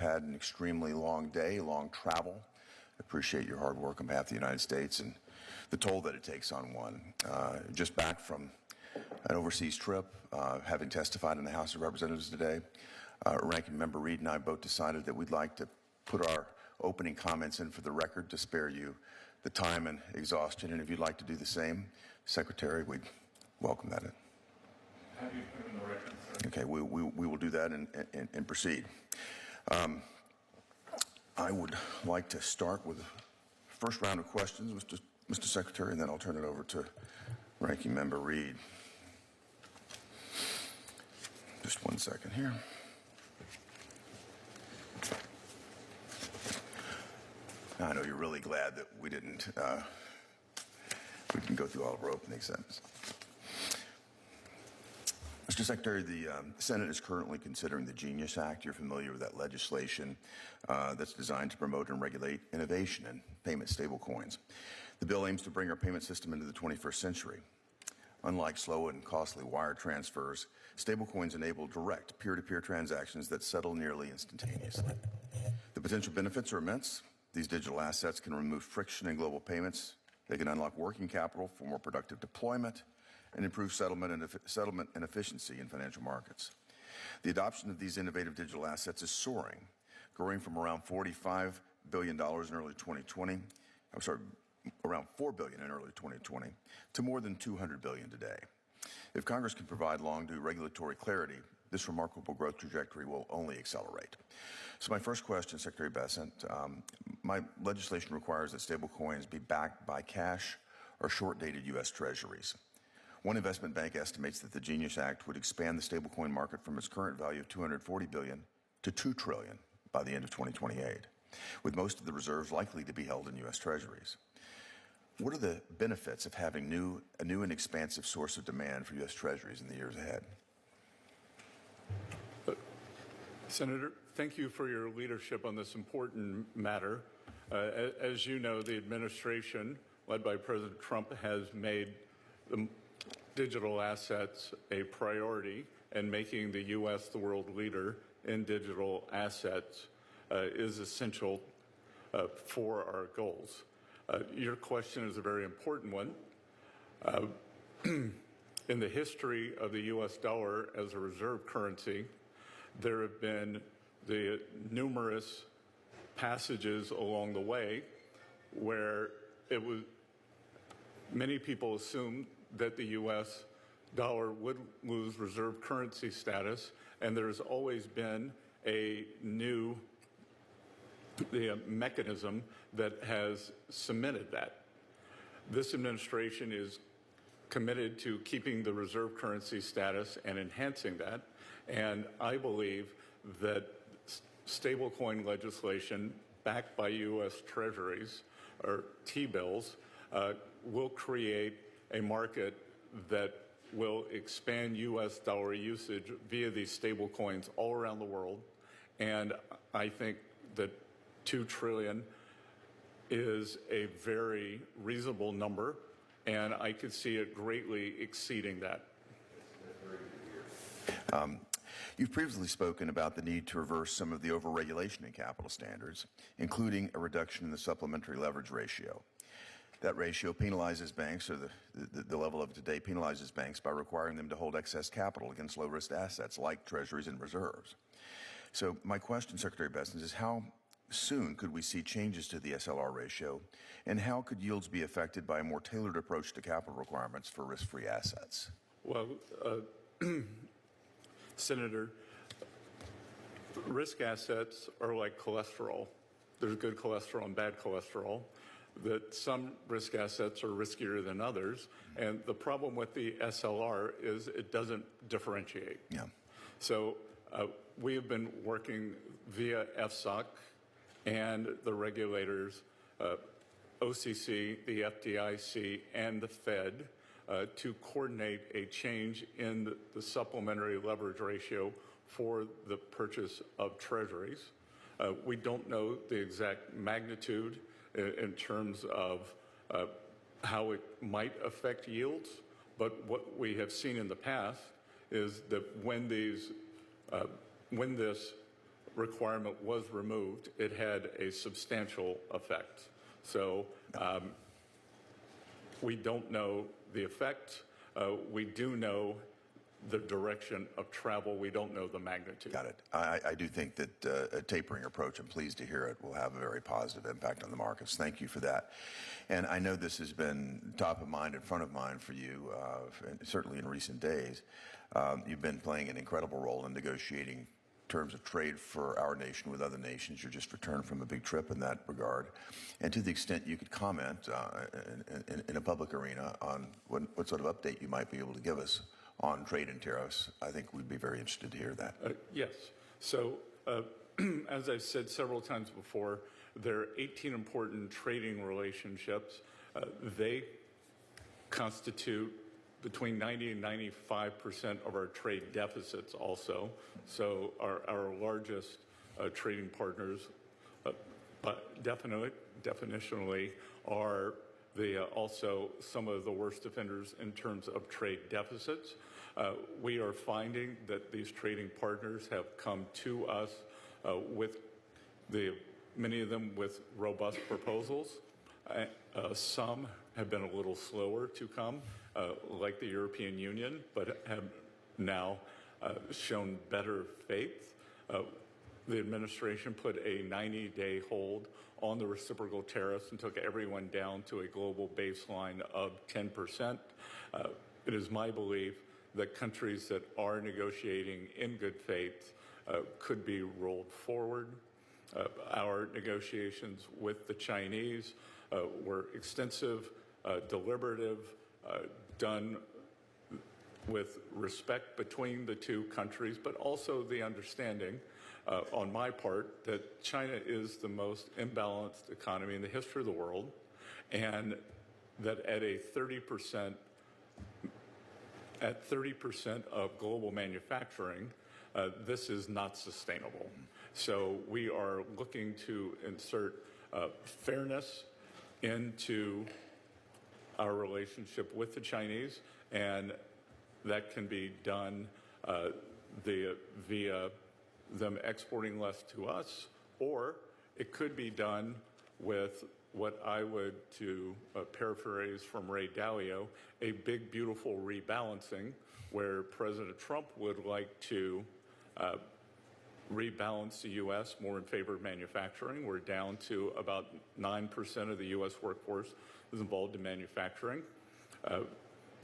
had an extremely long day, long travel. I appreciate your hard work on behalf of the United States and the toll that it takes on one. Just back from an overseas trip, having testified in the House of Representatives today, Ranking Member Reid and I both decided that we'd like to put our opening comments in for the record to spare you the time and exhaustion. And if you'd like to do the same, Secretary, we'd welcome that in. Have you put in the record, sir? Okay, we will do that and proceed. I would like to start with the first round of questions, Mr. Secretary, and then I'll turn it over to Ranking Member Reid. Just 1 second here. I know you're really glad that we didn't go through all of our opening sentences. Mr. Secretary, the Senate is currently considering the Genius Act. You're familiar with that legislation that's designed to promote and regulate innovation in payment stablecoins. The bill aims to bring our payment system into the 21st century. Unlike slow and costly wire transfers, stablecoins enable direct peer-to-peer transactions that settle nearly instantaneously. The potential benefits are immense. These digital assets can remove friction in global payments. They can unlock working capital for more productive deployment and improve settlement and efficiency in financial markets. The adoption of these innovative digital assets is soaring, growing from around $45 billion in early 2020, around $4 billion in early 2020, to more than $200 billion today. If Congress can provide long-due regulatory clarity, this remarkable growth trajectory will only accelerate. So my first question, Secretary Bessent, my legislation requires that stablecoins be backed by cash or short-dated U.S. Treasuries. One investment bank estimates that the Genius Act would expand the stablecoin market from its current value of $240 billion to $2 trillion by the end of 2028, with most of the reserves likely to be held in U.S. Treasuries. What are the benefits of having a new and expansive source of demand for U.S. Treasuries in the years ahead? Senator, thank you for your leadership on this important matter. As you know, the administration, led by President Trump, has made digital assets a priority, and making the U.S. the world leader in digital assets is essential for our goals. Your question is a very important one. In the history of the U.S. dollar as a reserve currency, there have been the numerous passages along the way where many people assumed that the U.S. dollar would lose reserve currency status, and there's always been a new mechanism that has cemented that. This administration is committed to keeping the reserve currency status and enhancing that, and I believe that stablecoin legislation backed by U.S. Treasuries, or T-bills, will create a market that will expand U.S. dollar usage via these stablecoins all around the world, and I think that $2 trillion is a very reasonable number, and I could see it greatly exceeding that. You've previously spoken about the need to reverse some of the overregulation in capital standards, including a reduction in the supplementary leverage ratio. That ratio penalizes banks, or the level of it today penalizes banks by requiring them to hold excess capital against low-risk assets like treasuries and reserves. So my question, Secretary Bessent, is how soon could we see changes to the SLR ratio, and how could yields be affected by a more tailored approach to capital requirements for risk-free assets? Well, Senator, risk assets are like cholesterol. There's good cholesterol and bad cholesterol. That some risk assets are riskier than others, and the problem with the SLR is it doesn't differentiate. Yeah. So we have been working via FSOC and the regulators, OCC, the FDIC, and the Fed, to coordinate a change in the supplementary leverage ratio for the purchase of treasuries. We don't know the exact magnitude in terms of how it might affect yields, but what we have seen in the past is that when this requirement was removed, it had a substantial effect. So we don't know the effect. We do know the direction of travel. We don't know the magnitude. Got it. I do think that a tapering approach, I'm pleased to hear it, will have a very positive impact on the markets. Thank you for that. And I know this has been top of mind and front of mind for you, certainly in recent days. You've been playing an incredible role in negotiating terms of trade for our nation with other nations. You're just returned from a big trip in that regard. And to the extent you could comment in a public arena on what sort of update you might be able to give us on trade and tariffs, I think we'd be very interested to hear that. Yes. So as I've said several times before, there are 18 important trading relationships. They constitute between 90 and 95% of our trade deficits also. So our largest trading partners, but definitionally are also some of the worst offenders in terms of trade deficits. We are finding that these trading partners have come to us with many of them with robust proposals. Some have been a little slower to come, like the European Union, but have now shown better faith. The administration put a 90-day hold on the reciprocal tariffs and took everyone down to a global baseline of 10%. It is my belief that countries that are negotiating in good faith could be rolled forward. Our negotiations with the Chinese were extensive, deliberative, done with respect between the two countries, but also the understanding on my part that China is the most imbalanced economy in the history of the world, and that at 30% of global manufacturing, this is not sustainable. So we are looking to insert fairness into our relationship with the Chinese, and that can be done via them exporting less to us, or it could be done with what I would, to paraphrase from Ray Dalio, a big, beautiful rebalancing, where President Trump would like to rebalance the U.S. more in favor of manufacturing. We're down to about 9% of the U.S. workforce is involved in manufacturing.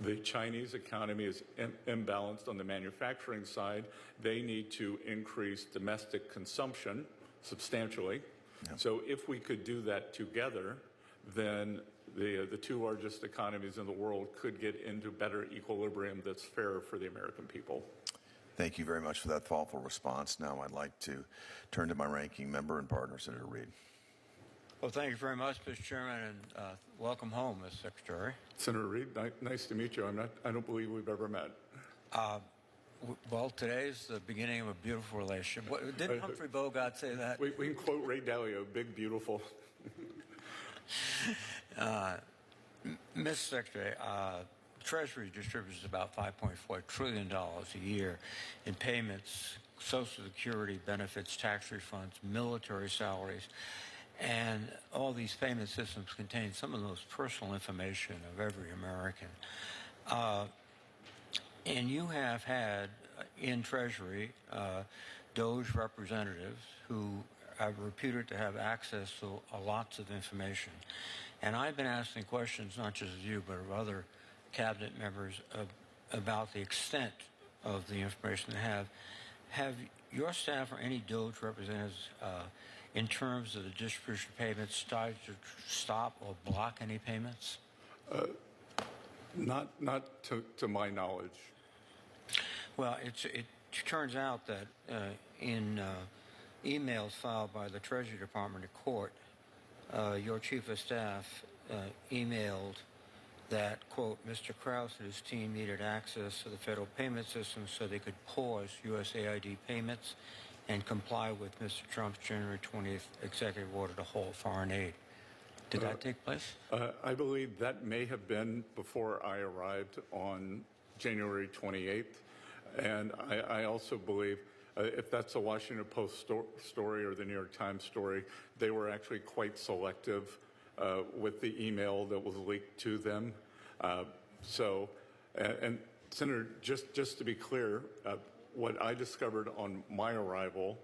The Chinese economy is imbalanced on the manufacturing side. They need to increase domestic consumption substantially. Yeah. So if we could do that together, then the two largest economies in the world could get into better equilibrium that's fair for the American people. Thank you very much for that thoughtful response. Now I'd like to turn to my ranking member and partner, Senator Reid. Well, thank you very much, Mr. Chairman, and welcome home, Mr. Secretary. Senator Reid, nice to meet you. I don't believe we've ever met. Well, today's the beginning of a beautiful relationship. Didn't Humphrey Bogart say that? We can quote Ray Dalio, big, beautiful. Mr. Secretary, Treasury distributes about $5.4 trillion a year in payments, Social Security benefits, tax refunds, military salaries, and all these payment systems contain some of the most personal information of every American. And you have had in Treasury DOJ representatives who are reputed to have access to lots of information. And I've been asking questions, not just of you, but of other cabinet members about the extent of the information they have. Have your staff or any DOJ representatives in terms of the distribution of payments started to stop or block any payments? Not to my knowledge. Well, it turns out that in emails filed by the Treasury Department to court, your chief of staff emailed that, quote, Mr. Krause and his team needed access to the federal payment system so they could pause USAID payments and comply with Mr. Trump's January 20th executive order to halt foreign aid. Did that take place? I believe that may have been before I arrived on January 28th. And I also believe if that's the Washington Post story or the New York Times story, they were actually quite selective with the email that was leaked to them. And Senator, just to be clear, what I discovered on my arrival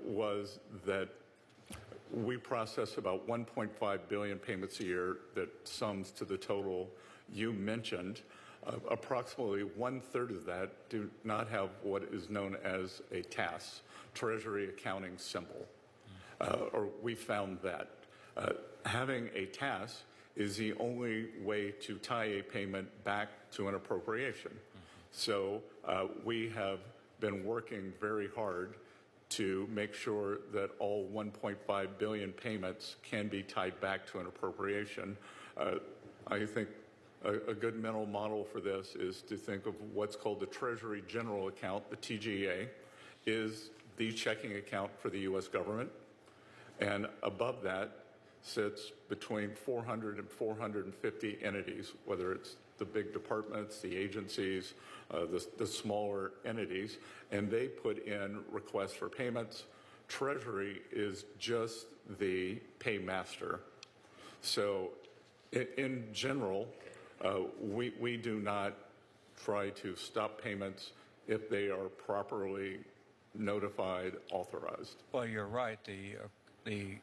was that we process about 1.5 billion payments a year that sums to the total you mentioned. Approximately 1/3 of that do not have what is known as a TAS, Treasury Accounting Symbol, or we found that. Having a TAS is the only way to tie a payment back to an appropriation. So we have been working very hard to make sure that all 1.5 billion payments can be tied back to an appropriation. I think a good mental model for this is to think of what's called the Treasury General Account, the TGA, is the checking account for the U.S. government. And above that sits between 400 and 450 entities, whether it's the big departments, the agencies, the smaller entities, and they put in requests for payments. Treasury is just the paymaster. So in general, we do not try to stop payments if they are properly notified, authorized. Well, you're right. The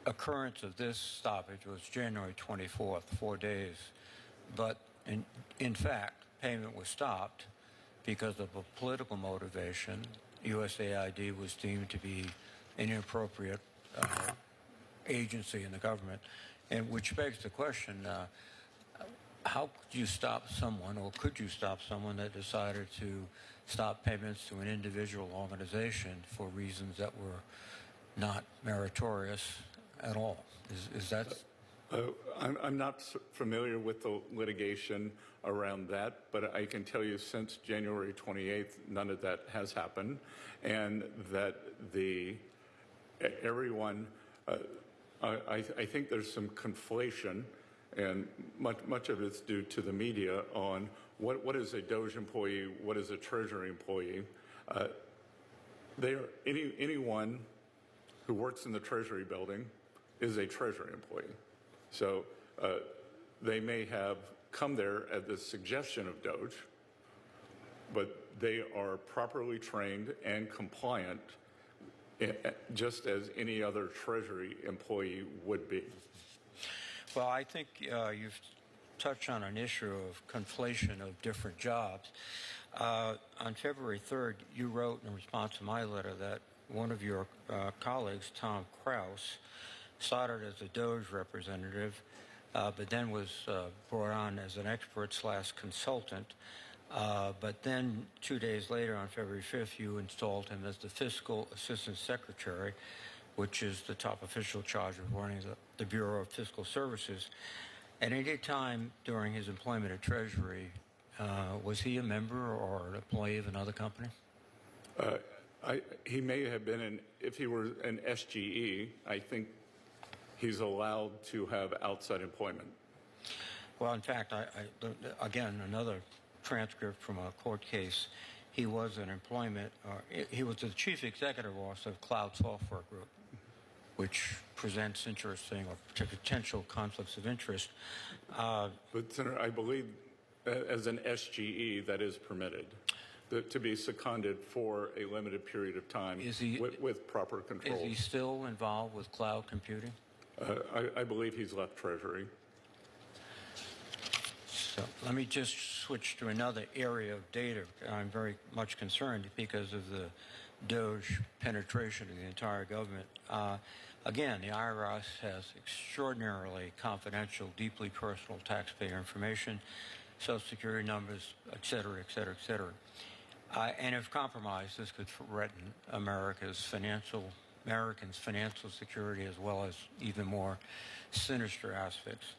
occurrence of this stoppage was January 24th, 4 days. But in fact, payment was stopped because of a political motivation. USAID was deemed to be an inappropriate agency in the government, and which begs the question, how could you stop someone, or could you stop someone that decided to stop payments to an individual organization for reasons that were not meritorious at all? Is that... I'm not familiar with the litigation around that, but I can tell you since January 28th, none of that has happened, and that everyone, I think there's some conflation, and much of it's due to the media on what is a DOJ employee, what is a Treasury employee. Anyone who works in the Treasury building is a Treasury employee. So they may have come there at the suggestion of DOJ, but they are properly trained and compliant, just as any other Treasury employee would be. Well, I think you've touched on an issue of conflation of different jobs. On February 3rd, you wrote in response to my letter that one of your colleagues, Tom Krause, started as a DOJ representative, but then was brought on as an expert/consultant. But then 2 days later, on February 5th, you installed him as the Fiscal Assistant Secretary, which is the top official charge of running the Bureau of Fiscal Services. At any time during his employment at Treasury, was he a member or an employee of another company? He may have been, if he were an SGE, I think he's allowed to have outside employment. Well, in fact, again, another transcript from a court case, he was an employment, he was the chief executive officer of Cloud Software Group, which presents interesting or potential conflicts of interest. But, Senator, I believe as an SGE, that is permitted, to be seconded for a limited period of time with proper controls. Is he still involved with cloud computing? I believe he's left Treasury. So let me just switch to another area of data. I'm very much concerned because of the DOJ penetration of the entire government. Again, the IRS has extraordinarily confidential, deeply personal taxpayer information, Social Security numbers, et cetera, et cetera, et cetera. And if compromised, this could threaten Americans' financial security, as well as even more sinister aspects.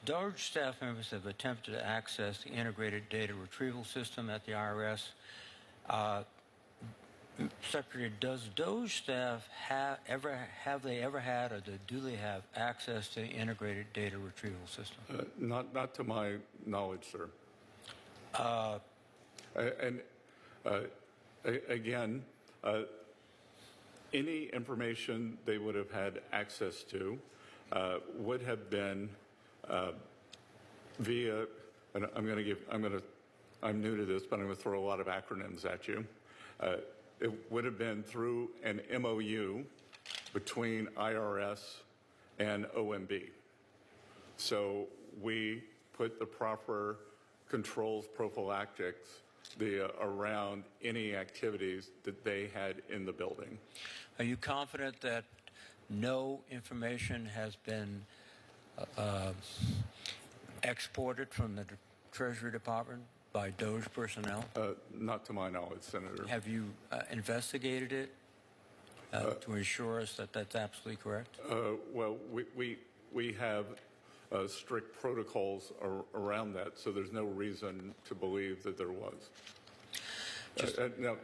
DOJ staff members have attempted to access the integrated data retrieval system at the IRS. Secretary, does DOJ staff have they ever had, or do they have access to the integrated data retrieval system? Not to my knowledge, sir. And Again, any information they would have had access to would have been via, and I'm new to this, but I'm going to throw a lot of acronyms at you. It would have been through an MOU between IRS and OMB. So we put the proper controls, prophylactics around any activities that they had in the building. Are you confident that no information has been exported from the Treasury Department by DOJ personnel? Not to my knowledge, Senator. Have you investigated it to ensure us that that's absolutely correct? Well, we have strict protocols around that, so there's no reason to believe that there was. Now,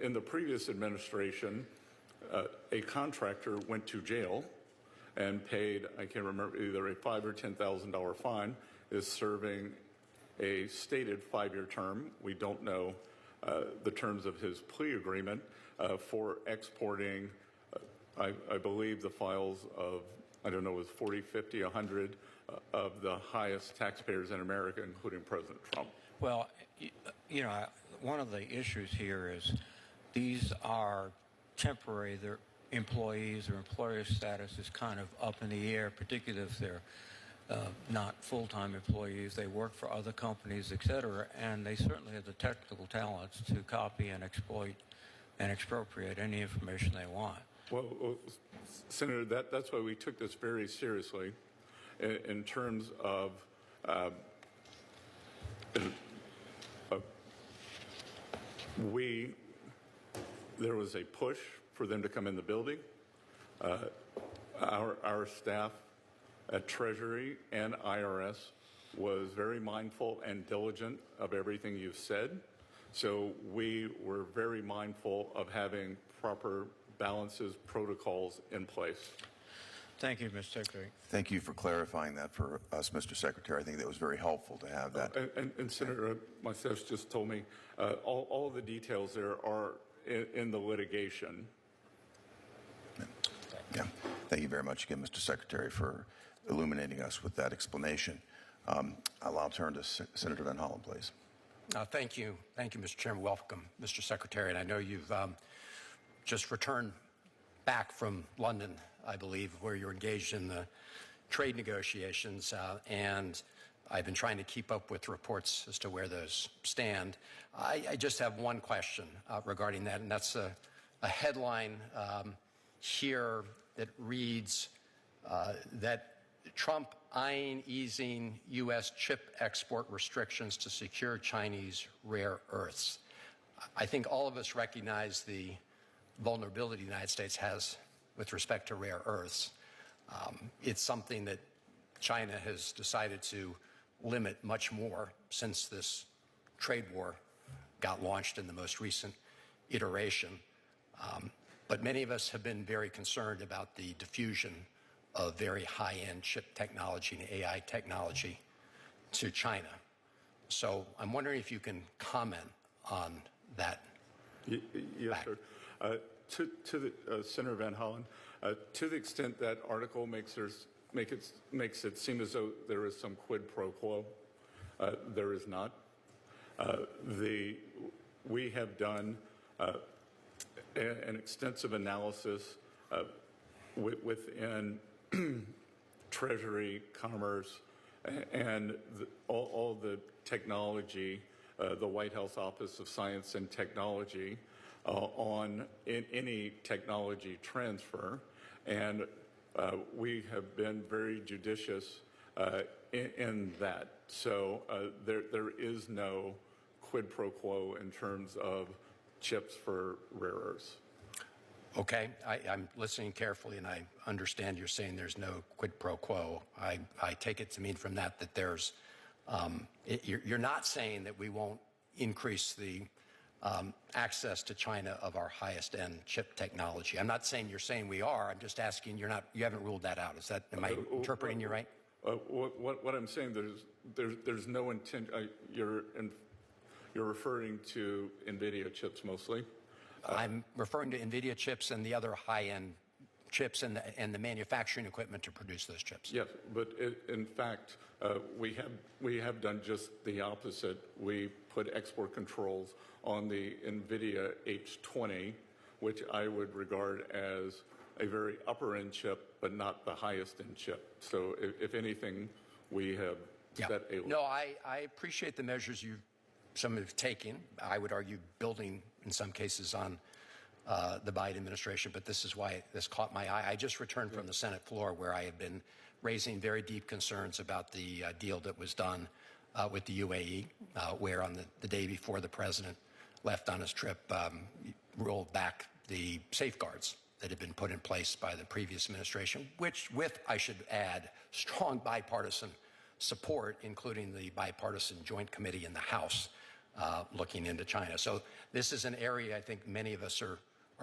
in the previous administration, a contractor went to jail and paid, I can't remember, either a $5,000 or $10,000 fine, is serving a stated 5-year term. We don't know the terms of his plea agreement for exporting, I believe, the files of, I don't know, it was 40, 50, 100 of the highest taxpayers in America, including President Trump. Well, you know, one of the issues here is these are temporary. Their employees or employer status is kind of up in the air, particularly if they're not full-time employees. They work for other companies, et cetera, and they certainly have the technical talents to copy and exploit and expropriate any information they want. Well, Senator, that's why we took this very seriously in terms of there was a push for them to come in the building. Our staff at Treasury and IRS was very mindful and diligent of everything you've said. So we were very mindful of having proper balances, protocols in place. Thank you, Mr. Secretary. Thank you for clarifying that for us, Mr. Secretary. I think that was very helpful to have that. And Senator, myself just told me all the details there are in the litigation. Yeah. Thank you very much again, Mr. Secretary, for illuminating us with that explanation. I'll turn to Senator Van Hollen, please. Thank you. Thank you, Mr. Chairman. Welcome, Mr. Secretary. And I know you've just returned back from London, I believe, where you're engaged in the trade negotiations. And I've been trying to keep up with reports as to where those stand. I just have one question regarding that, and that's a headline here that reads that Trump eyeing easing U.S. chip export restrictions to secure Chinese rare earths. I think all of us recognize the vulnerability the United States has with respect to rare earths. It's something that China has decided to limit much more since this trade war got launched in the most recent iteration. But many of us have been very concerned about the diffusion of very high-end chip technology and AI technology to China. So I'm wondering if you can comment on that. Yes, sir. To the Senator Van Hollen, to the extent that article makes it seem as though there is some quid pro quo, there is not. We have done an extensive analysis within Treasury, Commerce, and all the technology, the White House Office of Science and Technology, on any technology transfer, and we have been very judicious in that. So there is no quid pro quo in terms of chips for rare earths. Okay, I'm listening carefully, and I understand you're saying there's no quid pro quo. I take it to mean from that there's, you're not saying that we won't increase the access to China of our highest end chip technology. I'm not saying you're saying we are. I'm just asking you haven't ruled that out. Is that, am I interpreting you right? What I'm saying, there's no intent. You're You're referring to NVIDIA chips mostly? I'm referring to NVIDIA chips and the other high-end chips and the manufacturing equipment to produce those chips. Yes, but in fact, we have done just the opposite. We put export controls on the NVIDIA H20, which I would regard as a very upper-end chip, but not the highest-end chip. So if anything, we have set a... No, I appreciate the measures some have taken. I would argue building, in some cases, on the Biden administration, but this is why this caught my eye. I just returned from the Senate floor where I have been raising very deep concerns about the deal that was done with the UAE, where on the day before the president left on his trip, rolled back the safeguards that had been put in place by the previous administration, which with, I should add, strong bipartisan support, including the bipartisan joint committee in the House looking into China. So this is an area I think many of us are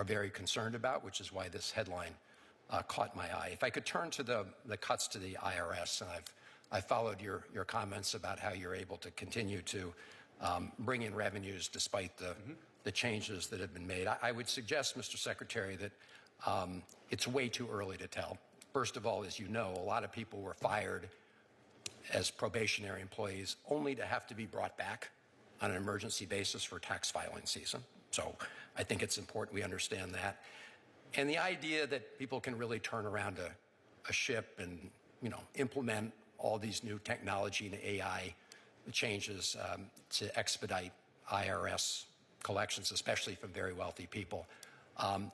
very concerned about, which is why this headline caught my eye. If I could turn to the cuts to the IRS, and I've followed your comments about how you're able to continue to bring in revenues despite the changes that have been made. I would suggest, Mr. Secretary, that it's way too early to tell. First of all, as you know, a lot of people were fired as probationary employees only to have to be brought back on an emergency basis for tax filing season. So I think it's important we understand that. And the idea that people can really turn around a ship and, implement all these new technology and AI changes to expedite IRS collections, especially from very wealthy people,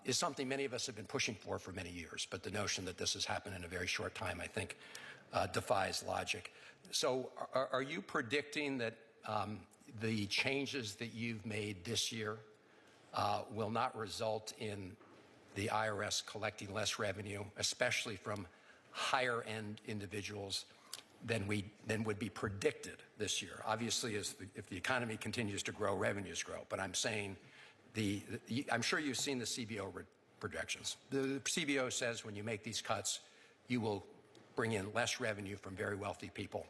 is something many of us have been pushing for many years. But the notion that this has happened in a very short time, I think, defies logic. So are you predicting that the changes that you've made this year will not result in the IRS collecting less revenue, especially from higher-end individuals than would be predicted this year? Obviously, if the economy continues to grow, revenues grow. But I'm saying, I'm sure you've seen the CBO projections. The CBO says when you make these cuts, you will bring in less revenue from very wealthy people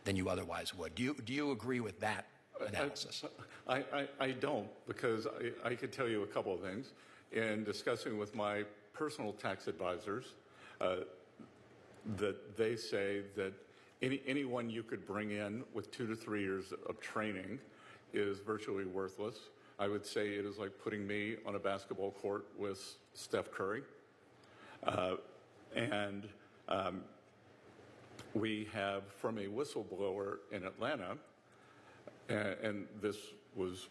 than you otherwise would. Do you agree with that analysis? I don't, because I could tell you a couple of things. In discussing with my personal tax advisors, that they say that anyone you could bring in with 2 to 3 years of training is virtually worthless. I would say it is like putting me on a basketball court with Steph Curry. We have, from a whistleblower in Atlanta, and this was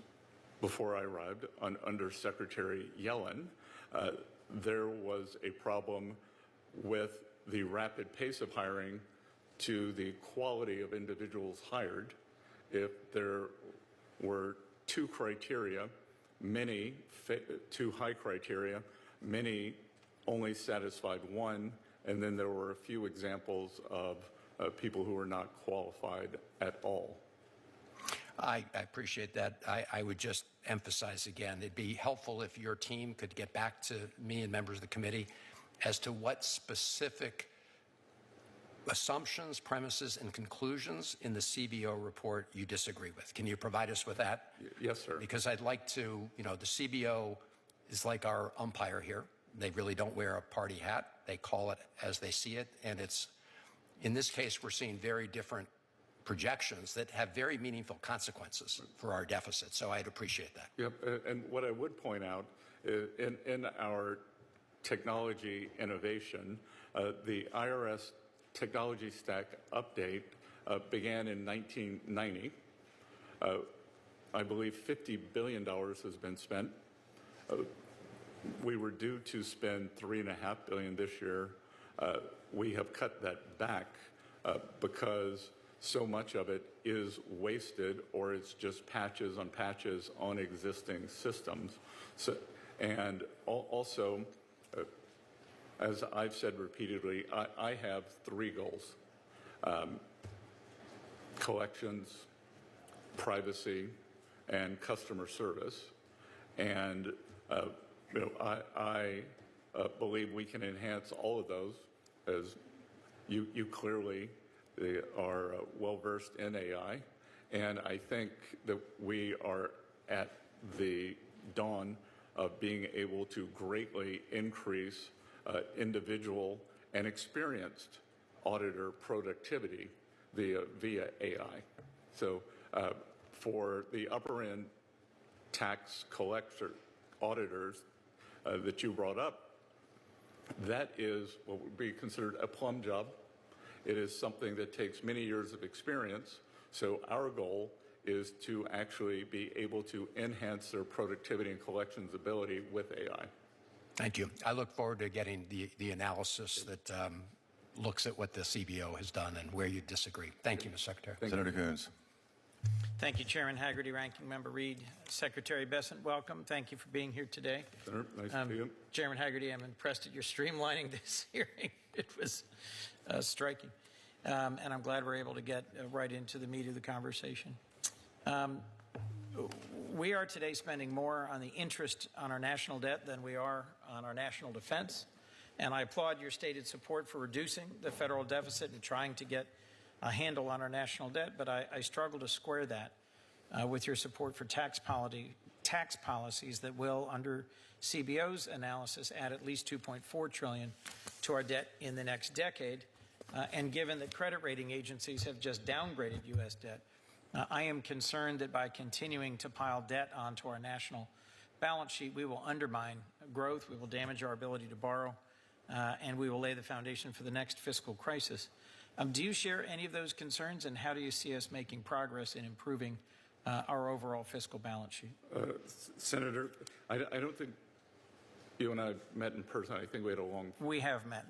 before I arrived, under Secretary Yellen, there was a problem with the rapid pace of hiring to the quality of individuals hired. If there were two criteria, too high criteria, many only satisfied one, and then there were a few examples of people who were not qualified at all. I appreciate that. I would just emphasize again, it'd be helpful if your team could get back to me and members of the committee as to what specific assumptions, premises, and conclusions in the CBO report you disagree with. Can you provide us with that? Yes, sir. Because I'd like to, the CBO is like our umpire here. They really don't wear a party hat. They call it as they see it. And in this case, we're seeing very different projections that have very meaningful consequences for our deficit. So I'd appreciate that. Yep. And what I would point out is in our technology innovation, the IRS technology stack update began in 1990. I believe $50 billion has been spent. We were due to spend $3.5 billion this year. We have cut that back because so much of it is wasted, or it's just patches on existing systems. So, and also, as I've said repeatedly, I have 3 goals: collections, privacy, and customer service. And I believe we can enhance all of those, as you clearly are well-versed in AI, And I think that we are at the dawn of being able to greatly increase individual and experienced auditor productivity via AI. So for the upper end tax collector auditors that you brought up, that is what would be considered a plum job. It is something that takes many years of experience. So our goal is to actually be able to enhance their productivity and collections ability with AI. Thank you. I look forward to getting the analysis that looks at what the CBO has done and where you disagree. Thank you, Mr. Secretary. Senator Coons. Thank you, Chairman Hagerty, Ranking Member Reed, Secretary Bessent. Welcome. Thank you for being here today. Senator, nice to see you. Chairman Hagerty, I'm impressed at your streamlining this hearing. It was striking. And I'm glad we're able to get right into the meat of the conversation. We are today spending more on the interest on our national debt than we are on our national defense. And I applaud your stated support for reducing the federal deficit and trying to get a handle on our national debt, but I struggle to square that with your support for tax policies that will, under CBO's analysis, add at least $2.4 trillion to our debt in the next decade. And given that credit rating agencies have just downgraded U.S. debt, I am concerned that by continuing to pile debt onto our national balance sheet, we will undermine growth, we will damage our ability to borrow, and we will lay the foundation for the next fiscal crisis. Do you share any of those concerns, and how do you see us making progress in improving our overall fiscal balance sheet? Senator, I don't think you and I met in person. I think we had a long... We have met.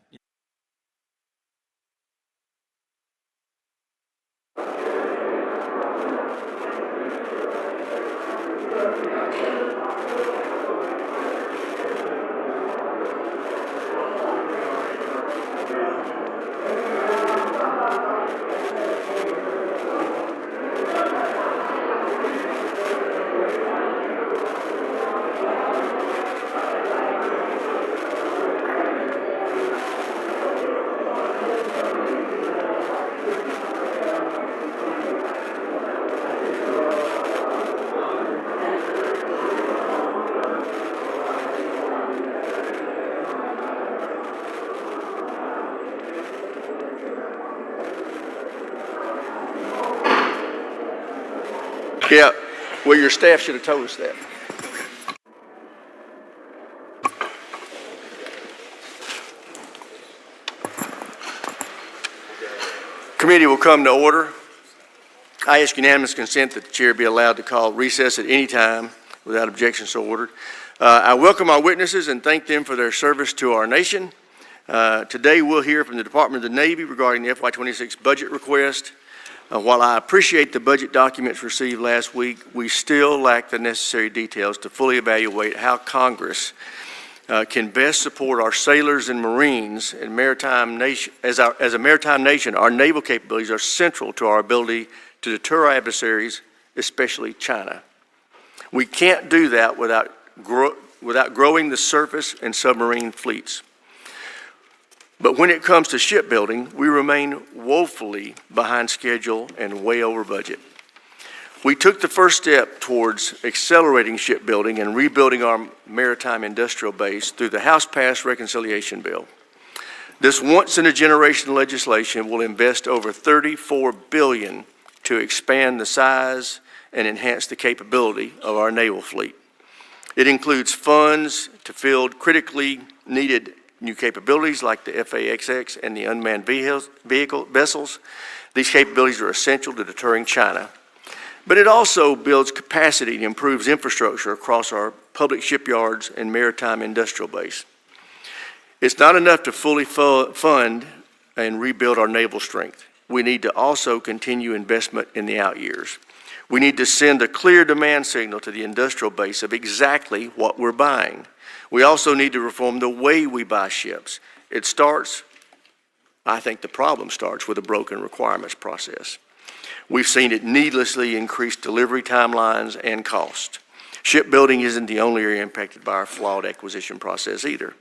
Yeah, well, your staff should have told us that. Committee will come to order. I ask unanimous consent that the chair be allowed to call recess at any time without objection so ordered. I welcome our witnesses and thank them for their service to our nation. Today we'll hear from the Department of the Navy regarding the FY26 budget request. While I appreciate the budget documents received last week, we still lack the necessary details to fully evaluate how Congress can best support our sailors and Marines and maritime nation. As a maritime nation, our naval capabilities are central to our ability to deter our adversaries, especially China. We can't do that without growing the surface and submarine fleets. But when it comes to shipbuilding, we remain woefully behind schedule and way over budget. We took the first step towards accelerating shipbuilding and rebuilding our maritime industrial base through the House-passed reconciliation bill. This once-in-a-generation legislation will invest over $34 billion to expand the size and enhance the capability of our naval fleet. It includes funds to field critically needed new capabilities like the FAXX and the unmanned vehicle vessels. These capabilities are essential to deterring China. But it also builds capacity and improves infrastructure across our public shipyards and maritime industrial base. It's not enough to fully fund and rebuild our naval strength. We need to also continue investment in the out years. We need to send a clear demand signal to the industrial base of exactly what we're buying. We also need to reform the way we buy ships. I think the problem starts with a broken requirements process. We've seen it needlessly increase delivery timelines and cost. Shipbuilding isn't the only area impacted by our flawed acquisition process either.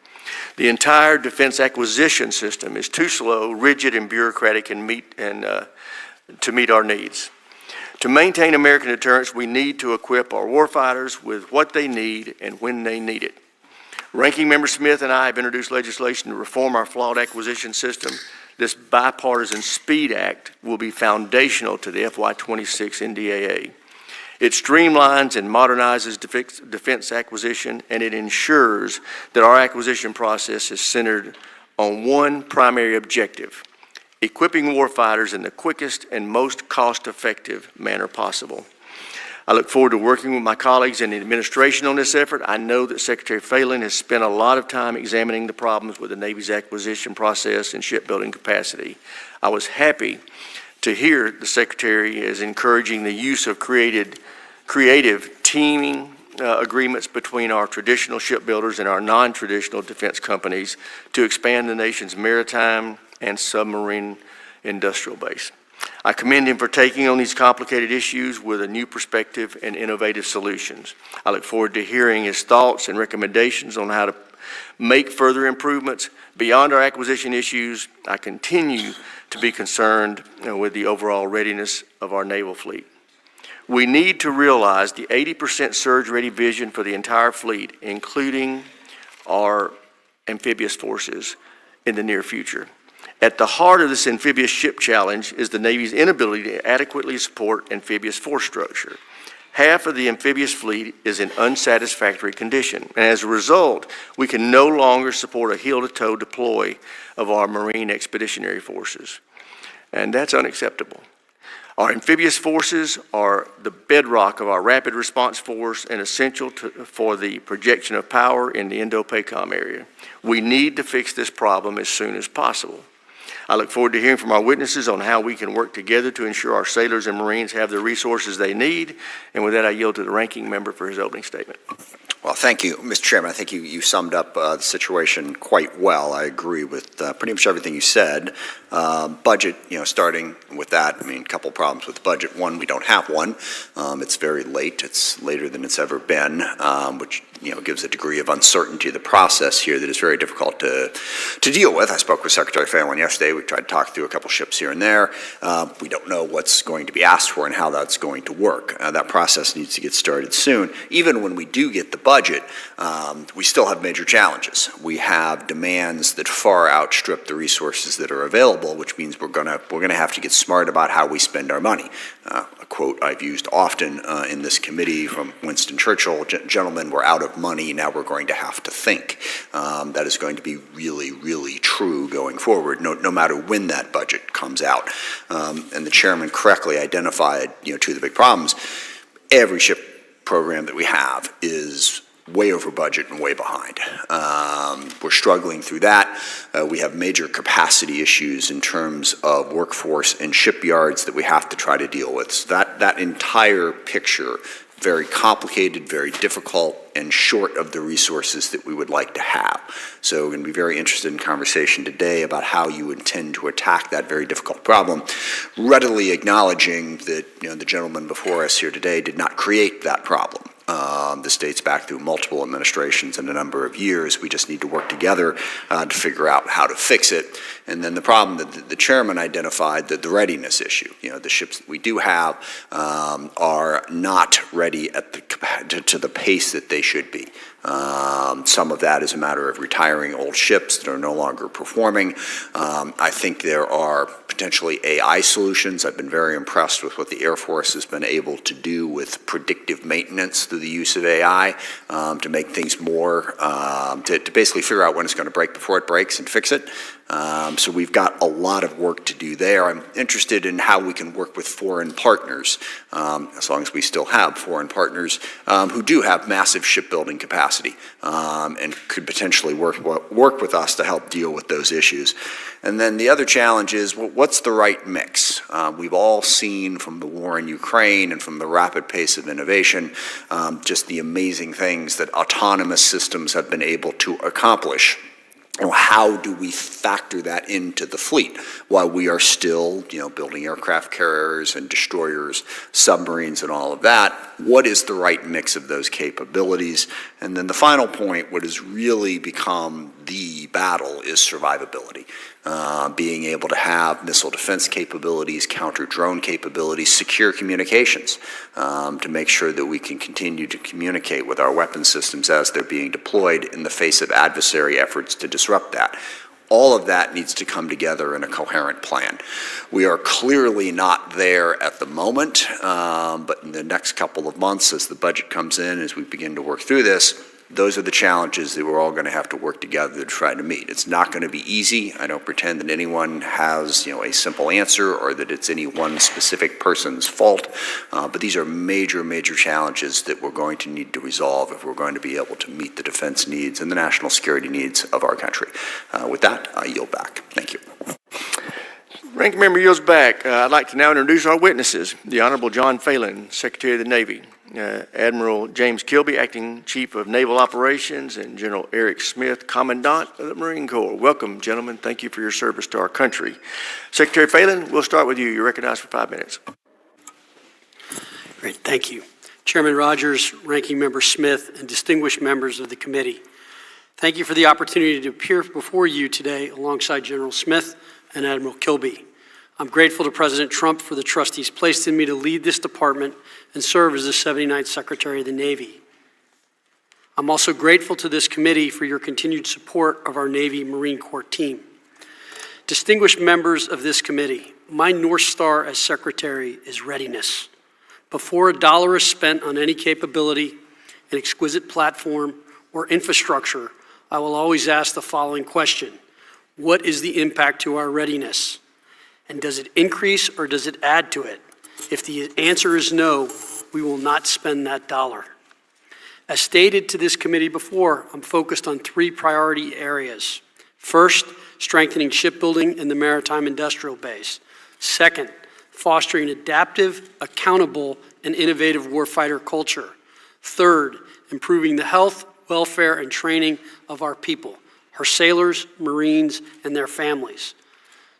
The entire defense acquisition system is too slow, rigid, and bureaucratic to meet our needs. To maintain American deterrence, we need to equip our warfighters with what they need and when they need it. Ranking Member Smith and I have introduced legislation to reform our flawed acquisition system. This bipartisan SPEED Act will be foundational to the FY26 NDAA. It streamlines and modernizes defense acquisition, and it ensures that our acquisition process is centered on one primary objective: equipping warfighters in the quickest and most cost-effective manner possible. I look forward to working with my colleagues in the administration on this effort. I know that Secretary Phelan has spent a lot of time examining the problems with the Navy's acquisition process and shipbuilding capacity. I was happy to hear the Secretary is encouraging the use of creative teaming agreements between our traditional shipbuilders and our non-traditional defense companies to expand the nation's maritime and submarine industrial base. I commend him for taking on these complicated issues with a new perspective and innovative solutions. I look forward to hearing his thoughts and recommendations on how to make further improvements. Beyond our acquisition issues, I continue to be concerned with the overall readiness of our naval fleet. We need to realize the 80% surge-ready vision for the entire fleet, including our amphibious forces, in the near future. At the heart of this amphibious ship challenge is the Navy's inability to adequately support amphibious force structure. Half of the amphibious fleet is in unsatisfactory condition, and as a result, we can no longer support a heel-to-toe deploy of our Marine Expeditionary Forces, and that's unacceptable. Our amphibious forces are the bedrock of our rapid response force and essential for the projection of power in the Indo-PACOM area. We need to fix this problem as soon as possible. I look forward to hearing from our witnesses on how we can work together to ensure our sailors and Marines have the resources they need. And with that, I yield to the ranking member for his opening statement. Well, thank you, Mr. Chairman. I think you summed up the situation quite well. I agree with pretty much everything you said. Budget, starting with that, a couple problems with the budget. One, we don't have one. It's very late. It's later than it's ever been, which gives a degree of uncertainty to the process here that is very difficult to deal with. I spoke with Secretary Phelan yesterday. We tried to talk through a couple ships here and there. We don't know what's going to be asked for and how that's going to work. That process needs to get started soon. Even when we do get the budget, we still have major challenges. We have demands that far outstrip the resources that are available, which means we're going to have to get smart about how we spend our money. A quote I've used often in this committee from Winston Churchill: "Gentlemen, we're out of money, now we're going to have to think." That is going to be really, really true going forward, no matter when that budget comes out. And the chairman correctly identified, two of the big problems. Every ship program that we have is way over budget and way behind. We're struggling through that. We have major capacity issues in terms of workforce and shipyards that we have to try to deal with. So that entire picture, very complicated, very difficult, and short of the resources that we would like to have. So we're going to be very interested in conversation today about how you intend to attack that very difficult problem, readily acknowledging that the gentleman before us here today did not create that problem. This dates back through multiple administrations and a number of years. We just need to work together to figure out how to fix it. And then the problem that the chairman identified, the readiness issue. The ships that we do have are not ready at to the pace that they should be. Some of that is a matter of retiring old ships that are no longer performing. I think there are potentially AI solutions. I've been very impressed with what the Air Force has been able to do with predictive maintenance through the use of AI to make things more, to basically figure out when it's going to break before it breaks and fix it. So we've got a lot of work to do there. I'm interested in how we can work with foreign partners, as long as we still have foreign partners who do have massive shipbuilding capacity and could potentially work with us to help deal with those issues. And then the other challenge is, what's the right mix? We've all seen from the war in Ukraine and from the rapid pace of innovation just the amazing things that autonomous systems have been able to accomplish. How do we factor that into the fleet while we are still, building aircraft carriers and destroyers, submarines and all of that? What is the right mix of those capabilities? And then the final point, what has really become the battle, is survivability. being able to have missile defense capabilities, counter-drone capabilities, secure communications, to make sure that we can continue to communicate with our weapon systems as they're being deployed in the face of adversary efforts to disrupt that. All of that needs to come together in a coherent plan. We are clearly not there at the moment, but in the next couple of months, as the budget comes in, as we begin to work through this, those are the challenges that we're all going to have to work together to try to meet. It's not going to be easy. I don't pretend that anyone has, a simple answer or that it's any one specific person's fault, but these are major, major challenges that we're going to need to resolve if we're going to be able to meet the defense needs and the national security needs of our country. With that, I yield back. Thank you. Ranking member yields back. I'd like to now introduce our witnesses. The Honorable John Phelan, Secretary of the Navy, Admiral James Kilby, Acting Chief of Naval Operations, and General Eric Smith, Commandant of the Marine Corps. Welcome, gentlemen. Thank you for your service to our country. Secretary Phelan, we'll start with you. You're recognized for 5 minutes. Great, thank you. Chairman Rogers, Ranking Member Smith, and distinguished members of the committee. Thank you for the opportunity to appear before you today alongside General Smith and Admiral Kilby. I'm grateful to President Trump for the trust he's placed in me to lead this department and serve as the 79th Secretary of the Navy. I'm also grateful to this committee for your continued support of our Navy Marine Corps team. Distinguished members of this committee, my North Star as Secretary is readiness. Before a dollar is spent on any capability, an exquisite platform, or infrastructure, I will always ask the following question: what is the impact to our readiness? And does it increase or does it add to it? If the answer is no, we will not spend that dollar. As stated to this committee before, I'm focused on 3 priority areas. First, strengthening shipbuilding in the maritime industrial base. Second, fostering adaptive, accountable, and innovative warfighter culture. Third, improving the health, welfare, and training of our people, our sailors, Marines, and their families.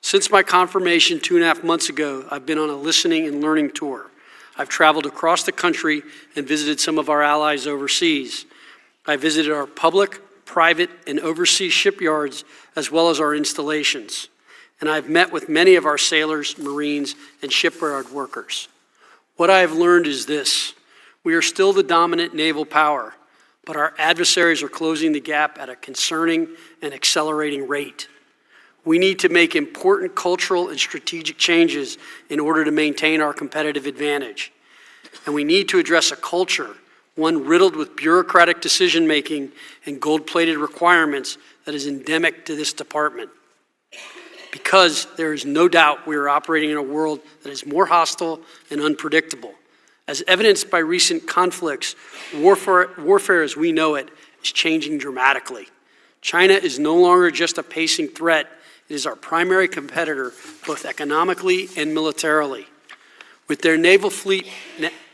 Since my confirmation 2.5 months ago, I've been on a listening and learning tour. I've traveled across the country and visited some of our allies overseas. I visited our public, private, and overseas shipyards, as well as our installations. And I've met with many of our sailors, Marines, and shipyard workers. What I have learned is this: we are still the dominant naval power, but our adversaries are closing the gap at a concerning and accelerating rate. We need to make important cultural and strategic changes in order to maintain our competitive advantage. And we need to address a culture, one riddled with bureaucratic decision-making and gold-plated requirements, that is endemic to this department. Because there is no doubt we are operating in a world that is more hostile and unpredictable. As evidenced by recent conflicts, warfare as we know it is changing dramatically. China is no longer just a pacing threat. It is our primary competitor, both economically and militarily. With their naval fleet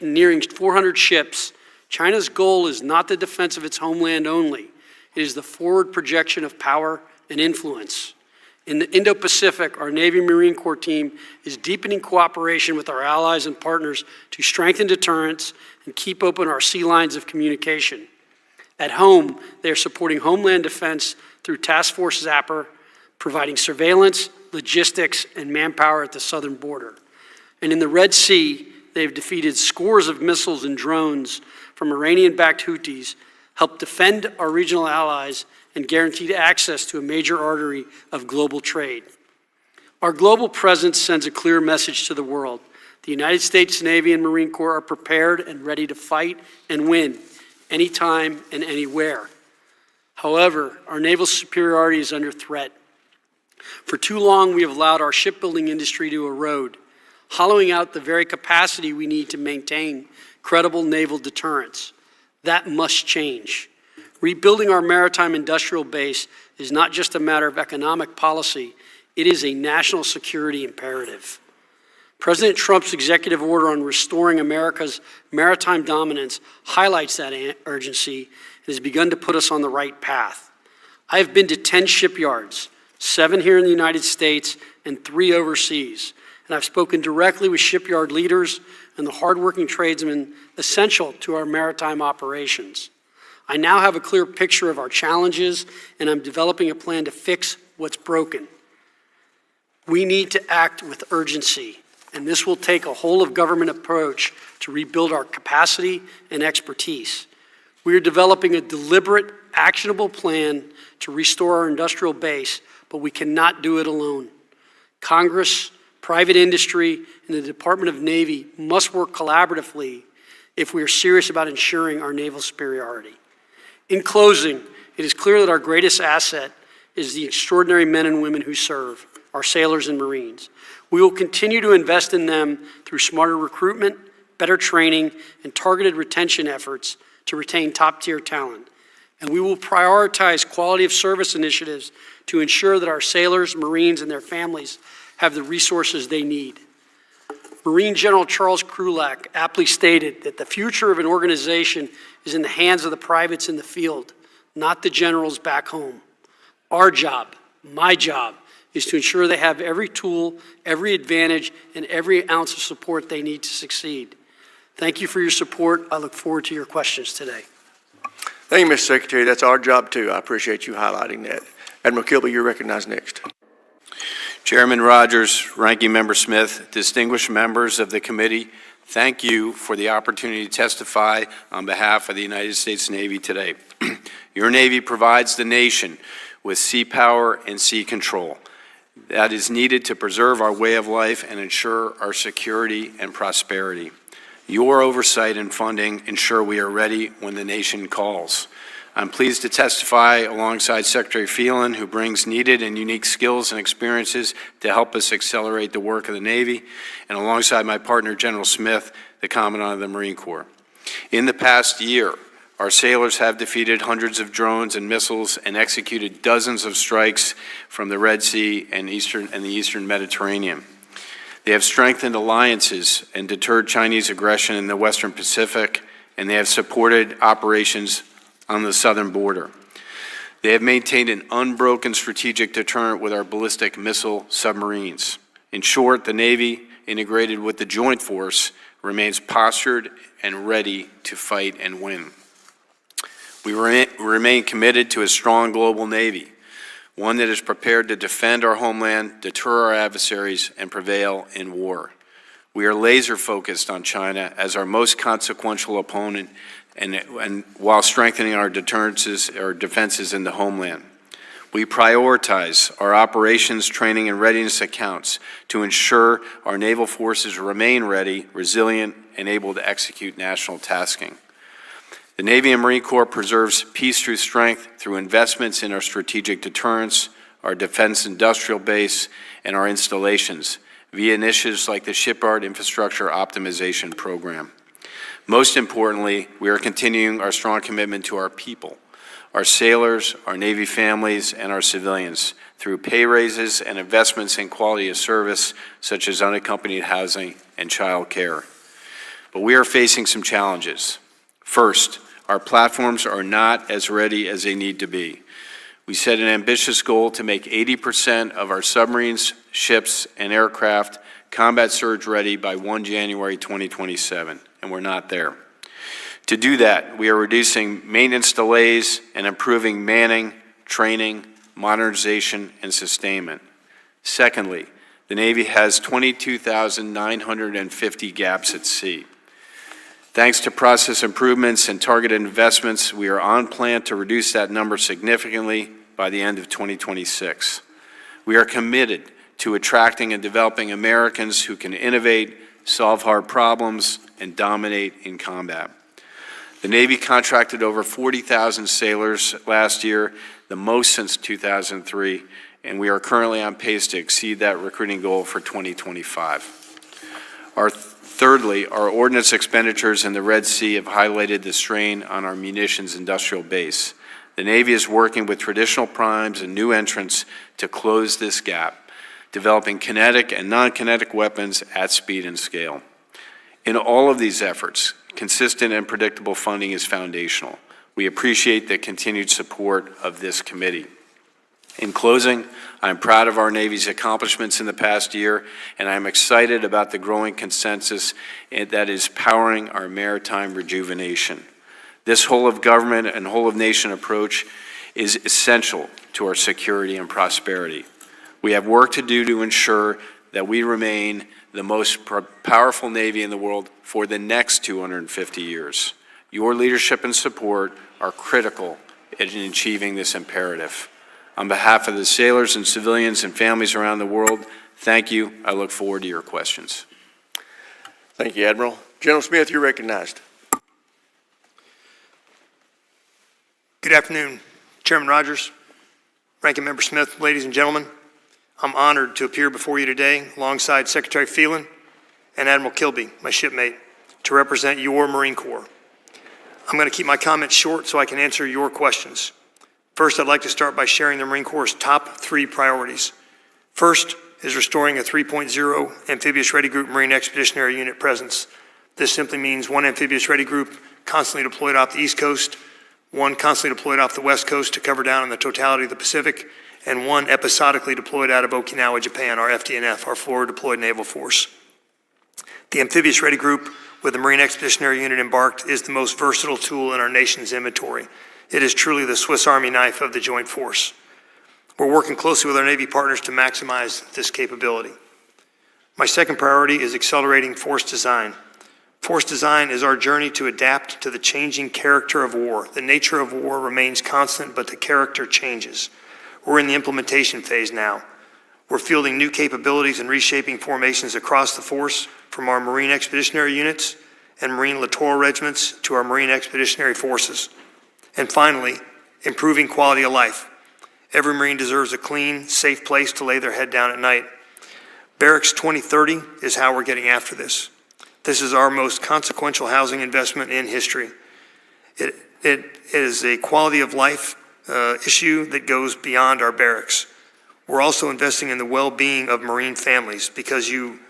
nearing 400 ships, China's goal is not the defense of its homeland only. It is the forward projection of power and influence. In the Indo-Pacific, our Navy Marine Corps team is deepening cooperation with our allies and partners to strengthen deterrence and keep open our sea lines of communication. At home, they are supporting Homeland Defense through Task Force Zapper, providing surveillance, logistics, and manpower at the southern border. And in the Red Sea, they've defeated scores of missiles and drones from Iranian-backed Houthis, helped defend our regional allies, and guaranteed access to a major artery of global trade. Our global presence sends a clear message to the world. The United States Navy and Marine Corps are prepared and ready to fight and win anytime and anywhere. However, our naval superiority is under threat. For too long, we have allowed our shipbuilding industry to erode, hollowing out the very capacity we need to maintain credible naval deterrence. That must change. Rebuilding our maritime industrial base is not just a matter of economic policy, it is a national security imperative. President Trump's executive order on restoring America's maritime dominance highlights that urgency and has begun to put us on the right path. I have been to 10 shipyards, 7 here in the United States and 3 overseas, and I've spoken directly with shipyard leaders and the hardworking tradesmen essential to our maritime operations. I now have a clear picture of our challenges, and I'm developing a plan to fix what's broken. We need to act with urgency, and this will take a whole-of-government approach to rebuild our capacity and expertise. We are developing a deliberate, actionable plan to restore our industrial base, but we cannot do it alone. Congress, private industry, and the Department of Navy must work collaboratively if we are serious about ensuring our naval superiority. In closing, it is clear that our greatest asset is the extraordinary men and women who serve, our sailors and Marines. We will continue to invest in them through smarter recruitment, better training, and targeted retention efforts to retain top-tier talent. And we will prioritize quality of service initiatives to ensure that our sailors, Marines, and their families have the resources they need. Marine General Charles Krulak aptly stated that the future of an organization is in the hands of the privates in the field, not the generals back home. Our job, my job, is to ensure they have every tool, every advantage, and every ounce of support they need to succeed. Thank you for your support. I look forward to your questions today. Thank you, Mr. Secretary. That's our job, too. I appreciate you highlighting that. Admiral Kilby, you're recognized next. Chairman Rogers, Ranking Member Smith, distinguished members of the committee, thank you for the opportunity to testify on behalf of the United States Navy today. Your Navy provides the nation with sea power and sea control that is needed to preserve our way of life and ensure our security and prosperity. Your oversight and funding ensure we are ready when the nation calls. I'm pleased to testify alongside Secretary Phelan, who brings needed and unique skills and experiences to help us accelerate the work of the Navy, and alongside my partner, General Smith, the Commandant of the Marine Corps. In the past year, our sailors have defeated hundreds of drones and missiles and executed dozens of strikes from the Red Sea and the Eastern Mediterranean. They have strengthened alliances and deterred Chinese aggression in the Western Pacific, and they have supported operations on the southern border. They have maintained an unbroken strategic deterrent with our ballistic missile submarines. In short, the Navy, integrated with the Joint Force, remains postured and ready to fight and win. We remain committed to a strong global Navy, one that is prepared to defend our homeland, deter our adversaries, and prevail in war. We are laser-focused on China as our most consequential opponent, and while strengthening our defenses in the homeland. We prioritize our operations, training, and readiness accounts to ensure our naval forces remain ready, resilient, and able to execute national tasking. The Navy and Marine Corps preserves peace through strength through investments in our strategic deterrence, our defense industrial base, and our installations via initiatives like the Shipyard Infrastructure Optimization Program. Most importantly, we are continuing our strong commitment to our people, our sailors, our Navy families, and our civilians through pay raises and investments in quality of service such as unaccompanied housing and child care. But we are facing some challenges. First, our platforms are not as ready as they need to be. We set an ambitious goal to make 80% of our submarines, ships, and aircraft combat surge ready by 1 January 2027, and we're not there. To do that, we are reducing maintenance delays and improving manning, training, modernization, and sustainment. Secondly, the Navy has 22,950 gaps at sea. Thanks to process improvements and targeted investments, we are on plan to reduce that number significantly by the end of 2026. We are committed to attracting and developing Americans who can innovate, solve hard problems, and dominate in combat. The Navy contracted over 40,000 sailors last year, the most since 2003, and we are currently on pace to exceed that recruiting goal for 2025. Thirdly, our ordnance expenditures in the Red Sea have highlighted the strain on our munitions industrial base. The Navy is working with traditional primes and new entrants to close this gap, developing kinetic and non-kinetic weapons at speed and scale. In all of these efforts, consistent and predictable funding is foundational. We appreciate the continued support of this committee. In closing, I'm proud of our Navy's accomplishments in the past year, and I'm excited about the growing consensus that is powering our maritime rejuvenation. This whole-of-government and whole-of-nation approach is essential to our security and prosperity. We have work to do to ensure that we remain the most powerful Navy in the world for the next 250 years. Your leadership and support are critical in achieving this imperative. On behalf of the sailors and civilians and families around the world, thank you. I look forward to your questions. Thank you, Admiral. General Smith, you're recognized. Good afternoon, Chairman Rogers, Ranking Member Smith, ladies and gentlemen. I'm honored to appear before you today alongside Secretary Phelan and Admiral Kilby, my shipmate, to represent your Marine Corps. I'm going to keep my comments short so I can answer your questions. First, I'd like to start by sharing the Marine Corps' top 3 priorities. First is restoring a 3.0 Amphibious Ready Group Marine Expeditionary Unit presence. This simply means 1 Amphibious Ready Group constantly deployed off the East Coast, 1 constantly deployed off the West Coast to cover down on the totality of the Pacific, and 1 episodically deployed out of Okinawa, Japan, our FDNF, our Forward Deployed Naval Force. The Amphibious Ready Group with the Marine Expeditionary Unit embarked is the most versatile tool in our nation's inventory. It is truly the Swiss Army knife of the Joint Force. We're working closely with our Navy partners to maximize this capability. My second priority is accelerating force design. Force design is our journey to adapt to the changing character of war. The nature of war remains constant, but the character changes. We're in the implementation phase now. We're fielding new capabilities and reshaping formations across the force, from our Marine Expeditionary Units and Marine Littoral Regiments to our Marine Expeditionary Forces. And finally, improving quality of life. Every Marine deserves a clean, safe place to lay their head down at night. Barracks 2030 is how we're getting after this. This is our most consequential housing investment in history. It is a quality of life issue that goes beyond our barracks. We're also investing in the well-being of Marine families, because you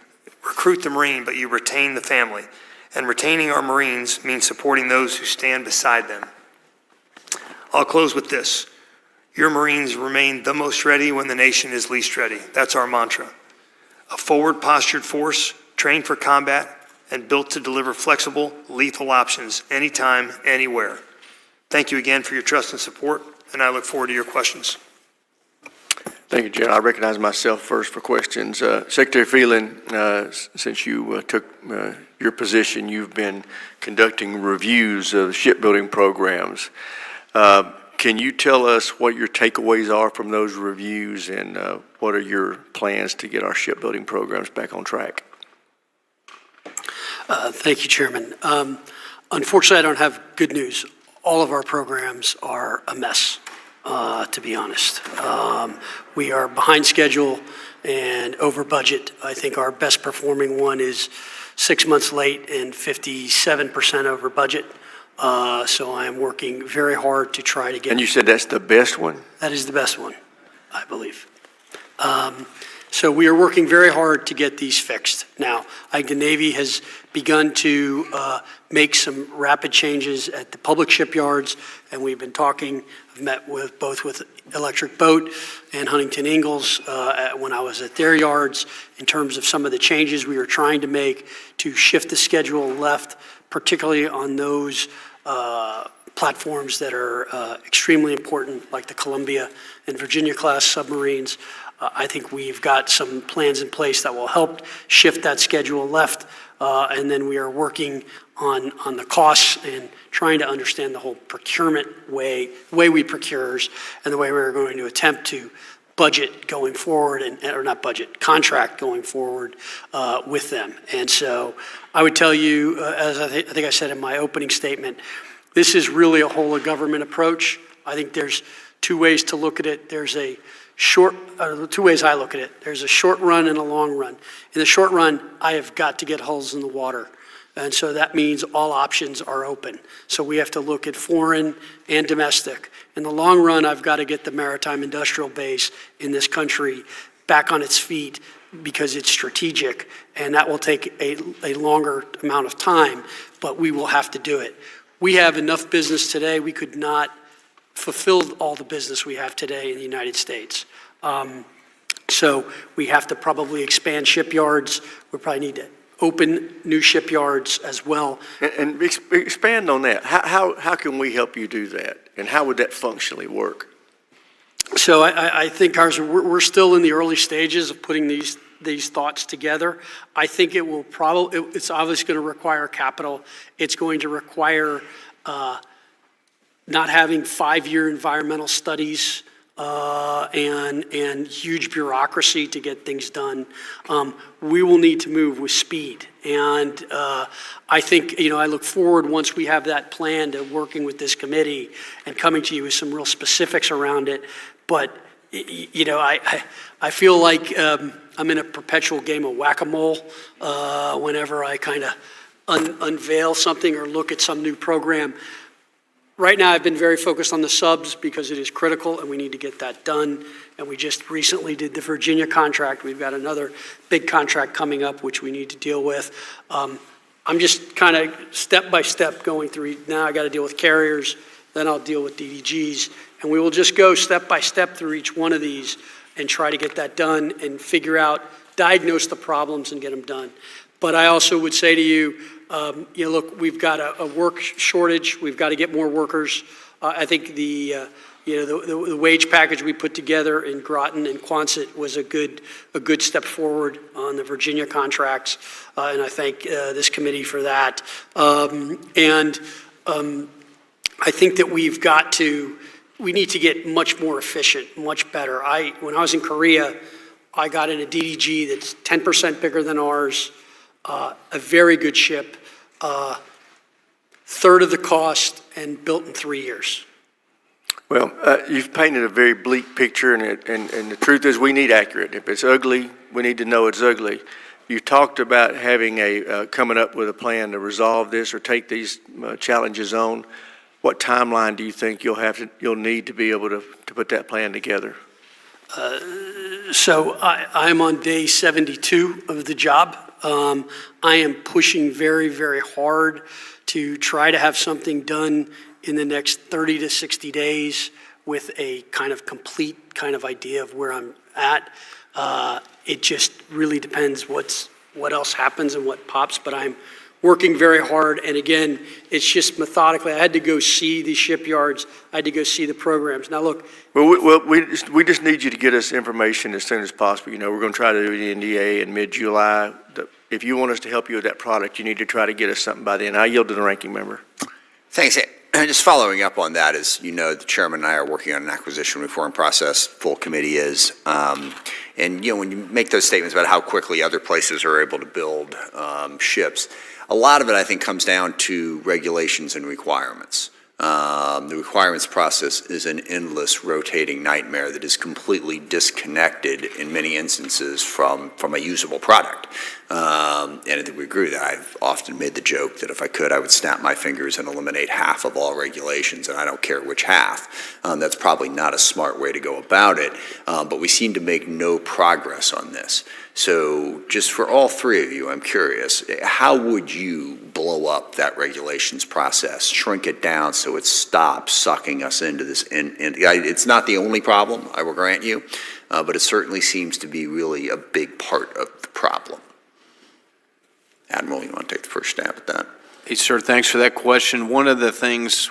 recruit the Marine, but you retain the family. And retaining our Marines means supporting those who stand beside them. I'll close with this. Your Marines remain the most ready when the nation is least ready. That's our mantra. A forward-postured force, trained for combat, and built to deliver flexible, lethal options anytime, anywhere. Thank you again for your trust and support, and I look forward to your questions. Thank you, General. I recognize myself first for questions. Secretary Phelan, since you took your position, you've been conducting reviews of shipbuilding programs. Can you tell us what your takeaways are from those reviews, and what are your plans to get our shipbuilding programs back on track? Thank you, Chairman. Unfortunately, I don't have good news. All of our programs are a mess, to be honest. We are behind schedule and over budget. I think our best performing one is 6 months late and 57% over budget. So I am working very hard to try to get... And you said that's the best one? That is the best one, I believe. So we are working very hard to get these fixed. Now, I think the Navy has begun to make some rapid changes at the public shipyards, and we've been talking, I've met with both with Electric Boat and Huntington Ingalls when I was at their yards, in terms of some of the changes we were trying to make to shift the schedule left, particularly on those platforms that are extremely important, like the Columbia and Virginia class submarines. I think we've got some plans in place that will help shift that schedule left, and then we are working on the costs and trying to understand the whole procurement way we procures, and the way we're going to attempt to budget going forward, or not budget, contract going forward with them. And so I would tell you, as I think I said in my opening statement, this is really a whole of government approach. I think there's 2 ways to look at it. There's a short, 2 ways I look at it. There's a short run and a long run. In the short run, I have got to get hulls in the water. And so that means all options are open. So we have to look at foreign and domestic. In the long run, I've got to get the maritime industrial base in this country back on its feet, because it's strategic, and that will take a longer amount of time, but we will have to do it. We have enough business today. We could not fulfill all the business we have today in the United States. So we have to probably expand shipyards. We probably need to open new shipyards as well. And expand on that. How can we help you do that? And how would that functionally work? So I think we're still in the early stages of putting these thoughts together. I think it will it's obviously going to require capital. It's going to require not having 5-year environmental studies and huge bureaucracy to get things done. We will need to move with speed. And I think, I look forward, once we have that plan, to working with this committee and coming to you with some real specifics around it. But, I feel like I'm in a perpetual game of whack-a-mole whenever I kind of unveil something or look at some new program. Right now, I've been very focused on the subs because it is critical and we need to get that done. And we just recently did the Virginia contract. We've got another big contract coming up, which we need to deal with. I'm just kind of step by step going through. Now I got to deal with carriers, then I'll deal with DDGs. And we will just go step by step through each one of these and try to get that done and figure out, diagnose the problems and get them done. But I also would say to you, look, we've got a work shortage. We've got to get more workers. I think the wage package we put together in Groton and Quonset was a good step forward on the Virginia contracts, and I thank this committee for that. I think that we need to get much more efficient, much better. When I was in Korea, I got in a DDG that's 10% bigger than ours, a very good ship, third of the cost, and built in 3 years. Well, you've painted a very bleak picture, and the truth is we need accurate. If it's ugly, we need to know it's ugly. You talked about having coming up with a plan to resolve this or take these challenges on. What timeline do you think you'll need to be able to put that plan together? So I'm on day 72 of the job. I am pushing very, very hard to try to have something done in the next 30 to 60 days with a kind of complete kind of idea of where I'm at. It just really depends what else happens and what pops, but I'm working very hard. And again, it's just methodically. I had to go see the shipyards. I had to go see the programs. Now, look. Well, we just need you to get us information as soon as possible. We're going to try to do the NDA in mid-July. If you want us to help you with that product, you need to try to get us something by then. I yield to the ranking member. Thanks. Just following up on that, as you know, the chairman and I are working on an acquisition reform process, full committee is. And, when you make those statements about how quickly other places are able to build ships, a lot of it, I think, comes down to regulations and requirements. The requirements process is an endless rotating nightmare that is completely disconnected in many instances from a usable product. And I think we agree with that. I've often made the joke that if I could, I would snap my fingers and eliminate half of all regulations, and I don't care which half. That's probably not a smart way to go about it, but we seem to make no progress on this. So just for all three of you, I'm curious, how would you blow up that regulations process, shrink it down so it stops sucking us into this? And it's not the only problem, I will grant you, but it certainly seems to be really a big part of the problem. Admiral, you want to take the first stab at that? Hey, sir, thanks for that question. One of the things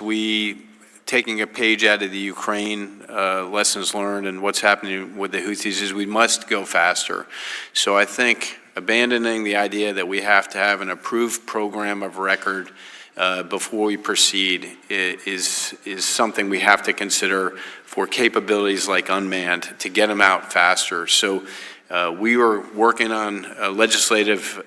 taking a page out of the Ukraine lessons learned and what's happening with the Houthis is we must go faster. So I think abandoning the idea that we have to have an approved program of record before we proceed is something we have to consider for capabilities like unmanned to get them out faster. So we were working on legislative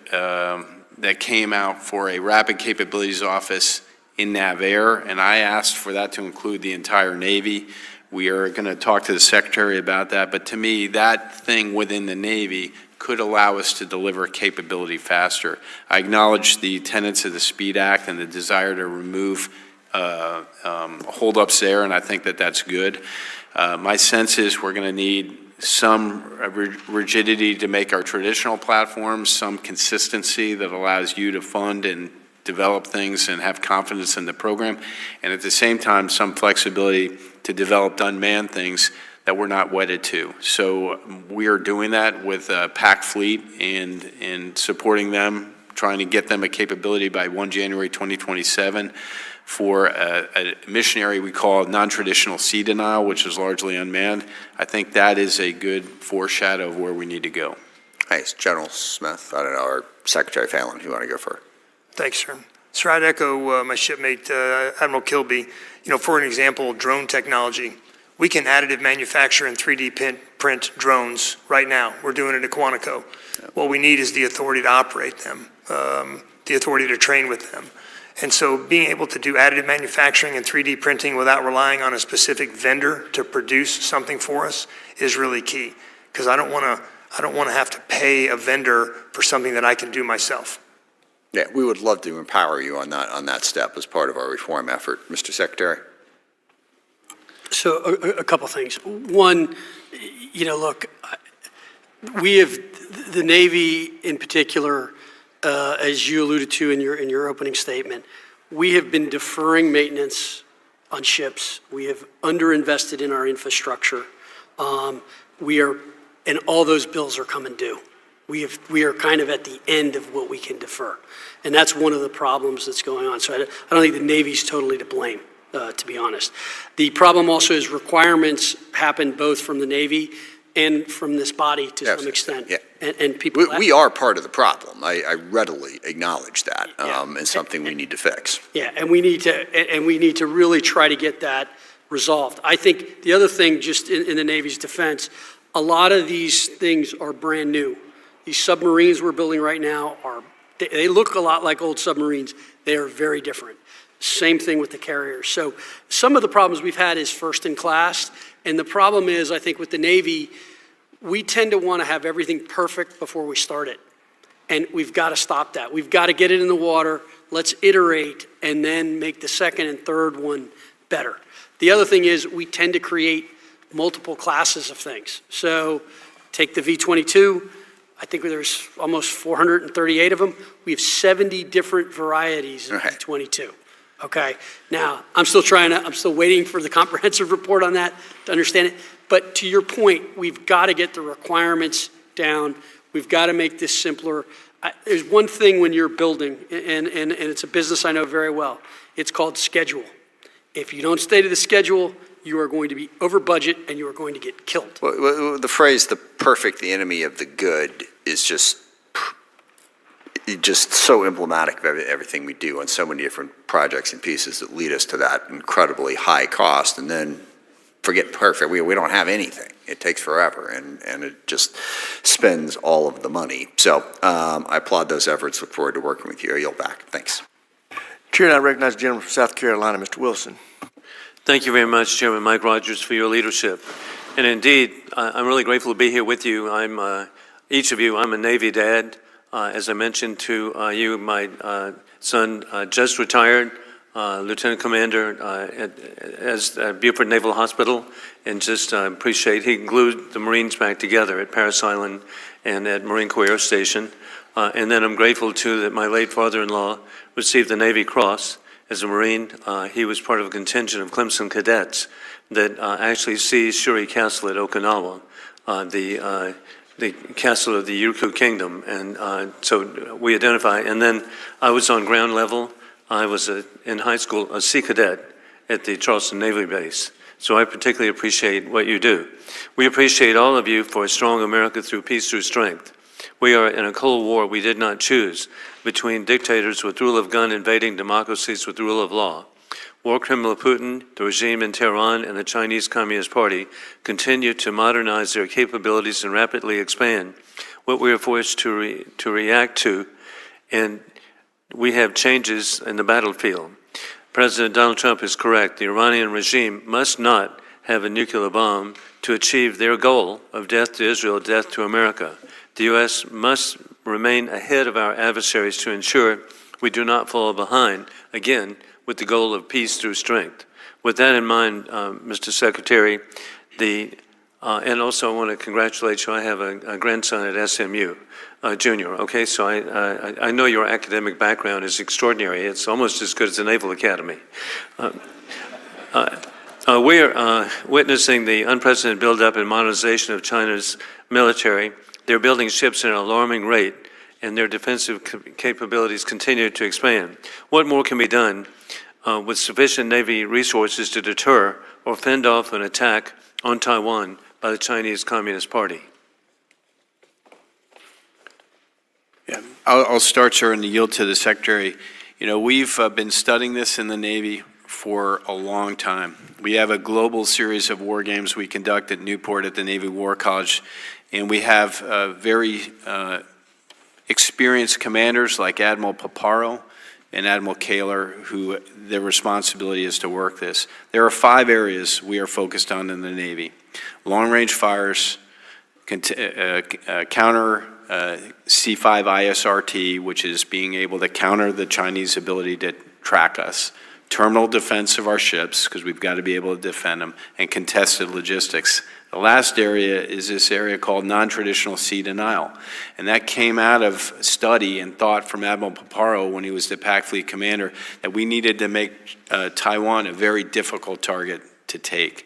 that came out for a rapid capabilities office in NAVAIR, and I asked for that to include the entire Navy. We are going to talk to the Secretary about that, but to me, that thing within the Navy could allow us to deliver capability faster. I acknowledge the tenets of the SPEED Act and the desire to remove holdups there, and I think that that's good. My sense is we're going to need some rigidity to make our traditional platforms, some consistency that allows you to fund and develop things and have confidence in the program, and at the same time, some flexibility to develop unmanned things that we're not wedded to. So we are doing that with PAC Fleet and supporting them trying to get them a capability by 1 January 2027 for a missionary we call non-traditional sea denial, which is largely unmanned. I think that is a good foreshadow of where we need to go. Thanks. General Smith, I don't know, or Secretary Phelan, if you want to go first. Thanks, sir. Sir, I'd echo my shipmate, Admiral Kilby. You know, for an example, drone technology. We can additive manufacture and 3D print drones right now. We're doing it at Quantico. What we need is the authority to operate them, the authority to train with them. And so being able to do additive manufacturing and 3D printing without relying on a specific vendor to produce something for us is really key. Because I don't want to have to pay a vendor for something that I can do myself. Yeah, we would love to empower you on that step as part of our reform effort. Mr. Secretary? So a couple things. One, you know, look, we have, the Navy in particular, as you alluded to in your opening statement, we have been deferring maintenance on ships. We have underinvested in our infrastructure. And all those bills are coming due. We are kind of at the end of what we can defer. And that's one of the problems that's going on. So I don't think the Navy's totally to blame, to be honest. The problem also is requirements happen both from the Navy and from this body to some extent. Yeah. And people... We are part of the problem. I readily acknowledge that, and something we need to fix. Yeah, and we need to really try to get that resolved. I think the other thing, just in the Navy's defense, a lot of these things are brand new. These submarines we're building right now they look a lot like old submarines. They are very different. Same thing with the carriers. So some of the problems we've had is first in class, and the problem is, I think with the Navy, we tend to want to have everything perfect before we start it. And we've got to stop that. We've got to get it in the water, let's iterate, and then make the second and third one better. The other thing is we tend to create multiple classes of things. So take the V-22, I think there's almost 438 of them. We have 70 different varieties of V-22. Okay, now I'm still waiting for the comprehensive report on that to understand it. But to your point, we've got to get the requirements down. We've got to make this simpler. There's one thing when you're building, and it's a business I know very well. It's called schedule. If you don't stay to the schedule, you are going to be over budget and you are going to get killed. Well, the phrase, the perfect, the enemy of the good, is just so emblematic of everything we do on so many different projects and pieces that lead us to that incredibly high cost. And then forget perfect, we don't have anything. It takes forever, and it just spends all of the money. So I applaud those efforts, look forward to working with you. I yield back. Thanks. Chair, I recognize the gentleman from South Carolina, Mr. Wilson. Thank you very much, Chairman Mike Rogers, for your leadership. And indeed, I'm really grateful to be here with you. Each of you, I'm a Navy dad. As I mentioned to you, my son just retired, Lieutenant Commander at Beaufort Naval Hospital, and just appreciate he glued the Marines back together at Parris Island and at Marine Corps Air Station. And then I'm grateful, too, that my late father-in-law received the Navy Cross. As a Marine, he was part of a contingent of Clemson cadets that actually seized Shuri Castle at Okinawa, the castle of the Ryukyu Kingdom. And so we identify. And then I was on ground level. I was, in high school, a Sea Cadet at the Charleston Naval Base. So I particularly appreciate what you do. We appreciate all of you for a strong America through peace, through strength. We are in a Cold War we did not choose, between dictators with rule of gun invading democracies with rule of law. War criminal Putin, the regime in Tehran, and the Chinese Communist Party continue to modernize their capabilities and rapidly expand what we are forced to react to, and we have changes in the battlefield. President Donald Trump is correct. The Iranian regime must not have a nuclear bomb to achieve their goal of death to Israel, death to America. The U.S. must remain ahead of our adversaries to ensure we do not fall behind, again, with the goal of peace through strength. With that in mind, Mr. Secretary, and also I want to congratulate you. I have a grandson at SMU, junior, okay? So I know your academic background is extraordinary. It's almost as good as the Naval Academy. We are witnessing the unprecedented buildup and modernization of China's military. They're building ships at an alarming rate, and their defensive capabilities continue to expand. What more can be done with sufficient Navy resources to deter or fend off an attack on Taiwan by the Chinese Communist Party? Yeah, I'll start, sir, and yield to the Secretary. You know, we've been studying this in the Navy for a long time. We have a global series of war games we conduct at Newport at the Navy War College, and we have very experienced commanders like Admiral Paparo and Admiral Kaler, who their responsibility is to work this. There are 5 areas we are focused on in the Navy: long-range fires, counter C5 ISRT, which is being able to counter the Chinese ability to track us, terminal defense of our ships, because we've got to be able to defend them, and contested logistics. The last area is this area called non-traditional sea denial, and that came out of study and thought from Admiral Paparo when he was the Pac Fleet commander, that we needed to make Taiwan a very difficult target to take.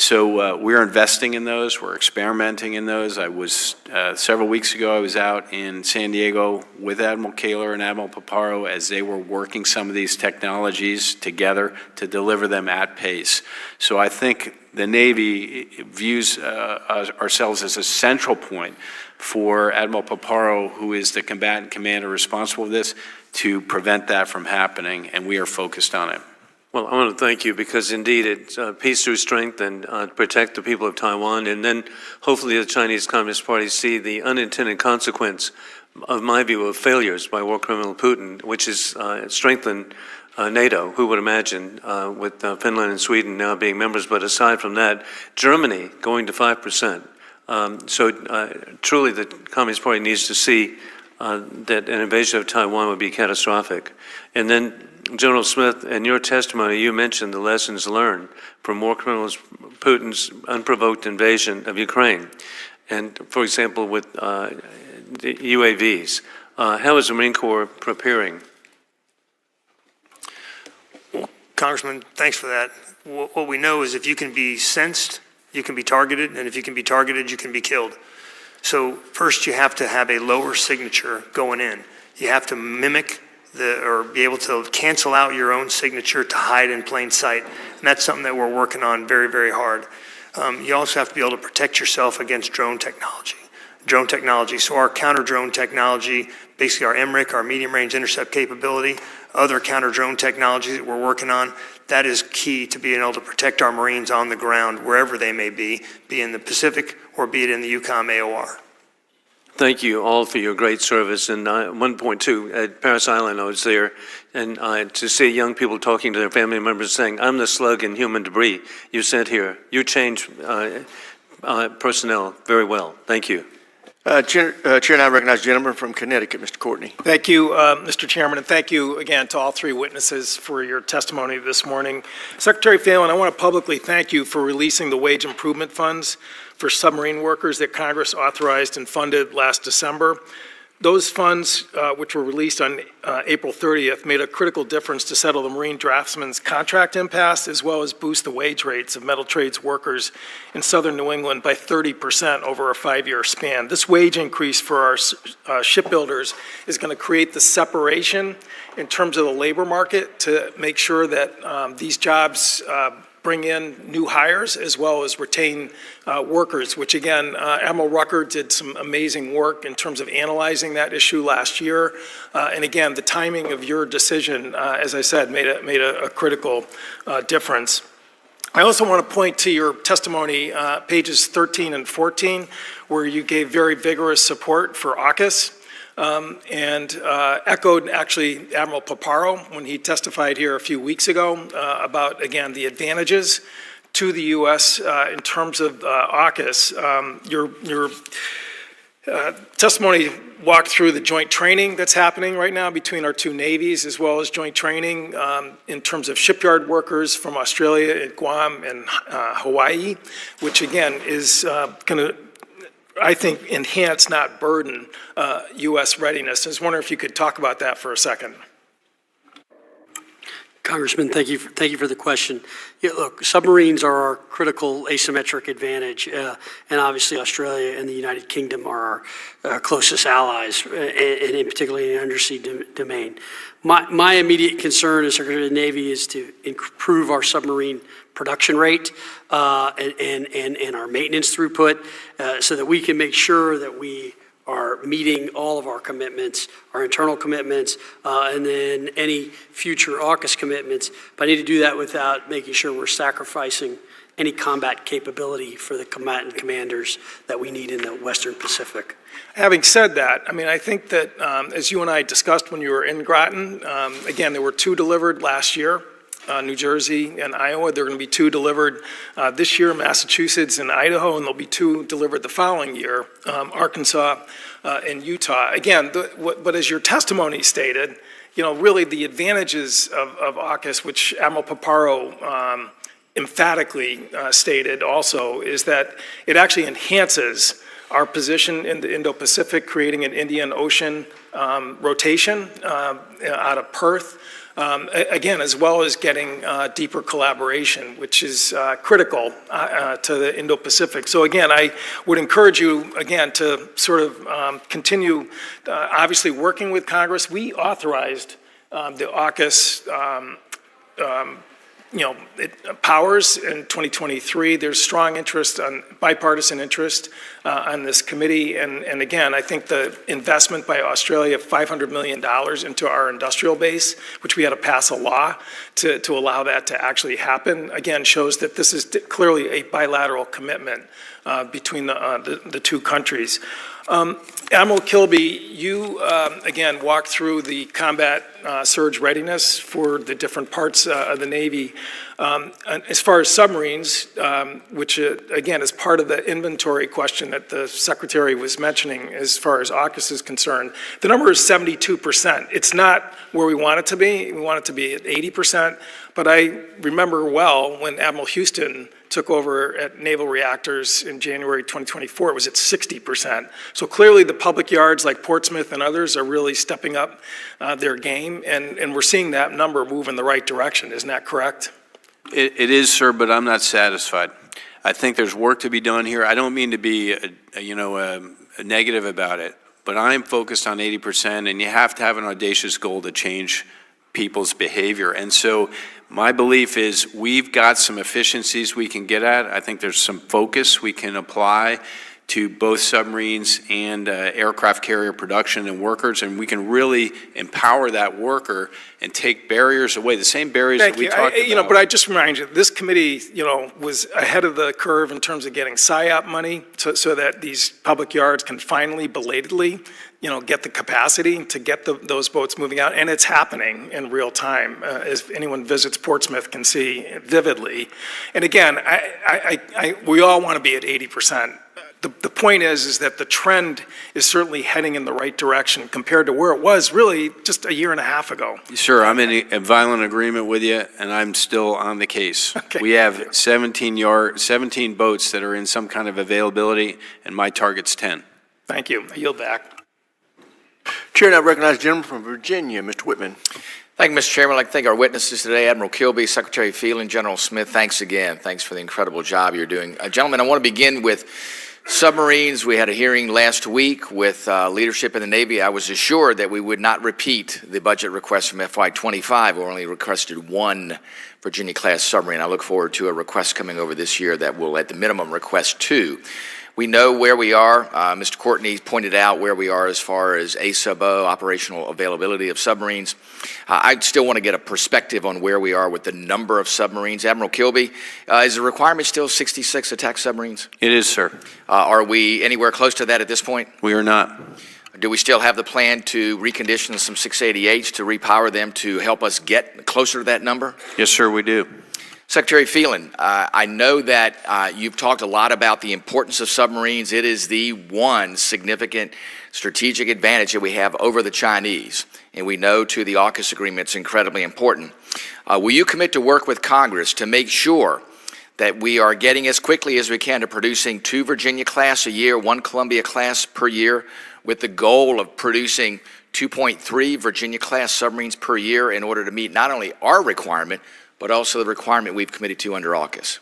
So we're investing in those. We're experimenting in those. I was, several weeks ago, I was out in San Diego with Admiral Kaler and Admiral Paparo as they were working some of these technologies together to deliver them at pace. So I think the Navy views ourselves as a central point for Admiral Paparo, who is the combatant commander responsible for this, to prevent that from happening, and we are focused on it. Well, I want to thank you because indeed it's peace through strength and protect the people of Taiwan. And then hopefully the Chinese Communist Party see the unintended consequence, of my view, of failures by war criminal Putin, which is strengthen NATO. Who would imagine with Finland and Sweden now being members? But aside from that, Germany going to 5%. So truly the Communist Party needs to see that an invasion of Taiwan would be catastrophic. And then General Smith, in your testimony, you mentioned the lessons learned from war criminals Putin's unprovoked invasion of Ukraine. And, for example, with the UAVs, how is the Marine Corps preparing? Well, Congressman, thanks for that. What we know is if you can be sensed, you can be targeted, and if you can be targeted, you can be killed. So first you have to have a lower signature going in. You have to mimic or be able to cancel out your own signature to hide in plain sight. And that's something that we're working on very, very hard. You also have to be able to protect yourself against drone technology. So our counter-drone technology, basically our MRIC, our medium-range intercept capability, other counter-drone technology that we're working on, that is key to being able to protect our Marines on the ground, wherever they may be in the Pacific or be it in the EUCOM AOR. Thank you all for your great service. And 1.2, at Paris Island, I was there, and to see young people talking to their family members saying, I'm the slug in human debris you sent here. You changed personnel very well. Thank you. Chair, and I recognize the gentleman from Connecticut, Mr. Courtney. Thank you, Mr. Chairman, and thank you again to all 3 witnesses for your testimony this morning. Secretary Phelan, I want to publicly thank you for releasing the wage improvement funds for submarine workers that Congress authorized and funded last December. Those funds, which were released on April 30th, made a critical difference to settle the Marine draftsmen's contract impasse, as well as boost the wage rates of metal trades workers in southern New England by 30% over a 5-year span. This wage increase for our shipbuilders is going to create the separation in terms of the labor market to make sure that these jobs bring in new hires as well as retain workers, which again, Admiral Rucker did some amazing work in terms of analyzing that issue last year. And again, the timing of your decision, as I said, made a critical difference. I also want to point to your testimony, pages 13 and 14, where you gave very vigorous support for AUKUS. And echoed actually Admiral Paparo when he testified here a few weeks ago about, again, the advantages to the U.S. In terms of AUKUS. Your testimony walked through the joint training that's happening right now between our 2 navies, as well as joint training in terms of shipyard workers from Australia, Guam, and Hawaii, which again is going to, I think, enhance, not burden, U.S. readiness. I was wondering if you could talk about that for a second. Congressman, thank you for the question. Yeah, look, submarines are our critical asymmetric advantage, and obviously Australia and the United Kingdom are our closest allies, and in particularly in the undersea domain. My immediate concern as Secretary of the Navy is to improve our submarine production rate and our maintenance throughput so that we can make sure that we are meeting all of our commitments, our internal commitments, and then any future AUKUS commitments. But I need to do that without making sure we're sacrificing any combat capability for the combatant commanders that we need in the Western Pacific. Having said that, I mean, I think that as you and I discussed when you were in Groton, again, there were 2 delivered last year. New Jersey and Iowa. There are going to be 2 delivered this year, Massachusetts and Idaho, and there'll be 2 delivered the following year, Arkansas and Utah. Again, but as your testimony stated, you know, really the advantages of AUKUS, which Admiral Paparo emphatically stated also, is that it actually enhances our position in the Indo-Pacific, creating an Indian Ocean rotation out of Perth. Again, as well as getting deeper collaboration, which is critical to the Indo-Pacific. So again, I would encourage you, again, to sort of continue, obviously, working with Congress. We authorized the AUKUS powers in 2023. There's strong interest, bipartisan interest on this committee. And again, I think the investment by Australia of $500 million into our industrial base, which we had to pass a law to allow that to actually happen, again, shows that this is clearly a bilateral commitment between the 2 countries. Admiral Kilby, you, again, walked through the combat surge readiness for the different parts of the Navy. As far as submarines, which, again, is part of the inventory question that the Secretary was mentioning as far as AUKUS is concerned, the number is 72%. It's not where we want it to be. We want it to be at 80%. But I remember well when Admiral Houston took over at Naval Reactors in January 2024, it was at 60%. So clearly the public yards like Portsmouth and others are really stepping up their game, and we're seeing that number move in the right direction. Isn't that correct? It is, sir, but I'm not satisfied. I think there's work to be done here. I don't mean to be, a negative about it, but I'm focused on 80%, and you have to have an audacious goal to change people's behavior. And so my belief is we've got some efficiencies we can get at. I think there's some focus we can apply to both submarines and aircraft carrier production and workers, and we can really empower that worker and take barriers away, the same barriers that we talked about. But I just remind you, this committee, was ahead of the curve in terms of getting PSYOP money so that these public yards can finally, belatedly, get the capacity to get those boats moving out, and it's happening in real time, as anyone visits Portsmouth can see vividly. And again, we all want to be at 80%. The point is that the trend is certainly heading in the right direction compared to where it was really just a year and a half ago. Sir, I'm in a violent agreement with you, and I'm still on the case. Okay. We have 17 boats that are in some kind of availability, and my target's 10. Thank you. I yield back. Chair now recognizes the gentleman from Virginia, Mr. Whitman. Thank you, Mr. Chairman. I'd like to thank our witnesses today, Admiral Kilby, Secretary Phelan, General Smith. Thanks again. Thanks for the incredible job you're doing. Gentlemen, I want to begin with submarines. We had a hearing last week with leadership in the Navy. I was assured that we would not repeat the budget request from FY25. We only requested 1 Virginia-class submarine. I look forward to a request coming over this year that will, at the minimum, request 2. We know where we are. Mr. Courtney pointed out where we are as far as A-sub-O, operational availability of submarines. I still want to get a perspective on where we are with the number of submarines. Admiral Kilby, is the requirement still 66 attack submarines? It is, sir. Are we anywhere close to that at this point? We are not. Do we still have the plan to recondition some 688s to repower them to help us get closer to that number? Yes, sir, we do. Secretary Phelan, I know that you've talked a lot about the importance of submarines. It is the one significant strategic advantage that we have over the Chinese, and we know too the AUKUS agreement is incredibly important. Will you commit to work with Congress to make sure that we are getting as quickly as we can to producing 2 Virginia-class a year, 1 Columbia-class per year, with the goal of producing 2.3 Virginia-class submarines per year in order to meet not only our requirement, but also the requirement we've committed to under AUKUS?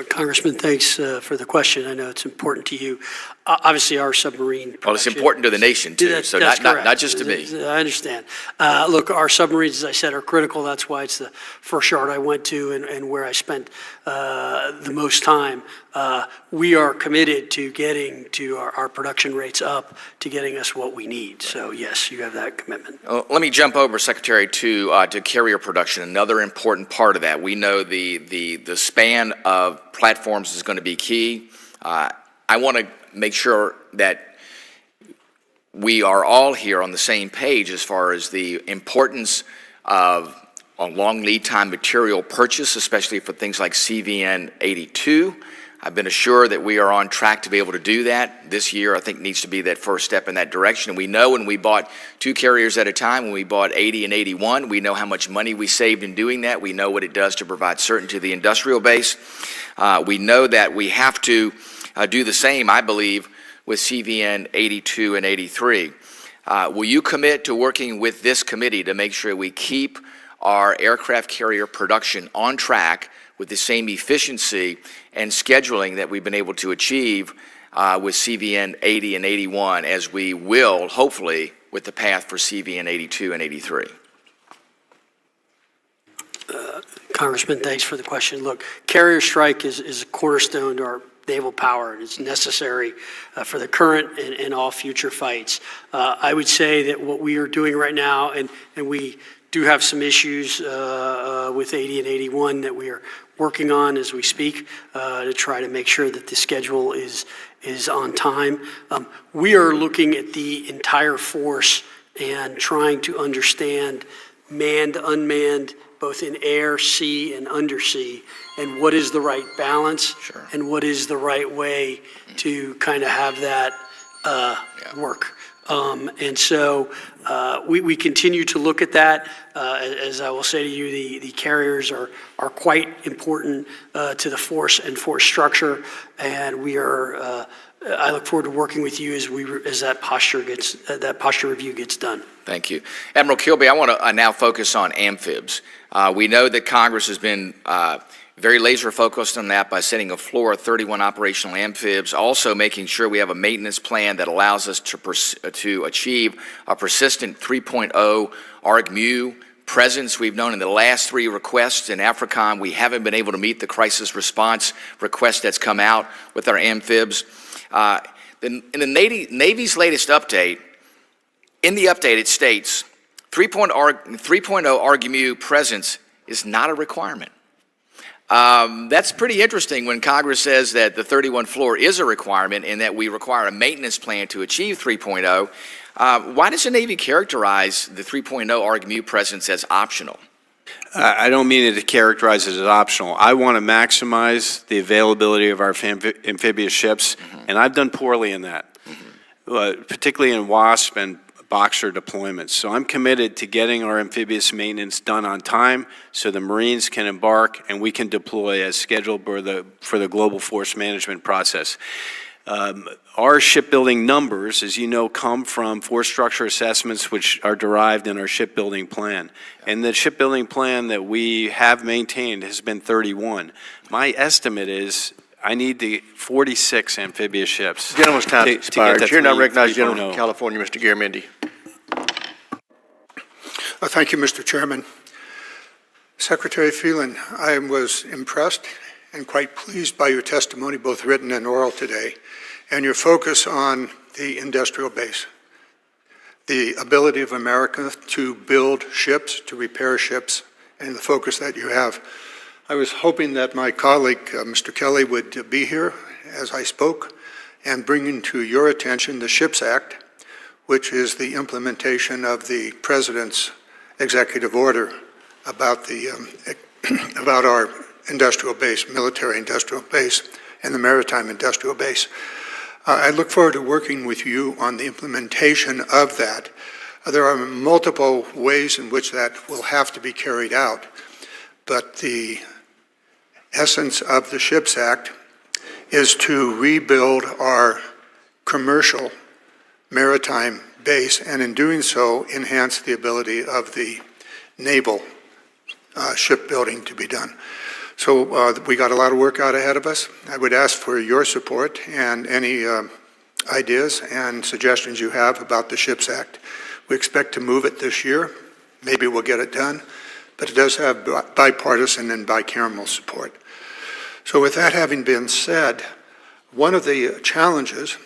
Congressman, thanks for the question. I know it's important to you. Obviously, our submarine production... Well, it's important to the nation, too, so not just to me. I understand. Look, our submarines, as I said, are critical. That's why it's the first yard I went to and where I spent the most time. We are committed to getting to our production rates up, to getting us what we need. So, yes, you have that commitment. Let me jump over, Secretary, to carrier production, another important part of that. We know the span of platforms is going to be key. I want to make sure that we are all here on the same page as far as the importance of a long lead time material purchase, especially for things like CVN 82. I've been assured that we are on track to be able to do that. This year, I think, needs to be that first step in that direction. We know when we bought 2 carriers at a time, when we bought 80 and 81, we know how much money we saved in doing that. We know what it does to provide certainty to the industrial base. We know that we have to do the same, I believe, with CVN 82 and 83. Will you commit to working with this committee to make sure we keep our aircraft carrier production on track with the same efficiency and scheduling that we've been able to achieve with CVN 80 and 81, as we will, hopefully, with the path for CVN 82 and 83? Congressman, thanks for the question. Look, carrier strike is a cornerstone to our naval power, and it's necessary for the current and all future fights. I would say that what we are doing right now, and we do have some issues with 80 and 81 that we are working on as we speak to try to make sure that the schedule is on time. We are looking at the entire force and trying to understand manned, unmanned, both in air, sea, and undersea, and what is the right balance, and what is the right way to kind of have that work. And so we continue to look at that. As I will say to you, the carriers are quite important to the force and force structure, and we are. I look forward to working with you as that posture review gets done. Thank you, Admiral Kilby. I want to now focus on amphibs. We know that Congress has been very laser focused on that by setting a floor of 31 operational amphibs, also making sure we have a maintenance plan that allows us to achieve a persistent 3.0 ARG-MU presence. We've known in the last 3 requests in AFRICOM, we haven't been able to meet the crisis response request that's come out with our amphibs. In the Navy's latest update, in the update it states 3.0 ARG-MU presence is not a requirement. That's pretty interesting when Congress says that the 31 floor is a requirement and that we require a maintenance plan to achieve 3.0. Why does the Navy characterize the 3.0 ARG-MU presence as optional? I don't mean it to characterize it as optional. I want to maximize the availability of our amphibious ships, and I've done poorly in that, particularly in WASP and Boxer deployments. So I'm committed to getting our amphibious maintenance done on time so the Marines can embark and we can deploy as scheduled for the global force management process. Our shipbuilding numbers, as you know, come from force structure assessments which are derived in our shipbuilding plan. And the shipbuilding plan that we have maintained has been 31. My estimate is I need the 46 amphibious ships. Gentleman's time expired. Chair now recognizes the gentleman from California, Mr. Garamendi. Thank you, Mr. Chairman. Secretary Phelan, I was impressed and quite pleased by your testimony, both written and oral today, and your focus on the industrial base, the ability of America to build ships, to repair ships, and the focus that you have. I was hoping that my colleague, Mr. Kelly, would be here as I spoke and bring to your attention the SHIPS Act, which is the implementation of the President's executive order about about our industrial base, military industrial base, and the maritime industrial base. I look forward to working with you on the implementation of that. There are multiple ways in which that will have to be carried out, but the essence of the SHIPS Act is to rebuild our commercial maritime base, and in doing so, enhance the ability of the naval shipbuilding to be done. So we got a lot of work out ahead of us. I would ask for your support and any ideas and suggestions you have about the SHIPS Act. We expect to move it this year. Maybe we'll get it done, but it does have bipartisan and bicameral support. So with that having been said, one of the challenges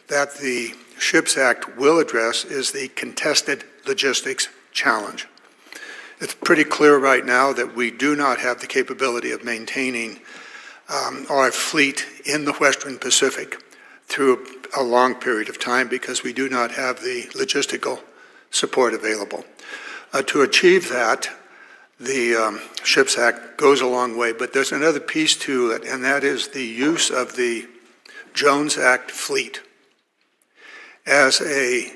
that the SHIPS Act will address is the contested logistics challenge. It's pretty clear right now that we do not have the capability of maintaining our fleet in the Western Pacific through a long period of time because we do not have the logistical support available. To achieve that, the SHIPS Act goes a long way, but there's another piece to it, and that is the use of the Jones Act fleet as an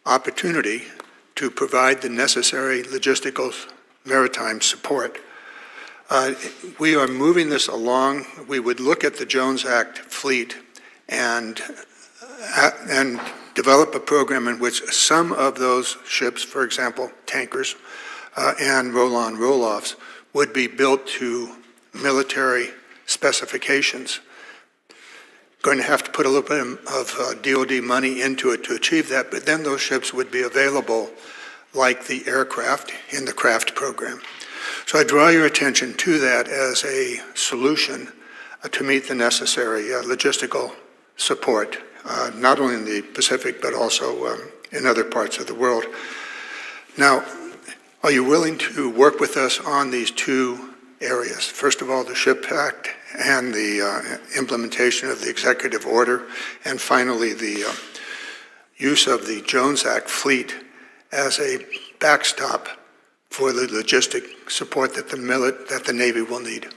opportunity to provide the necessary logistical maritime support. We are moving this along. We would look at the Jones Act fleet and develop a program in which some of those ships, for example, tankers and roll-on, roll-offs, would be built to military specifications. Going to have to put a little bit of DOD money into it to achieve that, but then those ships would be available like the aircraft in the CRAFT program. So I draw your attention to that as a solution to meet the necessary logistical support, not only in the Pacific, but also in other parts of the world. Now, are you willing to work with us on these two areas? First of all, the SHIP Act and the implementation of the executive order, and finally the use of the Jones Act fleet as a backstop for the logistic support that the Navy will need.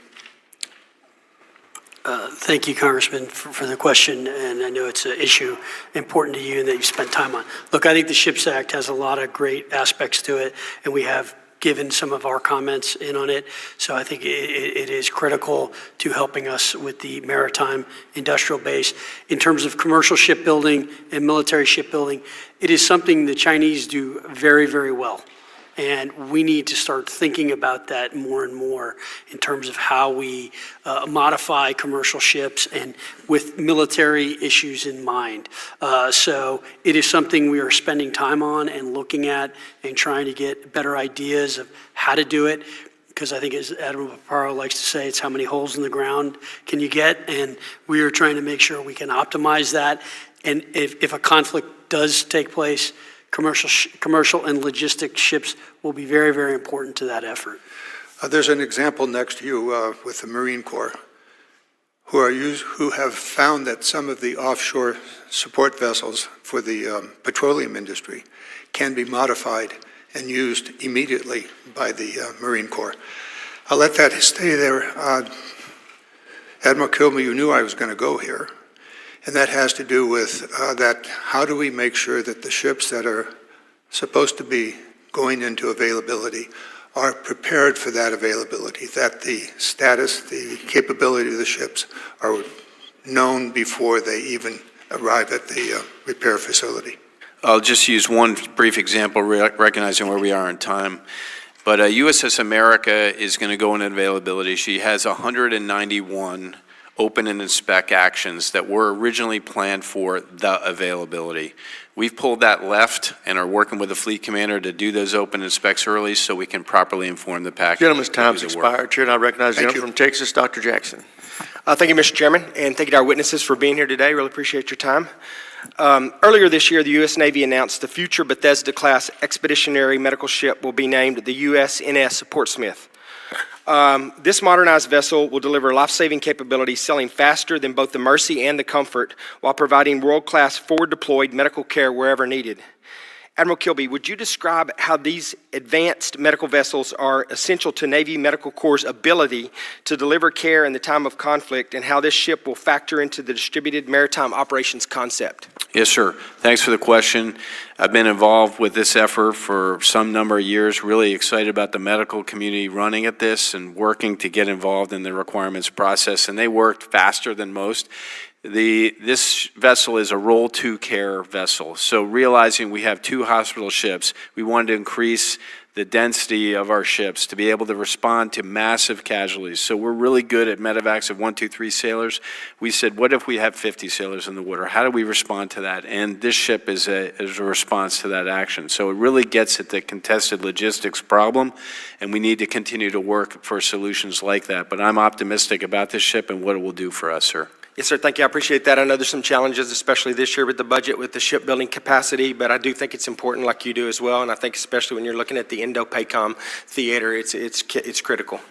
Thank you, Congressman, for the question, and I know it's an issue important to you and that you've spent time on. Look, I think the SHIPS Act has a lot of great aspects to it, and we have given some of our comments in on it, so I think it is critical to helping us with the maritime industrial base. In terms of commercial shipbuilding and military shipbuilding, it is something the Chinese do very, very well. And we need to start thinking about that more and more in terms of how we modify commercial ships and with military issues in mind. So it is something we are spending time on and looking at and trying to get better ideas of how to do it. Because I think, as Admiral Paparo likes to say, it's how many holes in the ground can you get? And we are trying to make sure we can optimize that. And if a conflict does take place, commercial and logistic ships will be very, very important to that effort. There's an example next to you with the Marine Corps, who have found that some of the offshore support vessels for the petroleum industry can be modified and used immediately by the Marine Corps. I'll let that stay there. Admiral Kilby, you knew I was going to go here. And that has to do with that, how do we make sure that the ships that are supposed to be going into availability are prepared for that availability, that the status, the capability of the ships are known before they even arrive at the repair facility. I'll just use one brief example, recognizing where we are in time. But USS America is going to go into availability. She has 191 open and inspect actions that were originally planned for the availability. We've pulled that left and are working with the fleet commander to do those open inspects early so we can properly inform the package. Gentleman's time's expired. Chair, and I recognize the gentleman from Texas, Dr. Jackson. Thank you, Mr. Chairman, and thank you to our witnesses for being here today. Really appreciate your time. Earlier this year, the U.S. Navy announced the future Bethesda-class expeditionary medical ship will be named the USNS Portsmouth. This modernized vessel will deliver life-saving capabilities, sailing faster than both the Mercy and the Comfort, while providing world-class forward-deployed medical care wherever needed. Admiral Kilby, would you describe how these advanced medical vessels are essential to Navy Medical Corps' ability to deliver care in the time of conflict, and how this ship will factor into the distributed maritime operations concept? Yes, sir. Thanks for the question. I've been involved with this effort for some number of years, really excited about the medical community running at this and working to get involved in the requirements process, and they worked faster than most. This vessel is a Roll 2 care vessel, so realizing we have 2 hospital ships, we wanted to increase the density of our ships to be able to respond to massive casualties. So we're really good at medevacs of 1, 2, 3 sailors. We said, what if we have 50 sailors in the water? How do we respond to that? And this ship is a response to that action. So it really gets at the contested logistics problem, and we need to continue to work for solutions like that. But I'm optimistic about this ship and what it will do for us, sir. Yes, sir. Thank you. I appreciate that. I know there's some challenges, especially this year with the budget, with the shipbuilding capacity, but I do think it's important, like you do as well. And I think especially when you're looking at the Indo-PACOM theater, it's critical.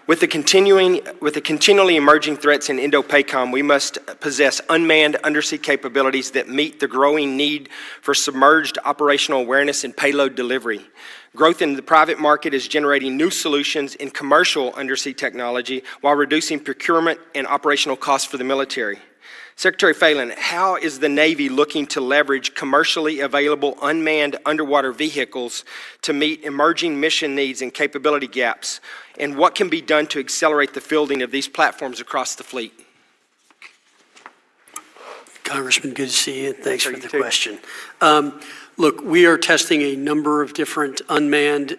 With the continually emerging threats in Indo-PACOM, we must possess unmanned undersea capabilities that meet the growing need for submerged operational awareness and payload delivery. Growth in the private market is generating new solutions in commercial undersea technology while reducing procurement and operational costs for the military. Secretary Phelan, how is the Navy looking to leverage commercially available unmanned underwater vehicles to meet emerging mission needs and capability gaps? And what can be done to accelerate the fielding of these platforms across the fleet? Congressman, good to see you. Thanks for the question. Look, we are testing a number of different unmanned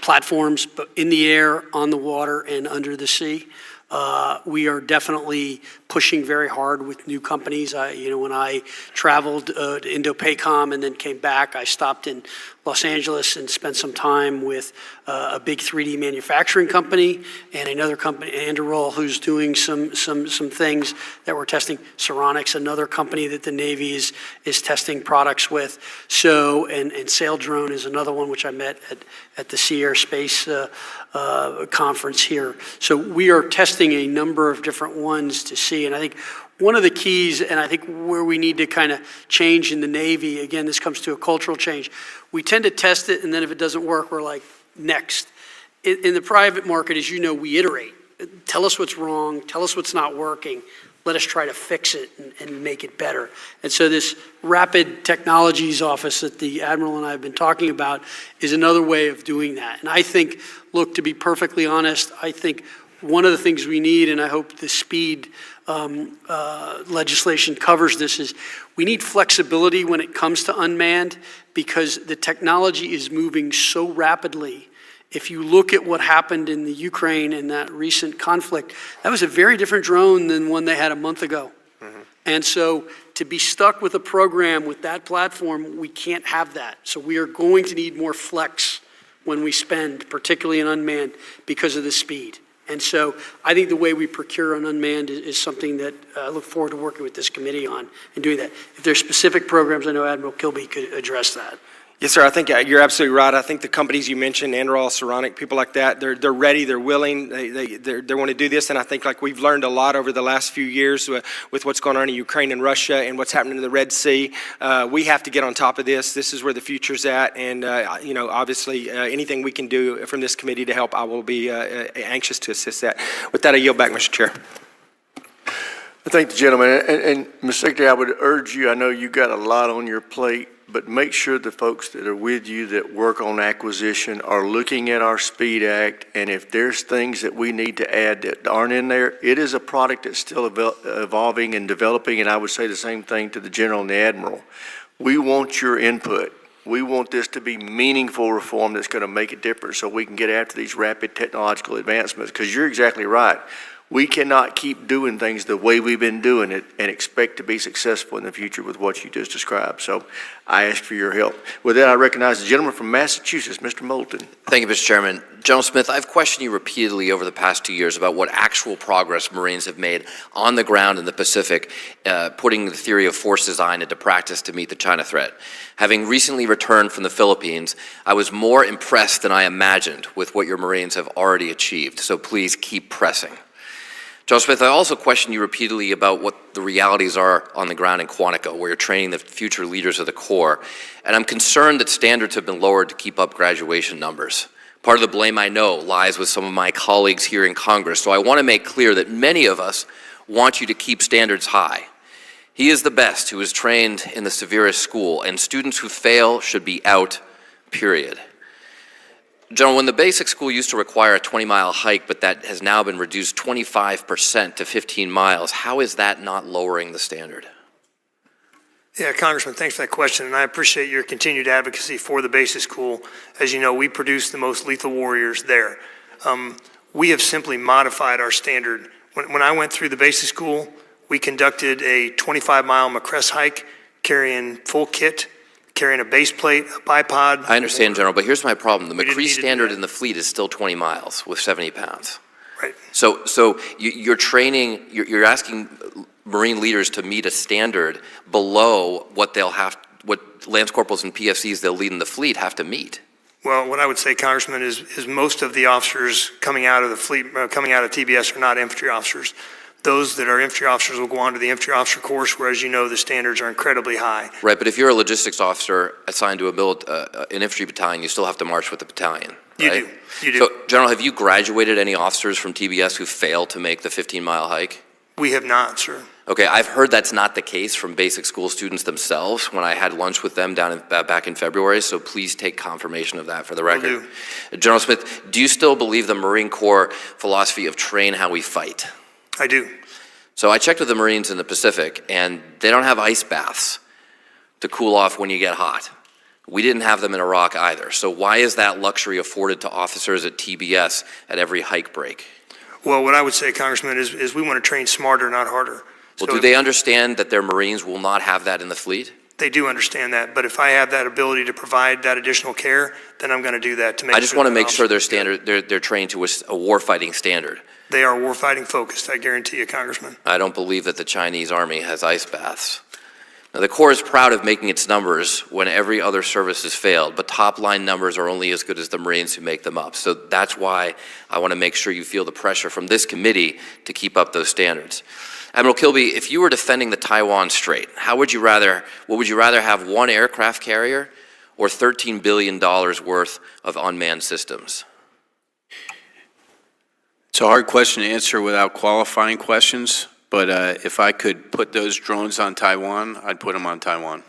platforms, but in the air, on the water, and under the sea. We are definitely pushing very hard with new companies. When I traveled to Indo-PACOM and then came back, I stopped in Los Angeles and spent some time with a big 3D manufacturing company and another company, Anduril, who's doing some things that we're testing. Ceronics, another company that the Navy is testing products with. So, and Saildrone is another one which I met at the Sea Air Space conference here. So we are testing a number of different ones to see, and I think one of the keys, and I think where we need to kind of change in the Navy, again, this comes to a cultural change. We tend to test it, and then if it doesn't work, we're like, next. In the private market, as you know, we iterate. Tell us what's wrong, tell us what's not working, let us try to fix it and make it better. And so this Rapid Technologies Office that the Admiral and I have been talking about is another way of doing that. And I think, look, to be perfectly honest, I think one of the things we need, and I hope the speed legislation covers this, is we need flexibility when it comes to unmanned because the technology is moving so rapidly. If you look at what happened in the Ukraine in that recent conflict, that was a very different drone than one they had a month ago. Mm-hmm. And so to be stuck with a program with that platform, we can't have that. So we are going to need more flex when we spend, particularly in unmanned, because of the speed. And so I think the way we procure on unmanned is something that I look forward to working with this committee on and doing that. If there's specific programs, I know Admiral Kilby could address that. Yes, sir. I think you're absolutely right. I think the companies you mentioned, Anduril, Ceronic, people like that, they're ready, they're willing, they want to do this. And I think like we've learned a lot over the last few years with what's going on in Ukraine and Russia and what's happening in the Red Sea. We have to get on top of this. This is where the future's at. And, obviously anything we can do from this committee to help, I will be anxious to assist that. With that, I yield back, Mr. Chair. I thank the gentleman. And Mr. Secretary, I would urge you, I know you've got a lot on your plate, but make sure the folks that are with you that work on acquisition are looking at our SPEED Act, and if there's things that we need to add that aren't in there, it is a product that's still evolving and developing, and I would say the same thing to the General and the Admiral. We want your input. We want this to be meaningful reform that's going to make a difference so we can get after these rapid technological advancements, because you're exactly right. We cannot keep doing things the way we've been doing it and expect to be successful in the future with what you just described. So I ask for your help. With that, I recognize the gentleman from Massachusetts, Mr. Moulton. Thank you, Mr. Chairman. General Smith, I've questioned you repeatedly over the past 2 years about what actual progress Marines have made on the ground in the Pacific, putting the theory of force design into practice to meet the China threat. Having recently returned from the Philippines, I was more impressed than I imagined with what your Marines have already achieved. So please keep pressing. General Smith, I also question you repeatedly about what the realities are on the ground in Quantico, where you're training the future leaders of the Corps, and I'm concerned that standards have been lowered to keep up graduation numbers. Part of the blame, I know, lies with some of my colleagues here in Congress, so I want to make clear that many of us want you to keep standards high. He is the best who is trained in the severest school, and students who fail should be out, period. General, when the basic school used to require a 20-mile hike, but that has now been reduced 25% to 15 miles, how is that not lowering the standard? Yeah, Congressman, thanks for that question, and I appreciate your continued advocacy for the basic school. As you know, we produce the most lethal warriors there. We have simply modified our standard. When I went through the basic school, we conducted a 25-mile McCrest hike, carrying full kit, carrying a base plate, a bipod. I understand, General, but here's my problem. The McCree standard in the fleet is still 20 miles with 70 pounds. Right. So you're training, you're asking Marine leaders to meet a standard below what what Lance Corporals and PFCs they'll lead in the fleet have to meet. Well, what I would say, Congressman, is most of the officers coming out of the fleet, coming out of TBS are not infantry officers. Those that are infantry officers will go on to the infantry officer course, where, as you know, the standards are incredibly high. Right, but if you're a logistics officer assigned to an infantry battalion, you still have to march with the battalion. Right? You do. So, General, have you graduated any officers from TBS who failed to make the 15-mile hike? We have not, sir. Okay, I've heard that's not the case from basic school students themselves when I had lunch with them back in February, so please take confirmation of that for the record. Will do. General Smith, do you still believe the Marine Corps philosophy of train how we fight? I do. So I checked with the Marines in the Pacific, and they don't have ice baths to cool off when you get hot. We didn't have them in Iraq either. So why is that luxury afforded to officers at TBS at every hike break? Well, what I would say, Congressman, is we want to train smarter, not harder. Well, do they understand that their Marines will not have that in the fleet? They do understand that, but if I have that ability to provide that additional care, then I'm going to do that to make. I just want to make sure they're trained to a warfighting standard. They are warfighting focused, I guarantee you, Congressman. I don't believe that the Chinese Army has ice baths. Now, the Corps is proud of making its numbers when every other service has failed, but top-line numbers are only as good as the Marines who make them up. So that's why I want to make sure you feel the pressure from this committee to keep up those standards. Admiral Kilby, if you were defending the Taiwan Strait, what would you rather have, one aircraft carrier or $13 billion worth of unmanned systems? It's a hard question to answer without qualifying questions, but if I could put those drones on Taiwan, I'd put them on Taiwan.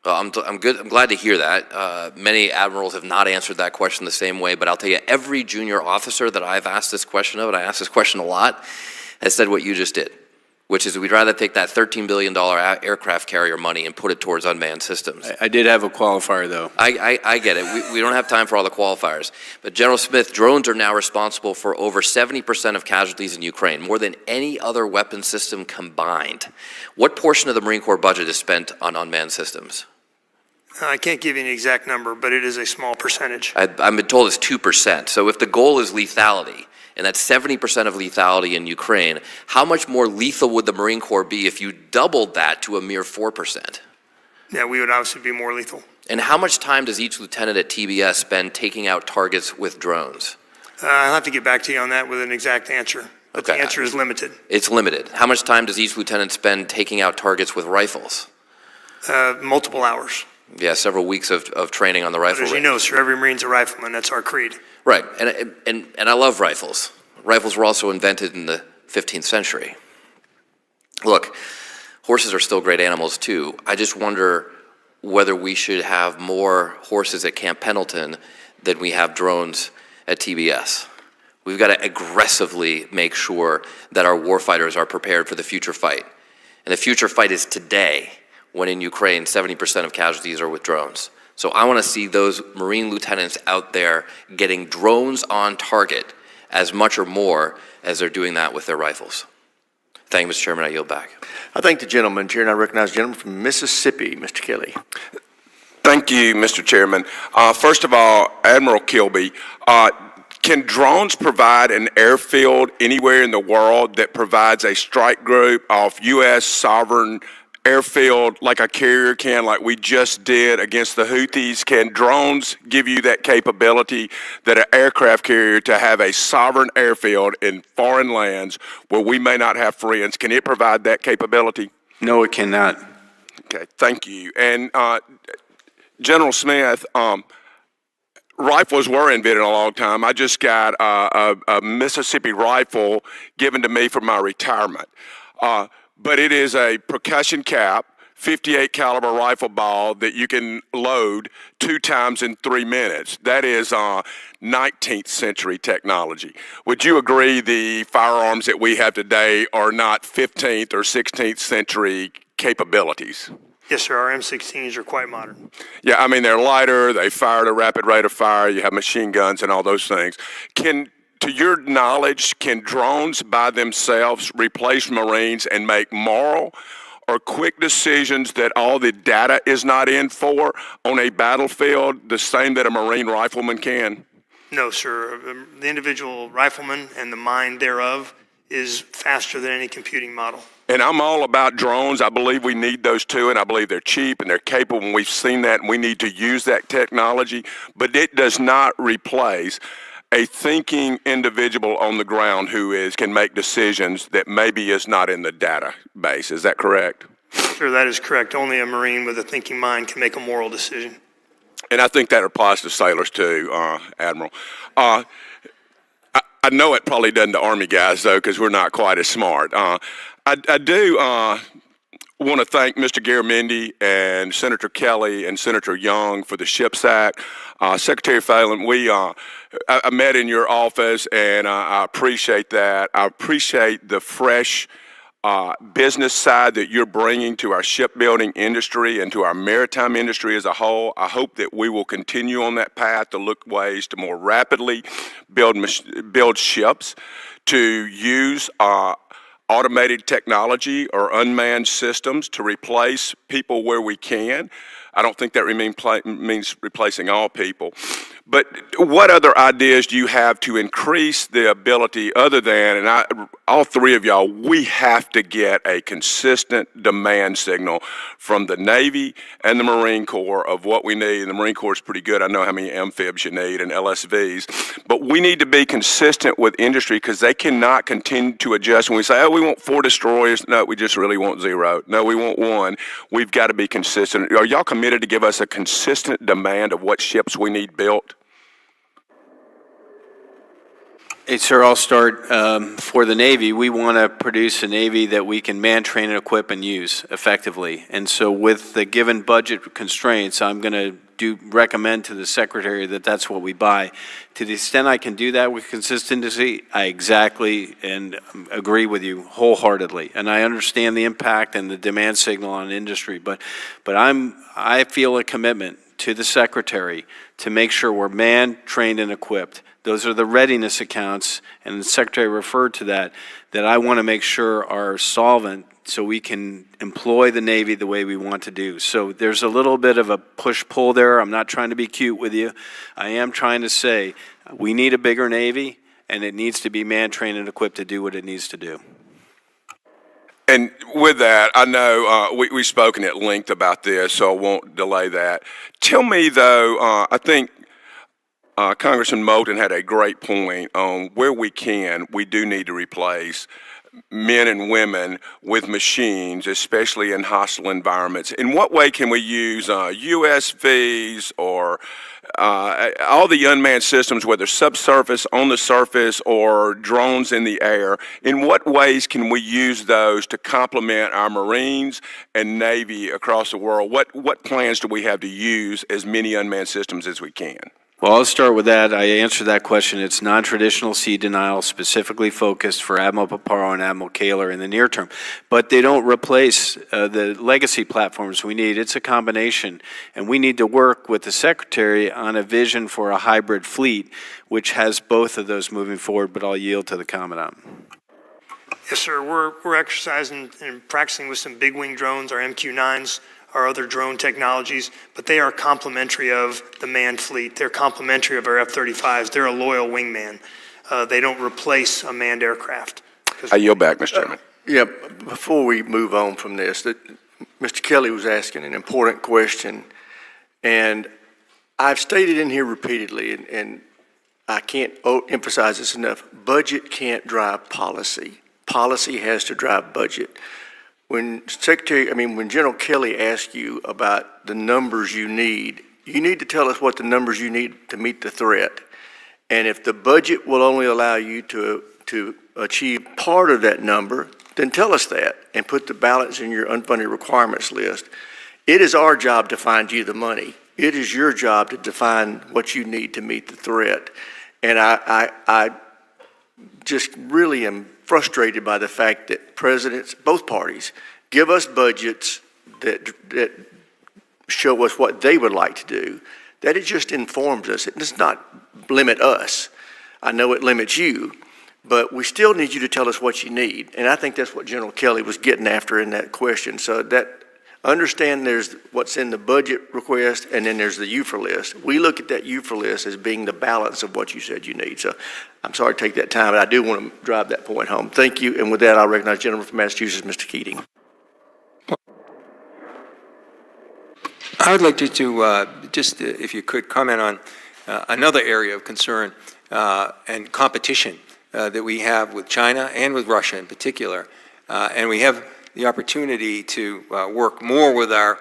Well, I'm glad to hear that. Many admirals have not answered that question the same way, but I'll tell you, every junior officer that I've asked this question of, and I ask this question a lot, has said what you just did, which is we'd rather take that $13 billion aircraft carrier money and put it towards unmanned systems. I did have a qualifier, though. I get it. We don't have time for all the qualifiers. But General Smith, drones are now responsible for over 70% of casualties in Ukraine, more than any other weapon system combined. What portion of the Marine Corps budget is spent on unmanned systems? I can't give you an exact number, but it is a small percentage. I've been told it's 2%. So if the goal is lethality, and that's 70% of lethality in Ukraine, how much more lethal would the Marine Corps be if you doubled that to a mere 4%? Yeah, we would obviously be more lethal. And how much time does each lieutenant at TBS spend taking out targets with drones? I'll have to get back to you on that with an exact answer, but the answer is limited. It's limited. How much time does each lieutenant spend taking out targets with rifles? Multiple hours. Yeah, several weeks of training on the rifle range. As you know, sir, every Marine's a rifleman. That's our creed. Right, and I love rifles. Rifles were also invented in the 15th century. Look, horses are still great animals too. I just wonder whether we should have more horses at Camp Pendleton than we have drones at TBS. We've got to aggressively make sure that our warfighters are prepared for the future fight. And the future fight is today, when in Ukraine 70% of casualties are with drones. So I want to see those Marine lieutenants out there getting drones on target as much or more as they're doing that with their rifles. Thank you, Mr. Chairman. I yield back. I thank the gentleman. Chair, and I recognize the gentleman from Mississippi, Mr. Kelly. Thank you, Mr. Chairman. First of all, Admiral Kilby, can drones provide an airfield anywhere in the world that provides a strike group of U.S. sovereign airfield like a carrier can, like we just did against the Houthis? Can drones give you that capability that an aircraft carrier to have a sovereign airfield in foreign lands where we may not have friends? Can it provide that capability? No, it cannot. Okay, thank you. And General Smith, rifles were invented a long time. I just got a Mississippi rifle given to me for my retirement. but it is a percussion cap, 58 caliber rifle ball that you can load 2 times in 3 minutes. That is 19th century technology. Would you agree the firearms that we have today are not 15th or 16th century capabilities? Yes, sir. Our M16s are quite modern. Yeah, I mean, they're lighter, they fire at a rapid rate of fire, you have machine guns and all those things. To your knowledge, can drones by themselves replace Marines and make moral or quick decisions that all the data is not in for on a battlefield, the same that a Marine rifleman can? No, sir. The individual rifleman and the mind thereof is faster than any computing model. And I'm all about drones. I believe we need those too, and I believe they're cheap and they're capable, and we've seen that, and we need to use that technology. But it does not replace a thinking individual on the ground who can make decisions that maybe is not in the database. Is that correct? Sure, that is correct. Only a Marine with a thinking mind can make a moral decision. And I think that applies to sailors too, Admiral. I know it probably doesn't to Army guys, though, because we're not quite as smart. I do want to thank Mr. Garamendi and Senator Kelly and Senator Young for the SHIPS Act. Secretary Phelan, I met in your office, and I appreciate that. I appreciate the fresh business side that you're bringing to our shipbuilding industry and to our maritime industry as a whole. I hope that we will continue on that path to look ways to more rapidly build ships, to use automated technology or unmanned systems to replace people where we can. I don't think that means replacing all people. But what other ideas do you have to increase the ability other than, and all three of y'all, we have to get a consistent demand signal from the Navy and the Marine Corps of what we need. And the Marine Corps is pretty good. I know how many amphibs you need and LSVs. But we need to be consistent with industry because they cannot continue to adjust. When we say, oh, we want 4 destroyers, no, we just really want 0. No, we want 1. We've got to be consistent. Are y'all committed to give us a consistent demand of what ships we need built? Hey, sir, I'll start. For the Navy, we want to produce a Navy that we can man, train, and equip and use effectively. And so with the given budget constraints, I'm going to recommend to the Secretary that that's what we buy. To the extent I can do that with consistency, I exactly and agree with you wholeheartedly. And I understand the impact and the demand signal on industry, but I feel a commitment to the Secretary to make sure we're manned, trained, and equipped. Those are the readiness accounts, and the Secretary referred to that I want to make sure are solvent so we can employ the Navy the way we want to do. So there's a little bit of a push-pull there. I'm not trying to be cute with you. I am trying to say we need a bigger Navy, and it needs to be manned, trained, and equipped to do what it needs to do. And with that, I know we've spoken at length about this, so I won't delay that. Tell me, though, I think Congressman Moulton had a great point on where we do need to replace men and women with machines, especially in hostile environments. In what way can we use USVs or all the unmanned systems, whether subsurface, on the surface, or drones in the air? In what ways can we use those to complement our Marines and Navy across the world? What plans do we have to use as many unmanned systems as we can? Well, I'll start with that. I answered that question. It's non-traditional sea denial, specifically focused for Admiral Paparo and Admiral Kaler in the near term. But they don't replace the legacy platforms we need. It's a combination. And we need to work with the Secretary on a vision for a hybrid fleet, which has both of those moving forward, but I'll yield to the Commandant. Yes, sir. We're exercising and practicing with some big wing drones, our MQ-9s, our other drone technologies, but they are complementary of the manned fleet. They're complementary of our F-35s. They're a loyal wingman. They don't replace a manned aircraft. I yield back, Mr. Chairman. Yeah, before we move on from this, Mr. Kelly was asking an important question, and I've stated in here repeatedly, and I can't emphasize this enough, budget can't drive policy. Policy has to drive budget. When General Kelly asks you about the numbers you need to tell us what the numbers you need to meet the threat. And if the budget will only allow you to achieve part of that number, then tell us that and put the balance in your unfunded requirements list. It is our job to find you the money. It is your job to define what you need to meet the threat. And I just really am frustrated by the fact that presidents, both parties, give us budgets that show us what they would like to do, that it just informs us. It does not limit us. I know it limits you, but we still need you to tell us what you need. And I think that's what General Kelly was getting after in that question. So that understand there's what's in the budget request, and then there's the UFR list. We look at that UFR list as being the balance of what you said you need. So I'm sorry to take that time, but I do want to drive that point home. Thank you. And with that, I'll recognize the gentleman from Massachusetts, Mr. Keating. I would like to just, if you could, comment on another area of concern and competition that we have with China and with Russia in particular. And we have the opportunity to work more with our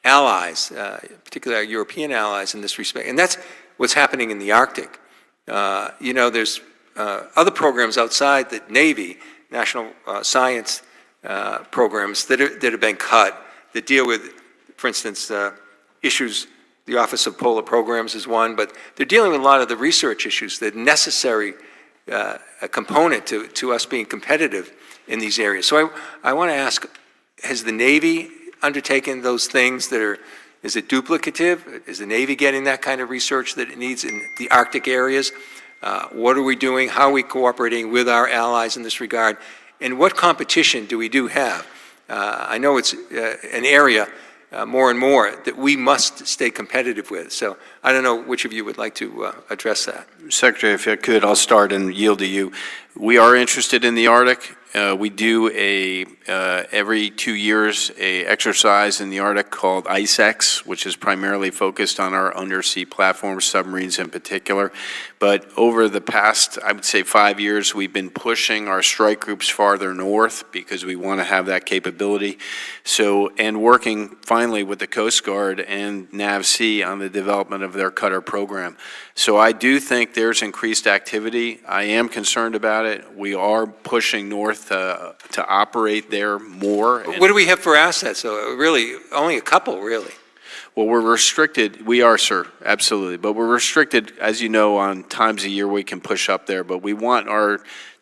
allies, particularly our European allies in this respect. And that's what's happening in the Arctic. You know, there's other programs outside the Navy, national science programs that have been cut that deal with, for instance, issues. The Office of Polar Programs is one, but they're dealing with a lot of the research issues that are necessary a component to us being competitive in these areas. So I want to ask, has the Navy undertaken those things that are, is it duplicative? Is the Navy getting that kind of research that it needs in the Arctic areas? What are we doing? How are we cooperating with our allies in this regard? And what competition do we have? I know it's an area more and more that we must stay competitive with. So I don't know which of you would like to address that. Secretary, if I could, I'll start and yield to you. We are interested in the Arctic. We do every 2 years a exercise in the Arctic called ICEX, which is primarily focused on our undersea platforms, submarines in particular. But over the past, I would say 5 years, we've been pushing our strike groups farther north because we want to have that capability. So, and working finally with the Coast Guard and NAVSEA on the development of their cutter program. So I do think there's increased activity. I am concerned about it. We are pushing north to operate there more. What do we have for assets? So really, only a couple, really. Well, we're restricted. We are, sir, absolutely. But we're restricted, as you know, on times a year we can push up there. But we want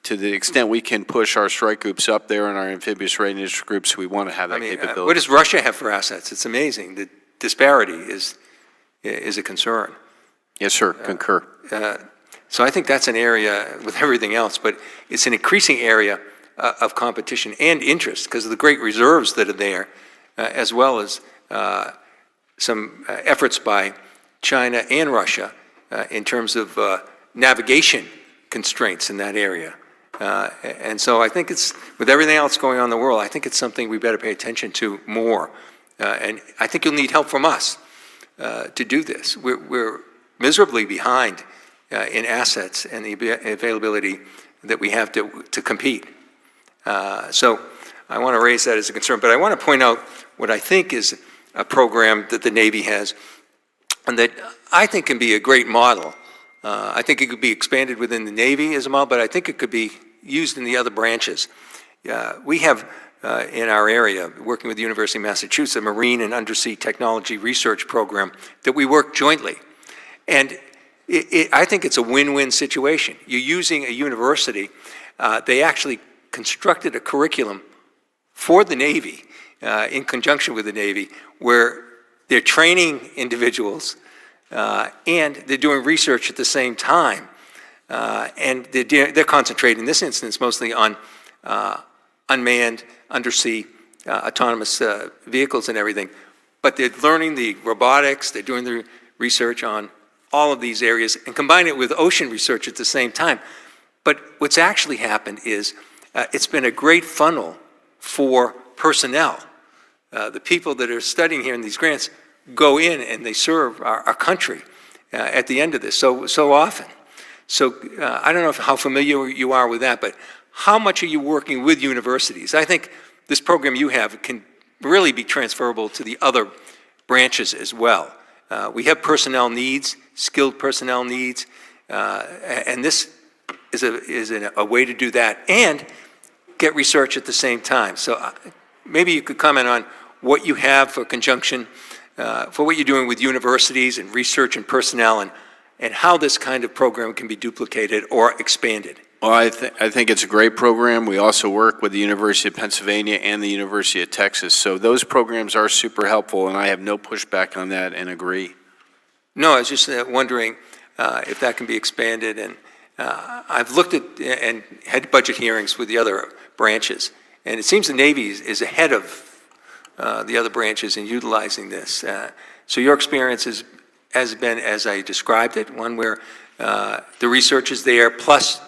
to the extent we can push our strike groups up there and our amphibious readiness groups, we want to have that capability. What does Russia have for assets? It's amazing. The disparity is a concern. Yes, sir, concur. So I think that's an area with everything else, but it's an increasing area of competition and interest because of the great reserves that are there, as well as some efforts by China and Russia in terms of navigation constraints in that area. And so I think it's, with everything else going on in the world, I think it's something we better pay attention to more. And I think you'll need help from us to do this. We're miserably behind in assets and the availability that we have to compete. So I want to raise that as a concern, but I want to point out what I think is a program that the Navy has and that I think can be a great model. I think it could be expanded within the Navy as a model, but I think it could be used in the other branches. We have in our area, working with the University of Massachusetts, a marine and undersea technology research program that we work jointly. And I think it's a win-win situation. You're using a university. They actually constructed a curriculum for the Navy in conjunction with the Navy where they're training individuals and they're doing research at the same time. And they're concentrating in this instance mostly on unmanned undersea autonomous vehicles and everything. But they're learning the robotics, they're doing the research on all of these areas and combine it with ocean research at the same time. But what's actually happened is it's been a great funnel for personnel. The people that are studying here in these grants go in and they serve our country at the end of this so often. So I don't know how familiar you are with that, but how much are you working with universities? I think this program you have can really be transferable to the other branches as well. We have personnel needs, skilled personnel needs, and this is a way to do that and get research at the same time. So maybe you could comment on what you have for conjunction, for what you're doing with universities and research and personnel, and how this kind of program can be duplicated or expanded. Well, I think it's a great program. We also work with the University of Pennsylvania and the University of Texas. So those programs are super helpful, and I have no pushback on that and agree. No, I was just wondering if that can be expanded. And I've looked at and had budget hearings with the other branches, and it seems the Navy is ahead of the other branches in utilizing this. So your experience has been, as I described it, one where the research is there, plus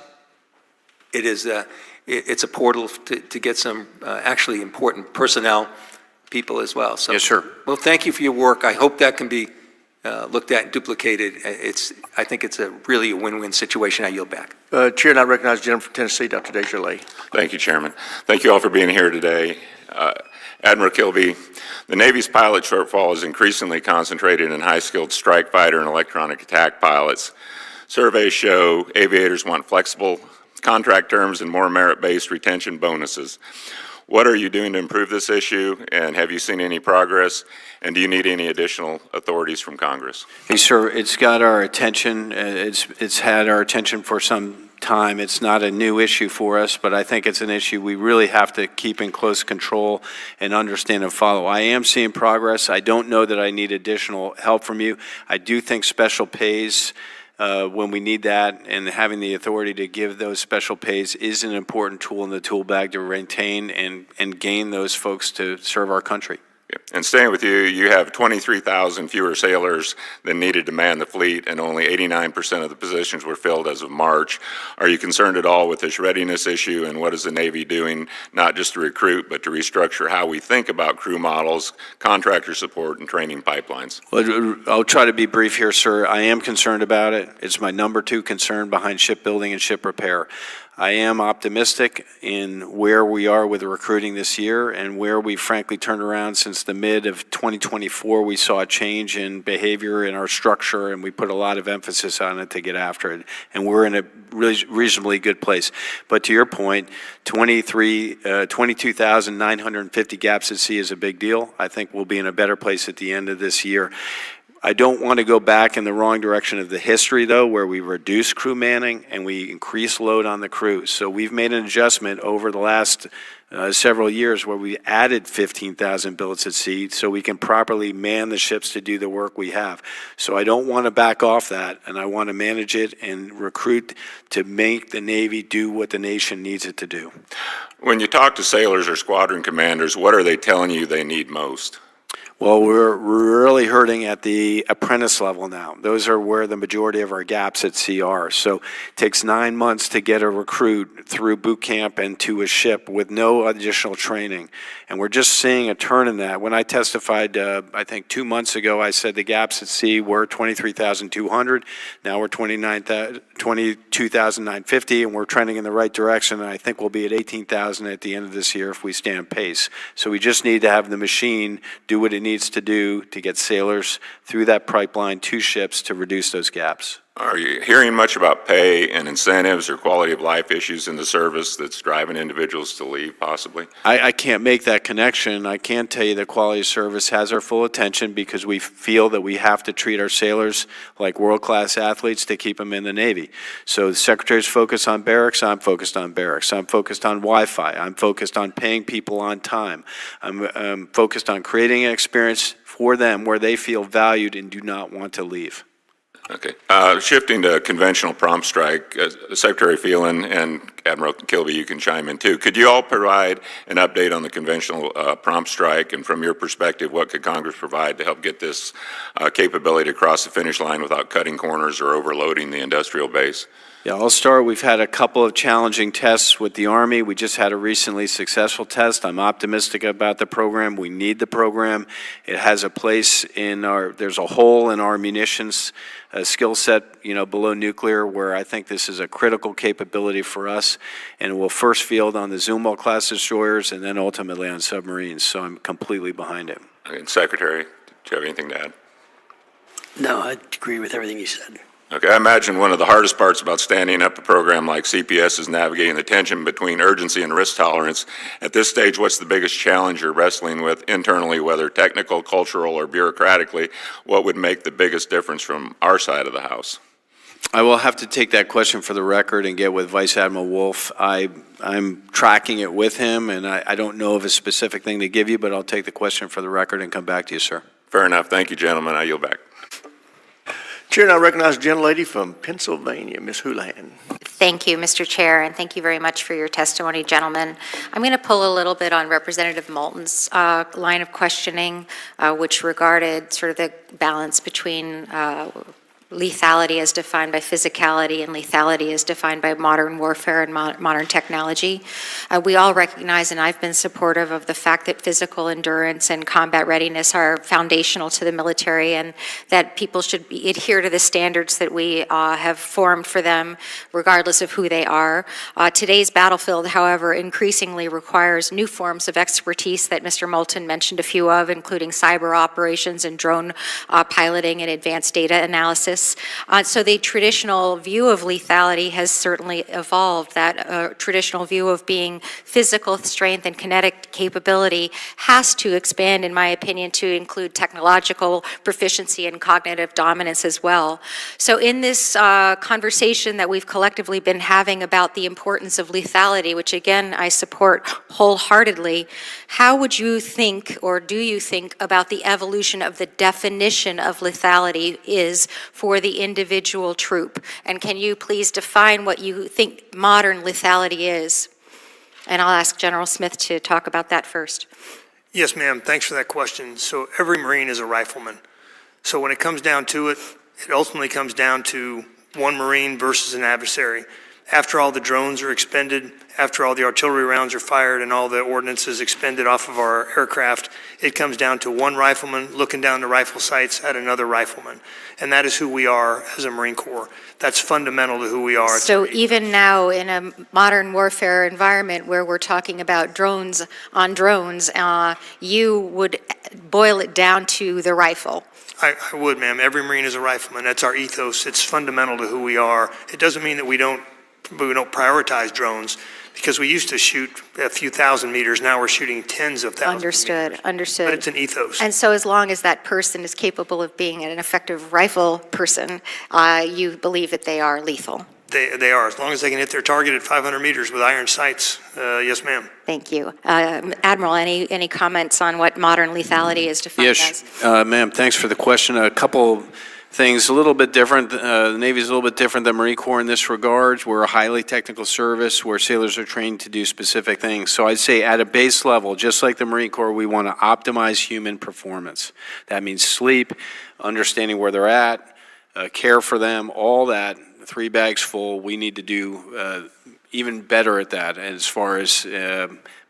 it's a portal to get some actually important personnel people as well. So, yes, sir. Well, thank you for your work. I hope that can be looked at and duplicated. I think it's really a win-win situation. I yield back. Chair, and I recognize the gentleman from Tennessee, Dr. Desjardins. Thank you, Chairman. Thank you all for being here today. Admiral Kilby, the Navy's pilot shortfall is increasingly concentrated in high-skilled strike fighter and electronic attack pilots. Surveys show aviators want flexible contract terms and more merit-based retention bonuses. What are you doing to improve this issue, and have you seen any progress, and do you need any additional authorities from Congress? Hey, sir, it's got our attention. It's had our attention for some time. It's not a new issue for us, but I think it's an issue we really have to keep in close control and understand and follow. I am seeing progress. I don't know that I need additional help from you. I do think special pays when we need that, and having the authority to give those special pays is an important tool in the tool bag to retain and gain those folks to serve our country. And staying with you, you have 23,000 fewer sailors than needed to man the fleet, and only 89% of the positions were filled as of March. Are you concerned at all with this readiness issue, and what is the Navy doing, not just to recruit, but to restructure how we think about crew models, contractor support, and training pipelines? Well, I'll try to be brief here, sir. I am concerned about it. It's my number 2 concern behind shipbuilding and ship repair. I am optimistic in where we are with recruiting this year and where we frankly turned around since the mid of 2024. We saw a change in behavior in our structure, and we put a lot of emphasis on it to get after it. And we're in a reasonably good place. But to your point, 22,950 gaps at sea is a big deal. I think we'll be in a better place at the end of this year. I don't want to go back in the wrong direction of the history, though, where we reduce crew manning and we increase load on the crews. So we've made an adjustment over the last several years where we added 15,000 billets at sea so we can properly man the ships to do the work we have. So I don't want to back off that, and I want to manage it and recruit to make the Navy do what the nation needs it to do. When you talk to sailors or squadron commanders, what are they telling you they need most? Well, we're really hurting at the apprentice level now. Those are where the majority of our gaps at sea are. So it takes 9 months to get a recruit through boot camp and to a ship with no additional training. And we're just seeing a turn in that. When I testified, I think 2 months ago, I said the gaps at sea were 23,200. Now we're 22,950, and we're trending in the right direction. And I think we'll be at 18,000 at the end of this year if we stay on pace. So we just need to have the machine do what it needs to do to get sailors through that pipeline to ships to reduce those gaps. Are you hearing much about pay and incentives or quality of life issues in the service that's driving individuals to leave, possibly? I can't make that connection. I can tell you that quality of service has our full attention because we feel that we have to treat our sailors like world-class athletes to keep them in the Navy. So the Secretary's focused on barracks, I'm focused on barracks. I'm focused on Wi-Fi. I'm focused on paying people on time. I'm focused on creating an experience for them where they feel valued and do not want to leave. Okay. Shifting to conventional prompt strike, Secretary Phelan and Admiral Kilby, you can chime in too. Could you all provide an update on the conventional prompt strike, and from your perspective, what could Congress provide to help get this capability to cross the finish line without cutting corners or overloading the industrial base? Yeah, I'll start. We've had a couple of challenging tests with the Army. We just had a recently successful test. I'm optimistic about the program. We need the program. It has a place in there's a hole in our munitions skill set, below nuclear, where I think this is a critical capability for us. And it will first field on the Zumwalt class destroyers and then ultimately on submarines. So I'm completely behind it. Okay, Secretary, do you have anything to add? No, I agree with everything you said. Okay, I imagine one of the hardest parts about standing up a program like CPS is navigating the tension between urgency and risk tolerance. At this stage, what's the biggest challenge you're wrestling with internally, whether technical, cultural, or bureaucratically? What would make the biggest difference from our side of the House? I will have to take that question for the record and get with Vice Admiral Wolf. I'm tracking it with him, and I don't know of a specific thing to give you, but I'll take the question for the record and come back to you, sir. Fair enough. Thank you, gentlemen. I yield back. Chair now recognizes the gentlelady from Pennsylvania, Ms. Houlihan. Thank you, Mr. Chair, and thank you very much for your testimony, gentlemen. I'm going to pull a little bit on Representative Moulton's line of questioning, which regarded sort of the balance between lethality as defined by physicality and lethality as defined by modern warfare and modern technology. We all recognize, and I've been supportive of the fact that physical endurance and combat readiness are foundational to the military, and that people should adhere to the standards that we have formed for them, regardless of who they are. Today's battlefield, however, increasingly requires new forms of expertise that Mr. Moulton mentioned a few of, including cyber operations and drone piloting and advanced data analysis. So the traditional view of lethality has certainly evolved. That traditional view of being physical strength and kinetic capability has to expand, in my opinion, to include technological proficiency and cognitive dominance as well. So in this conversation that we've collectively been having about the importance of lethality, which again I support wholeheartedly, how would you think, or do you think, about the evolution of the definition of lethality is for the individual troop? And can you please define what you think modern lethality is? And I'll ask General Smith to talk about that first. Yes, ma'am. Thanks for that question. So every Marine is a rifleman. So when it comes down to it, it ultimately comes down to one Marine versus an adversary. After all the drones are expended, after all the artillery rounds are fired and all the ordnance is expended off of our aircraft, it comes down to one rifleman looking down the rifle sights at another rifleman. And that is who we are as a Marine Corps. That's fundamental to who we are. So even now in a modern warfare environment where we're talking about drones on drones, you would boil it down to the rifle. I would, ma'am. Every Marine is a rifleman. That's our ethos. It's fundamental to who we are. It doesn't mean that we don't prioritize drones, because we used to shoot a few thousand meters. Now we're shooting tens of thousands. Understood. But it's an ethos. And so as long as that person is capable of being an effective rifle person, you believe that they are lethal? They are. As long as they can hit their target at 500 meters with iron sights, yes, ma'am. Thank you. Admiral, any comments on what modern lethality is defined as? Yes, ma'am, thanks for the question. A couple things a little bit different. The Navy is a little bit different than Marine Corps in this regard. We're a highly technical service where sailors are trained to do specific things. So I'd say at a base level, just like the Marine Corps, we want to optimize human performance. That means sleep, understanding where they're at, care for them, all that, 3 bags full. We need to do even better at that as far as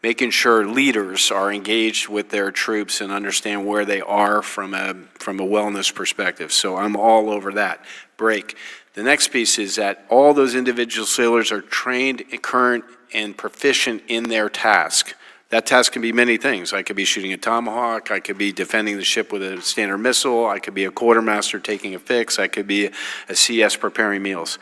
making sure leaders are engaged with their troops and understand where they are from a wellness perspective. So I'm all over that. Break. The next piece is that all those individual sailors are trained, current, and proficient in their task. That task can be many things. I could be shooting a Tomahawk. I could be defending the ship with a Standard missile. I could be a quartermaster taking a fix. I could be a CS preparing meals.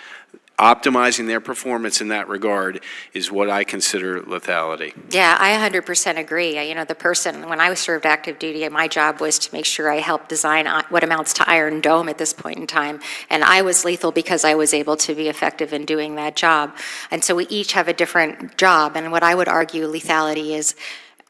Optimizing their performance in that regard is what I consider lethality. Yeah, I 100% agree. You know, the person, when I served active duty, my job was to make sure I helped design what amounts to Iron Dome at this point in time. And I was lethal because I was able to be effective in doing that job. And so we each have a different job. And what I would argue lethality is,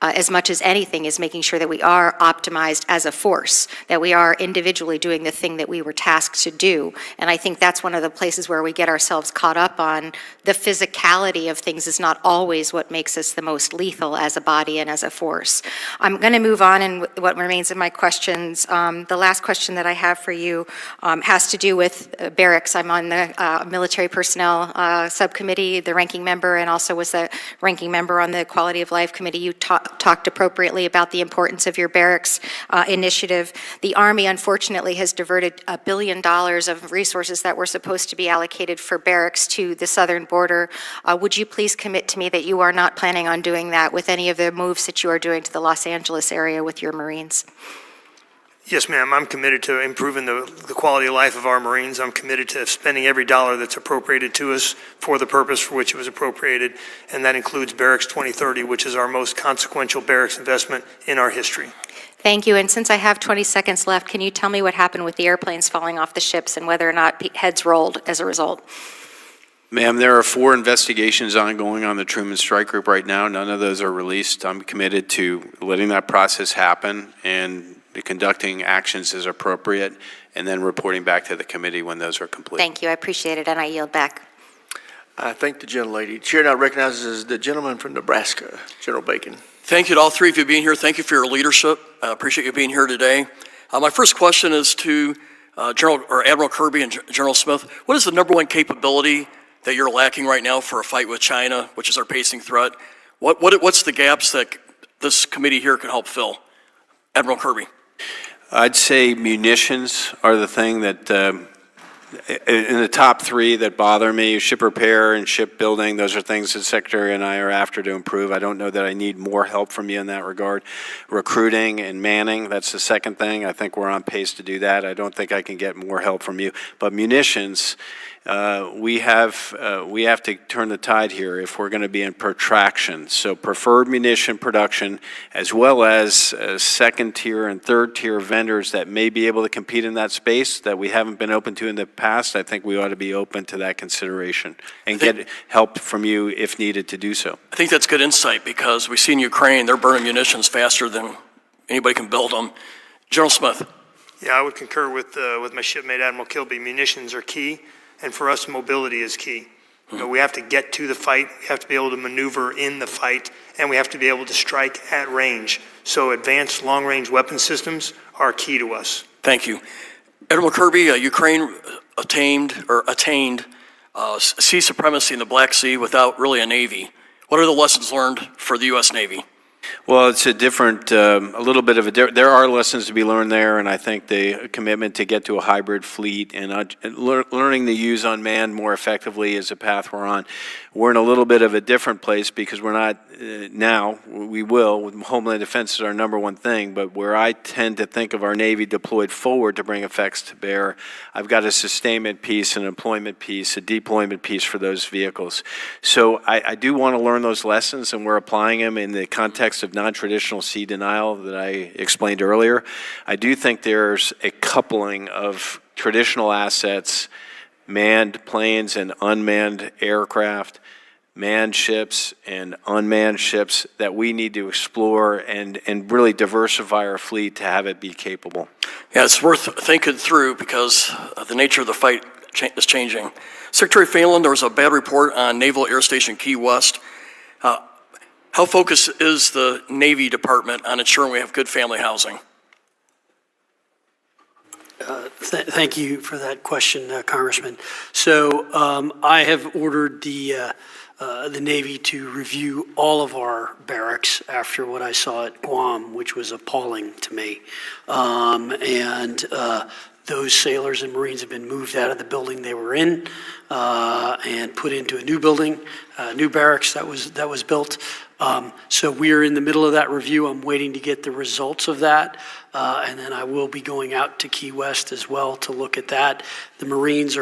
as much as anything, is making sure that we are optimized as a force, that we are individually doing the thing that we were tasked to do. And I think that's one of the places where we get ourselves caught up on the physicality of things is not always what makes us the most lethal as a body and as a force. I'm going to move on in what remains of my questions. The last question that I have for you has to do with barracks. I'm on the military personnel subcommittee, the ranking member, and also was the ranking member on the quality of life committee. You talked appropriately about the importance of your barracks initiative. The Army, unfortunately, has diverted $1 billion of resources that were supposed to be allocated for barracks to the southern border. Would you please commit to me that you are not planning on doing that with any of the moves that you are doing to the Los Angeles area with your Marines? Yes, ma'am. I'm committed to improving the quality of life of our Marines. I'm committed to spending every dollar that's appropriated to us for the purpose for which it was appropriated, and that includes Barracks 2030, which is our most consequential barracks investment in our history. Thank you. And since I have 20 seconds left, can you tell me what happened with the airplanes falling off the ships and whether or not heads rolled as a result? Ma'am, there are 4 investigations ongoing on the Truman Strike Group right now. None of those are released. I'm committed to letting that process happen and conducting actions as appropriate, and then reporting back to the committee when those are complete. Thank you. I appreciate it, and I yield back. I thank the gentlelady. Chair now recognizes the gentleman from Nebraska, General Bacon. Thank you to all three of you being here. Thank you for your leadership. I appreciate you being here today. My first question is to Admiral Kirby and General Smith. What is the #1 capability that you're lacking right now for a fight with China, which is our pacing threat? What's the gaps that this committee here can help fill? Admiral Kirby. I'd say munitions are the thing that, in the top 3 that bother me. Ship repair and shipbuilding, those are things that Secretary and I are after to improve. I don't know that I need more help from you in that regard. Recruiting and manning, that's the second thing. I think we're on pace to do that. I don't think I can get more help from you. But munitions, we have to turn the tide here if we're going to be in protraction. So preferred munition production, as well as second-tier and third-tier vendors that may be able to compete in that space that we haven't been open to in the past. I think we ought to be open to that consideration and get help from you if needed to do so. I think that's good insight because we see in Ukraine, they're burning munitions faster than anybody can build them. General Smith. Yeah, I would concur with my shipmate Admiral Kilby. Munitions are key. And for us, mobility is key. You know, we have to get to the fight, we have to be able to maneuver in the fight, and we have to be able to strike at range. So advanced long-range weapon systems are key to us. Thank you. Admiral Kirby, Ukraine attained sea supremacy in the Black Sea without really a Navy. What are the lessons learned for the U.S. Navy? Well, it's a different, a little bit of a, there are lessons to be learned there, and I think the commitment to get to a hybrid fleet and learning to use unmanned more effectively is a path we're on. We're in a little bit of a different place because we're not, now, we will, Homeland Defense is our #1 thing, but where I tend to think of our Navy deployed forward to bring effects to bear, I've got a sustainment piece, an employment piece, a deployment piece for those vehicles. So I do want to learn those lessons, and we're applying them in the context of non-traditional sea denial that I explained earlier. I do think there's a coupling of traditional assets, manned planes and unmanned aircraft, manned ships and unmanned ships that we need to explore and really diversify our fleet to have it be capable. Yeah, it's worth thinking through because the nature of the fight is changing. Secretary Phelan, there was a bad report on Naval Air Station Key West. How focused is the Navy Department on ensuring we have good family housing? Thank you for that question, Congressman. So I have ordered the Navy to review all of our barracks after what I saw at Guam, which was appalling to me. Those sailors and Marines have been moved out of the building they were in and put into a new building, new barracks that was built. So we are in the middle of that review. I'm waiting to get the results of that. And then I will be going out to Key West as well to look at that. The Marines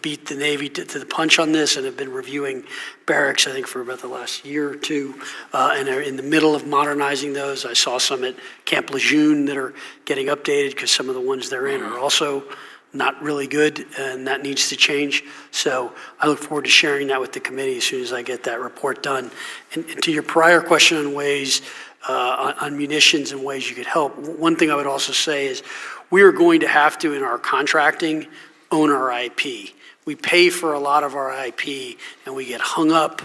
beat the Navy to the punch on this and have been reviewing barracks, I think, for about the last year or two, and are in the middle of modernizing those. I saw some at Camp Lejeune that are getting updated because some of the ones they're in are also not really good, and that needs to change. So I look forward to sharing that with the committee as soon as I get that report done. And to your prior question on ways, on munitions and ways you could help, one thing I would also say is we are going to have to, in our contracting, own our IP. We pay for a lot of our IP, and we get hung up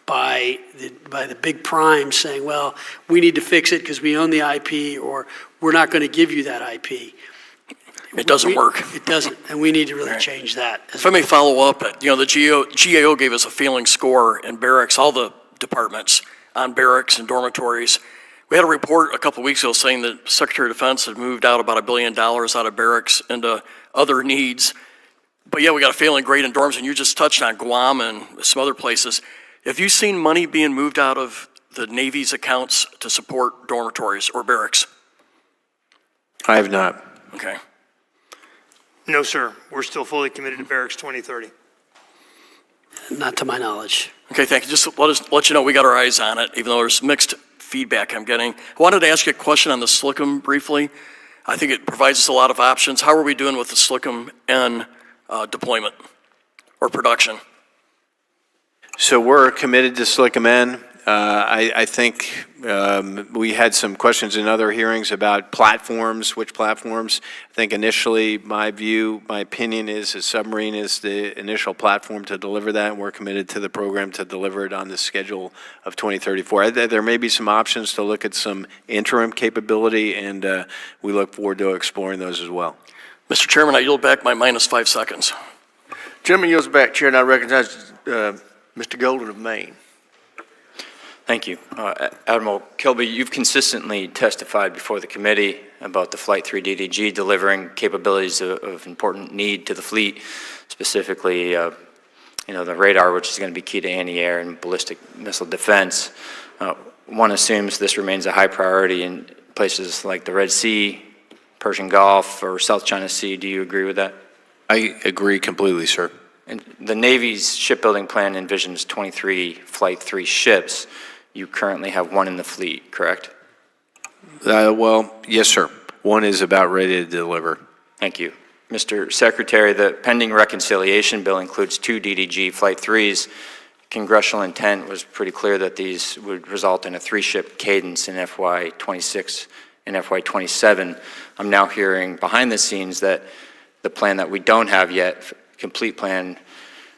by the big primes saying, well, we need to fix it because we own the IP, or we're not going to give you that IP. It doesn't work. It doesn't, and we need to really change that. If I may follow up, the GAO gave us a failing score in barracks, all the departments on barracks and dormitories. We had a report a couple of weeks ago saying that Secretary of Defense had moved out about $1 billion out of barracks into other needs. But yeah, we got a failing grade in dorms, and you just touched on Guam and some other places. Have you seen money being moved out of the Navy's accounts to support dormitories or barracks? I have not. Okay. No, sir. We're still fully committed to Barracks 2030. Not to my knowledge. Okay, thank you. Just let you know we got our eyes on it, even though there's mixed feedback I'm getting. I wanted to ask you a question on the SLCM briefly. I think it provides us a lot of options. How are we doing with the SLCM N deployment or production? So we're committed to SLCM N. I think we had some questions in other hearings about platforms, which platforms. I think initially my opinion is a submarine is the initial platform to deliver that, and we're committed to the program to deliver it on the schedule of 2034. There may be some options to look at some interim capability, and we look forward to exploring those as well. Mr. Chairman, I yield back my -5 seconds. Gentleman yields back, Chair, and I recognize Mr. Golden of Maine. Thank you. Admiral Kilby, you've consistently testified before the committee about the Flight 3 DDG delivering capabilities of important need to the fleet, specifically the radar, which is going to be key to anti-air and ballistic missile defense. One assumes this remains a high priority in places like the Red Sea, Persian Gulf, or South China Sea. Do you agree with that? I agree completely, sir. And the Navy's shipbuilding plan envisions 23 Flight 3 ships. You currently have one in the fleet, correct? Well, yes, sir. One is about ready to deliver. Thank you. Mr. Secretary, the pending reconciliation bill includes 2 DDG Flight 3s. Congressional intent was pretty clear that these would result in a 3-ship cadence in FY 26 and FY 27. I'm now hearing behind the scenes that the plan that we don't have yet, complete plan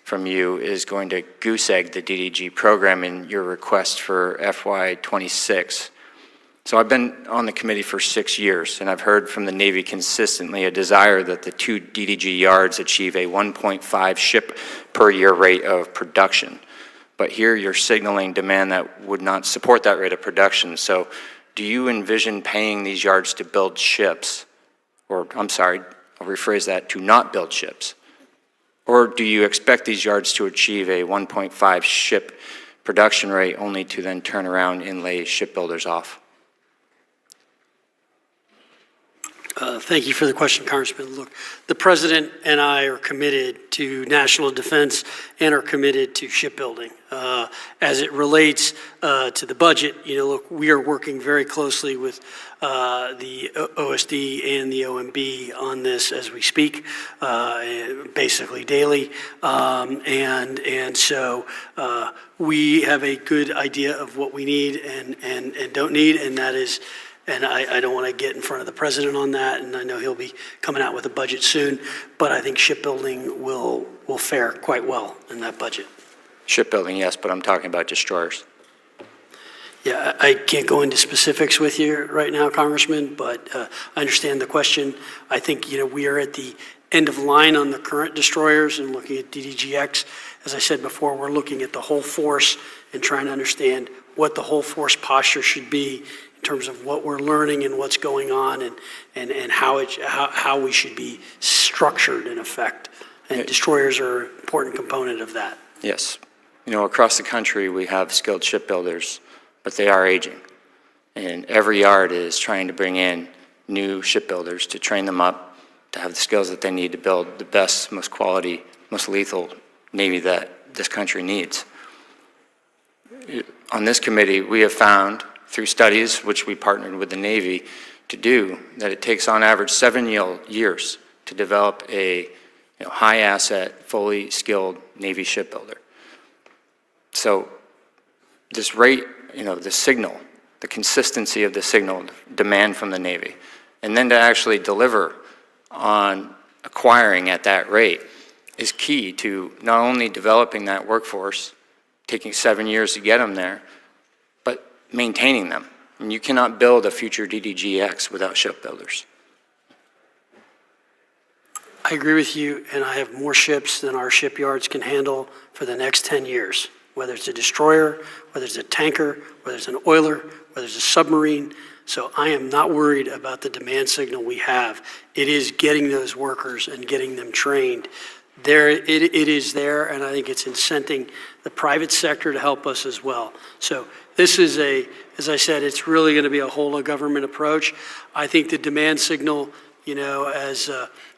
from you, is going to goose egg the DDG program in your request for FY 26. So I've been on the committee for 6 years, and I've heard from the Navy consistently a desire that the 2 DDG yards achieve a 1.5 ship per year rate of production. But here you're signaling demand that would not support that rate of production. So do you envision paying these yards to build ships? Or, I'm sorry, I'll rephrase that, to not build ships? Or do you expect these yards to achieve a 1.5 ship production rate only to then turn around and lay shipbuilders off? Thank you for the question, Congressman. Look, the President and I are committed to national defense and are committed to shipbuilding. As it relates to the budget, look, we are working very closely with the OSD and the OMB on this as we speak, basically daily. And so we have a good idea of what we need and don't need, and that is. And I don't want to get in front of the President on that, and I know he'll be coming out with a budget soon, but I think shipbuilding will fare quite well in that budget. Shipbuilding, yes, but I'm talking about destroyers. Yeah, I can't go into specifics with you right now, Congressman, but I understand the question. I think, we are at the end of line on the current destroyers and looking at DDGX. As I said before, we're looking at the whole force and trying to understand what the whole force posture should be in terms of what we're learning and what's going on and how we should be structured in effect. And destroyers are an important component of that. Yes. Across the country we have skilled shipbuilders, but they are aging. And every yard is trying to bring in new shipbuilders to train them up, to have the skills that they need to build the best, most quality, most lethal Navy that this country needs. On this committee, we have found through studies which we partnered with the Navy to do, that it takes on average 7 years to develop a high asset, fully skilled Navy shipbuilder. So this rate, the signal, the consistency of the signal demand from the Navy, and then to actually deliver on acquiring at that rate is key to not only developing that workforce, taking 7 years to get them there, maintaining them. And you cannot build a future DDGX without shipbuilders. I agree with you, and I have more ships than our shipyards can handle for the next 10 years, whether it's a destroyer, whether it's a tanker, whether it's an oiler, whether it's a submarine. So I am not worried about the demand signal we have. It is getting those workers and getting them trained. It is there, and I think it's incenting the private sector to help us as well. So this is as I said, it's really going to be a whole of government approach. I think the demand signal, as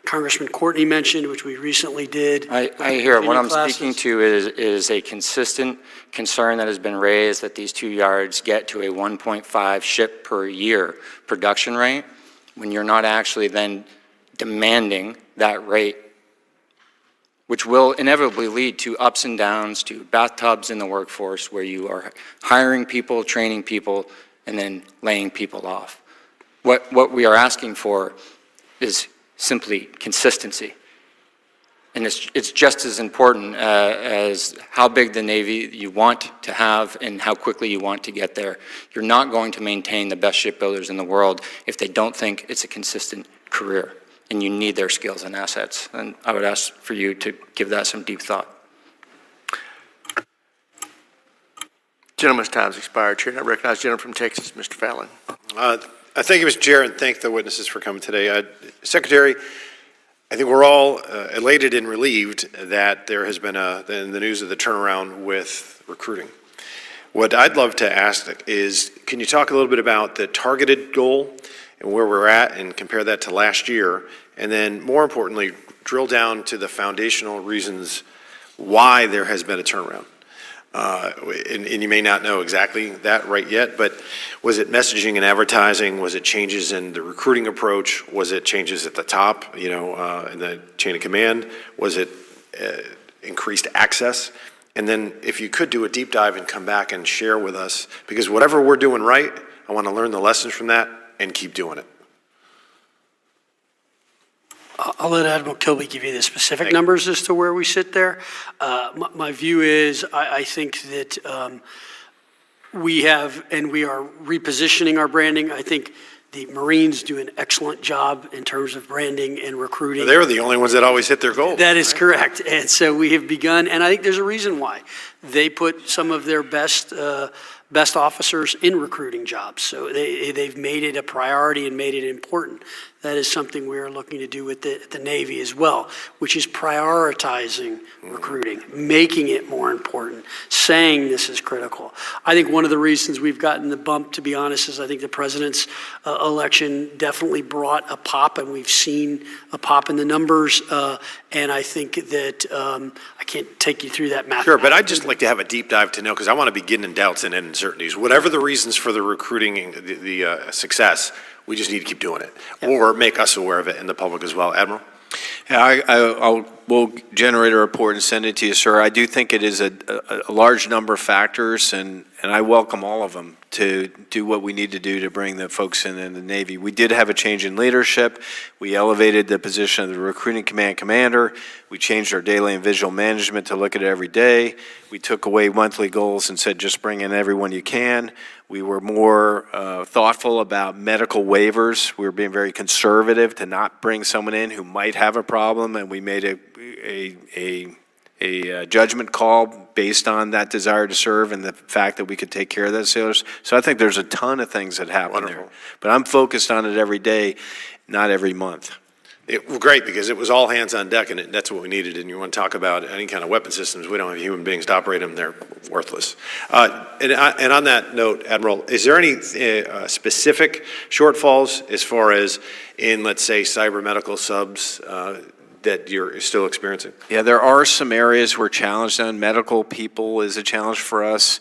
Congressman Courtney mentioned, which we recently did. I hear it. What I'm classes. speaking to is a consistent concern that has been raised that these 2 yards get to a 1.5 ship per year production rate when you're not actually then demanding that rate, which will inevitably lead to ups and downs, to bathtubs in the workforce where you are hiring people, training people, and then laying people off. What we are asking for is simply consistency. And it's just as important as how big the Navy you want to have and how quickly you want to get there. You're not going to maintain the best shipbuilders in the world if they don't think it's a consistent career, and you need their skills and assets. And I would ask for you to give that some deep thought. Gentleman's time's expired. Chair, I recognize the gentleman from Texas, Mr. Fallon. I thank you, Mr. Chair, and thank the witnesses for coming today. Secretary, I think we're all elated and relieved that there has been the news of the turnaround with recruiting. What I'd love to ask is, can you talk a little bit about the targeted goal and where we're at and compare that to last year? And then, more importantly, drill down to the foundational reasons why there has been a turnaround. And you may not know exactly that right yet, but was it messaging and advertising? Was it changes in the recruiting approach? Was it changes at the top, in the chain of command? Was it increased access? And then if you could do a deep dive and come back and share with us, because whatever we're doing right, I want to learn the lessons from that and keep doing it. I'll let Admiral Kilby give you the specific numbers as to where we sit there. My view is I think that we have, and we are repositioning our branding. I think the Marines do an excellent job in terms of branding and recruiting. They're the only ones that always hit their goals. That is correct. And so we have begun, and I think there's a reason why. They put some of their best officers in recruiting jobs. So they've made it a priority and made it important. That is something we are looking to do with the Navy as well, which is prioritizing recruiting, making it more important, saying this is critical. I think one of the reasons we've gotten the bump, to be honest, is I think the president's election definitely brought a pop, and we've seen a pop in the numbers. And I think that I can't take you through that math. Sure, but I'd just like to have a deep dive to know, because I want to begin in doubts and uncertainties. Whatever the reasons for the recruiting and the success, we just need to keep doing it, or make us aware of it and the public as well. Admiral? Yeah, we'll generate a report and send it to you, sir. I do think it is a large number of factors, and I welcome all of them to do what we need to do to bring the folks in the Navy. We did have a change in leadership. We elevated the position of the recruiting command commander. We changed our daily and visual management to look at it every day. We took away monthly goals and said, just bring in everyone you can. We were more thoughtful about medical waivers. We were being very conservative to not bring someone in who might have a problem, and we made a judgment call based on that desire to serve and the fact that we could take care of those sailors. So I think there's a ton of things that happen there. But I'm focused on it every day, not every month. Well, great, because it was all hands on deck, and that's what we needed. And you want to talk about any kind of weapon systems, we don't have human beings to operate them. They're worthless. And on that note, Admiral, is there any specific shortfalls as far as in, let's say, cyber medical subs that you're still experiencing? Yeah, there are some areas we're challenged on. Medical people is a challenge for us.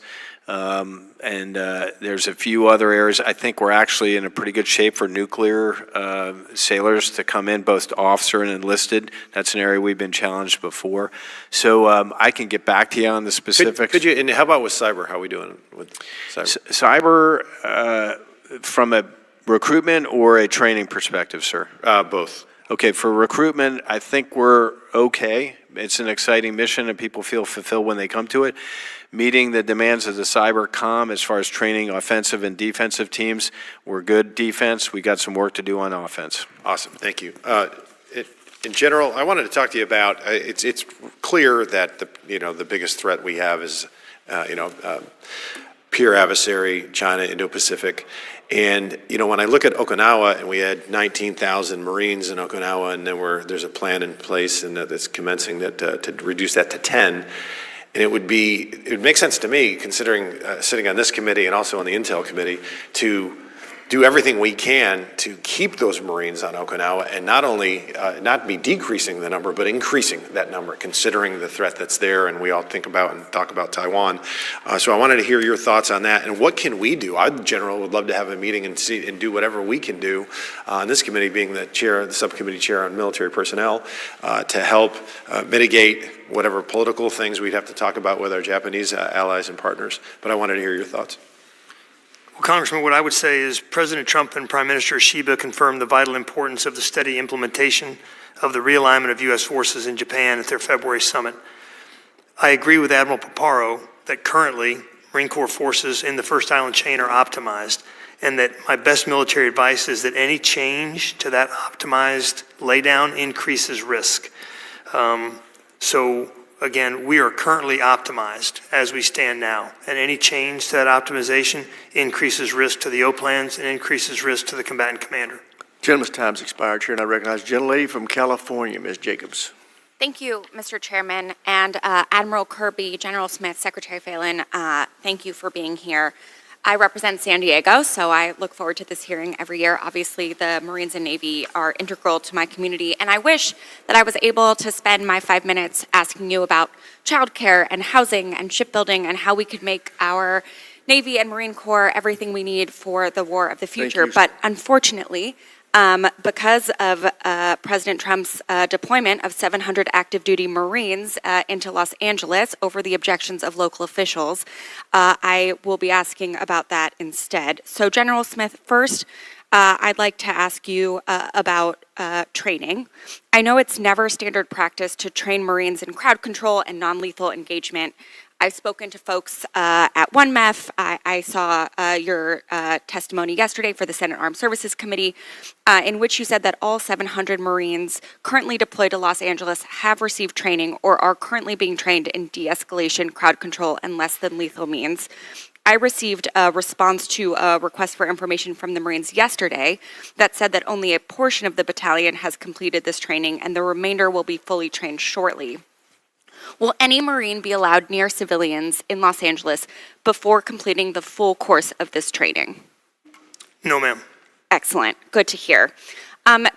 And there's a few other areas. I think we're actually in a pretty good shape for nuclear sailors to come in, both officer and enlisted. That's an area we've been challenged before. So I can get back to you on the specifics. Could you, and how about with cyber? How are we doing with cyber? From a recruitment or a training perspective, sir? Both. Okay, for recruitment, I think we're okay. It's an exciting mission and people feel fulfilled when they come to it. Meeting the demands of the cyber comm as far as training offensive and defensive teams, we're good defense. We got some work to do on offense. Awesome, thank you. In general, I wanted to talk to you about, it's clear that the biggest threat we have is peer adversary, China, Indo-Pacific. And, when I look at Okinawa, and we had 19,000 Marines in Okinawa, and then there's a plan in place and that's commencing to reduce that to 10. And it would make sense to me, considering sitting on this committee and also on the Intel committee, to do everything we can to keep those Marines on Okinawa and not only not be decreasing the number, but increasing that number, considering the threat that's there. And we all think about and talk about Taiwan. So I wanted to hear your thoughts on that. And what can we do? I, in general, would love to have a meeting and do whatever we can do on this committee, being the chair, the subcommittee chair on military personnel, to help mitigate whatever political things we'd have to talk about with our Japanese allies and partners. But I wanted to hear your thoughts. Well, Congressman, what I would say is President Trump and Prime Minister Shiba confirmed the vital importance of the steady implementation of the realignment of U.S. forces in Japan at their February summit. I agree with Admiral Paparo that currently Marine Corps forces in the First Island chain are optimized, and that my best military advice is that any change to that optimized laydown increases risk. So again, we are currently optimized as we stand now, and any change to that optimization increases risk to the O-plans and increases risk to the combatant commander. Gentleman's time's expired, Chair, and I recognize the gentlelady from California, Ms. Jacobs. Thank you, Mr. Chairman, and Admiral Kirby, General Smith, Secretary Phelan, thank you for being here. I represent San Diego, so I look forward to this hearing every year. Obviously, the Marines and Navy are integral to my community, and I wish that I was able to spend my 5 minutes asking you about childcare and housing and shipbuilding and how we could make our Navy and Marine Corps everything we need for the war of the future. But unfortunately, because of President Trump's deployment of 700 active duty Marines into Los Angeles over the objections of local officials, I will be asking about that instead. So General Smith, first, I'd like to ask you about training. I know it's never standard practice to train Marines in crowd control and non-lethal engagement. I've spoken to folks at 1MEF. I saw your testimony yesterday for the Senate Armed Services Committee, in which you said that all 700 Marines currently deployed to Los Angeles have received training or are currently being trained in de-escalation, crowd control, and less than lethal means. I received a response to a request for information from the Marines yesterday that said that only a portion of the battalion has completed this training and the remainder will be fully trained shortly. Will any Marine be allowed near civilians in Los Angeles before completing the full course of this training? No, ma'am. Excellent. Good to hear.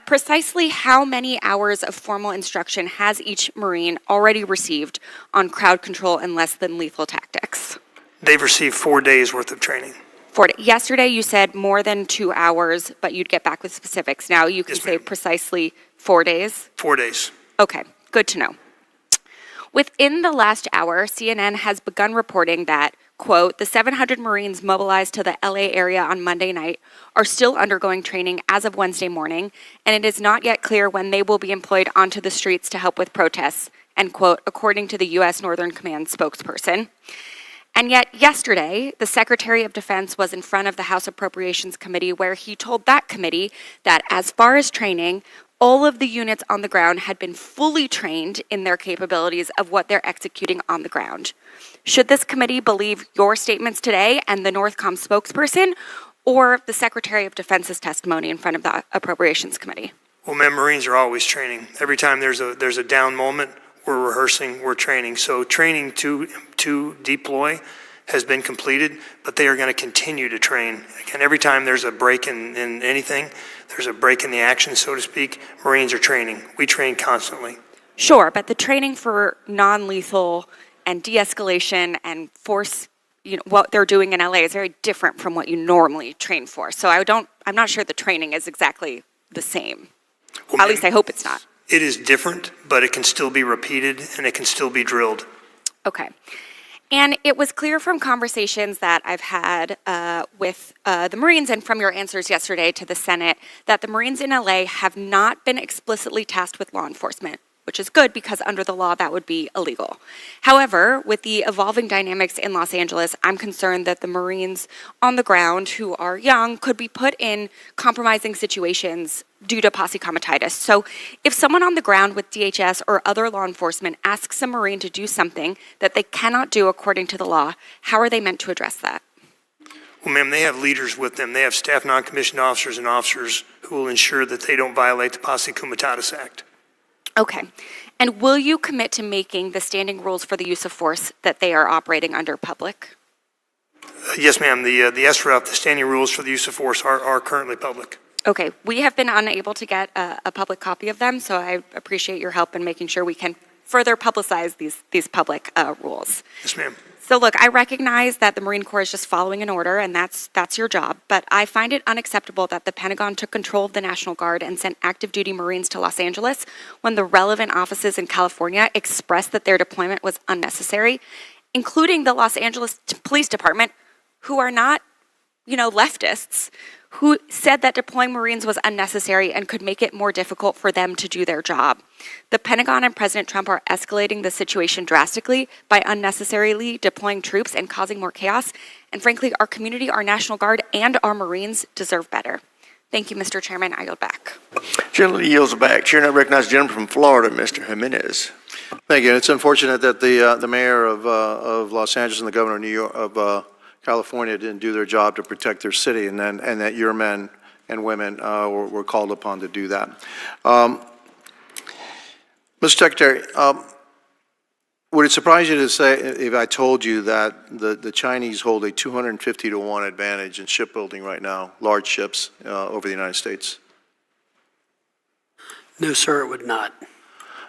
Precisely how many hours of formal instruction has each Marine already received on crowd control and less than lethal tactics? They've received 4 days worth of training. Yesterday you said more than 2 hours, but you'd get back with specifics. Now you can say precisely 4 days? 4 days. Okay, good to know. Within the last hour, CNN has begun reporting that, quote, the 700 Marines mobilized to the LA area on Monday night are still undergoing training as of Wednesday morning, and it is not yet clear when they will be employed onto the streets to help with protests, end quote, according to the U.S. Northern Command spokesperson. And yet yesterday, the Secretary of Defense was in front of the House Appropriations Committee where he told that committee that as far as training, all of the units on the ground had been fully trained in their capabilities of what they're executing on the ground. Should this committee believe your statements today and the Northcom spokesperson, or the Secretary of Defense's testimony in front of the Appropriations Committee? Well, ma'am, Marines are always training. Every time there's a down moment, we're rehearsing, we're training. So training to deploy has been completed, but they are going to continue to train. Again, every time there's a break in anything, there's a break in the action, so to speak, Marines are training. We train constantly. Sure, but the training for non-lethal and de-escalation and force, what they're doing in LA is very different from what you normally train for. So I'm not sure the training is exactly the same. Well, at least I hope it's not. It is different, but it can still be repeated and it can still be drilled. Okay. And it was clear from conversations that I've had with the Marines and from your answers yesterday to the Senate that the Marines in LA have not been explicitly tasked with law enforcement, which is good because under the law that would be illegal. However, with the evolving dynamics in Los Angeles, I'm concerned that the Marines on the ground who are young could be put in compromising situations due to posse comitatus. So if someone on the ground with DHS or other law enforcement asks a Marine to do something that they cannot do according to the law, how are they meant to address that? Well, ma'am, they have leaders with them. They have staff non-commissioned officers and officers who will ensure that they don't violate the Posse Comitatus Act. Okay. And will you commit to making the standing rules for the use of force that they are operating under public? Yes, ma'am. The SRF, the standing rules for the use of force, are currently public. Okay, we have been unable to get a public copy of them, so I appreciate your help in making sure we can further publicize these public rules. Yes, ma'am. So look, I recognize that the Marine Corps is just following an order, and that's your job, but I find it unacceptable that the Pentagon took control of the National Guard and sent active duty Marines to Los Angeles when the relevant offices in California expressed that their deployment was unnecessary, including the Los Angeles Police Department, who are not, leftists, who said that deploying Marines was unnecessary and could make it more difficult for them to do their job. The Pentagon and President Trump are escalating the situation drastically by unnecessarily deploying troops and causing more chaos. And frankly, our community, our National Guard, and our Marines deserve better. Thank you, Mr. Chairman. I yield back. Gentleman yields back. Chair, now recognize the gentleman from Florida, Mr. Jimenez. Thank you. It's unfortunate that the mayor of Los Angeles and the governor of New York, of California didn't do their job to protect their city, and that your men and women were called upon to do that. Mr. Secretary, would it surprise you to say if I told you that the Chinese hold a 250-to-1 advantage in shipbuilding right now, large ships over the United States? No, sir, it would not.